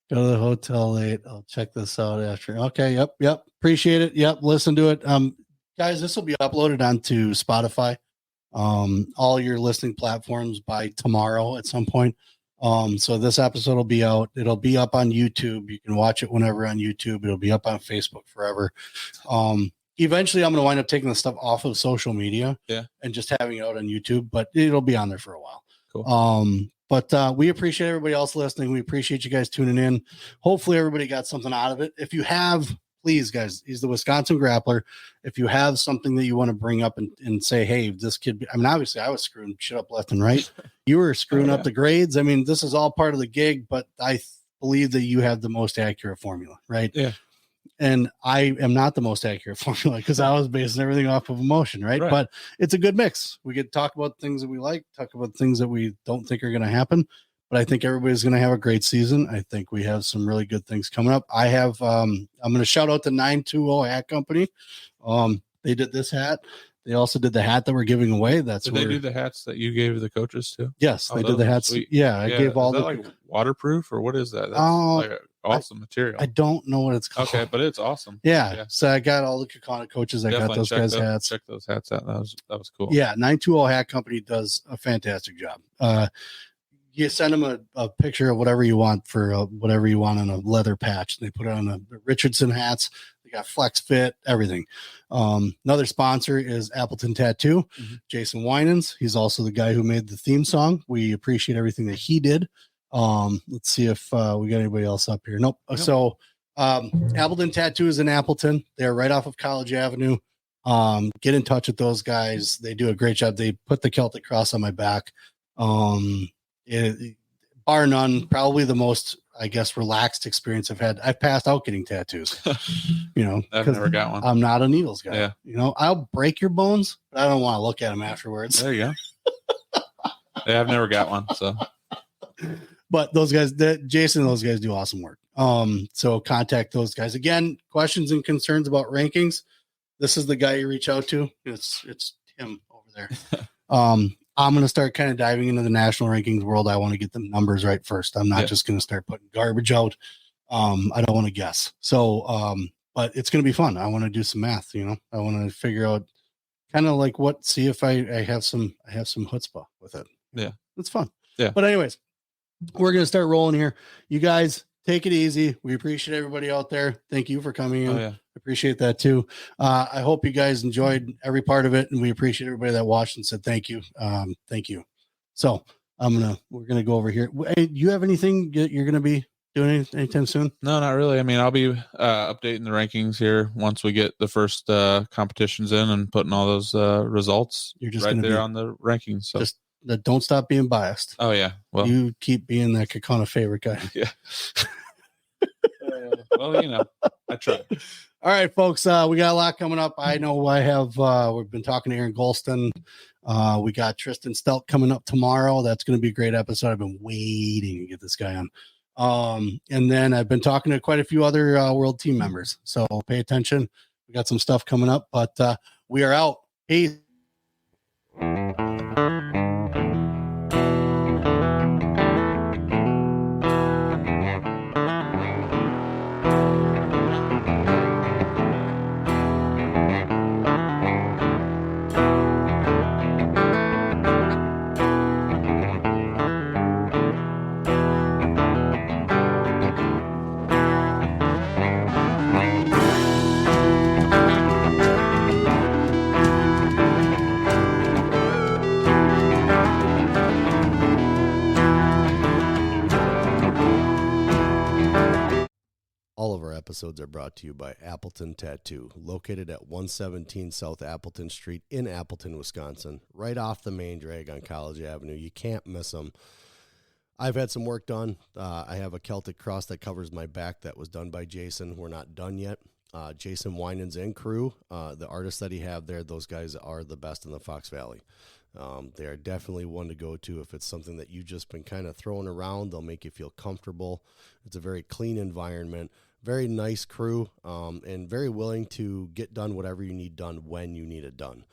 Go to the hotel late. I'll check this out after. Okay. Yep. Appreciate it. Yep. Listen to it. Guys, this will be uploaded onto Spotify, all your listening platforms by tomorrow at some point. So this episode will be out. It'll be up on YouTube. You can watch it whenever on YouTube. It'll be up on Facebook forever. Eventually I'm going to wind up taking the stuff off of social media and just having it out on YouTube, but it'll be on there for a while. Cool. But we appreciate everybody else listening. We appreciate you guys tuning in. Hopefully everybody got something out of it. If you have, please guys, he's the Wisconsin Grappler. If you have something that you want to bring up and say, hey, this kid, I mean, obviously I was screwing shit up left and right. You were screwing up the grades. I mean, this is all part of the gig, but I believe that you have the most accurate formula, right? Yeah. And I am not the most accurate formula because I was basing everything off of emotion, right? But it's a good mix. We get to talk about things that we like, talk about things that we don't think are going to happen. But I think everybody's going to have a great season. I think we have some really good things coming up. I have, I'm going to shout out the 920 Hat Company. They did this hat. They also did the hat that we're giving away. Did they do the hats that you gave the coaches too? Yes, they did the hats. Sweet. Yeah, I gave all the like waterproof or what is that? That's like awesome material. I don't know what it's called. Okay, but it's awesome. Yeah. So I got all the Kakana coaches. I got those guys' hats. Check those hats out. That was cool. Yeah, 920 Hat Company does a fantastic job. You send them a picture of whatever you want for whatever you want on a leather patch. They put it on the Richardson hats. They got flex fit, everything. Another sponsor is Appleton Tattoo, Jason Winans. He's also the guy who made the theme song. We appreciate everything that he did. Let's see if we got anybody else up here. Nope. So Appleton Tattoo is in Appleton. They're right off of College Avenue. Get in touch with those guys. They do a great job. They put the Celtic cross on my back. Bar none, probably the most, I guess, relaxed experience I've had. I've passed out getting tattoos, I've never got one. I'm not a needles guy. Yeah. I'll break your bones, but I don't want to look at them afterwards. There you go. Yeah, I've never got one. So, but those guys, Jason and those guys do awesome work. So contact those guys. Again, questions and concerns about rankings. This is the guy you reach out to. It's him over there. I'm going to start kind of diving into the national rankings world. I want to get the numbers right first. I'm not just going to start putting garbage out. I don't want to guess. So, but it's going to be fun. I want to do some math, I want to figure out kind of like see if I have some chutzpah with it. Yeah. It's fun. Yeah. But anyways, we're going to start rolling here. You guys take it easy. We appreciate everybody out there. Thank you for coming in. Oh, yeah. Appreciate that too. I hope you guys enjoyed every part of it, and we appreciate everybody that watched and said thank you. Thank you. So we're gonna go over here. Hey, do you have anything you're gonna be doing anytime soon? No, not really. I mean, I'll be updating the rankings here once we get the first competitions in and putting all those results. You're just right there on the rankings. So just don't stop being biased. Oh yeah. Well, you keep being that Kakana favorite guy. Yeah. Well, I try. All right, folks. We got a lot coming up. I know I have. We've been talking to Aaron Golston. We got Tristan Stelt coming up tomorrow. That's going to be a great episode. I've been waiting to get this guy on. And then I've been talking to quite a few other world team members. So pay attention. We got some stuff coming up, but we are out. Peace. All of our episodes are brought to you by Appleton Tattoo, located at 117 South Appleton Street in Appleton, Wisconsin, right off the main drag on College Avenue. You can't miss them. I've had some work done. I have a Celtic cross that covers my back that was done by Jason. We're not done yet. Jason Winans and crew, the artists that he have there, those guys are the best in the Fox Valley. They are definitely one to go to if it's something that you've just been kind of throwing around. They'll make you feel comfortable. It's a very clean environment, very nice crew, and very willing to get done whatever you need done when you need it done.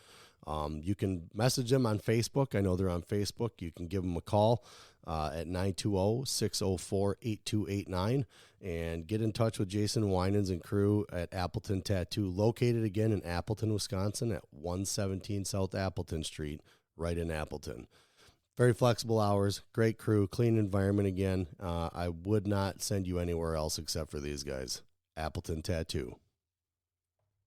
You can message them on Facebook. I know they're on Facebook. You can give them a call at 920-604-8289 and get in touch with Jason Winans and crew at Appleton Tattoo, located again in Appleton, Wisconsin at 117 South Appleton Street, right in Appleton. Very flexible hours, great crew, clean environment again. I would not send you anywhere else except for these guys. Appleton Tattoo.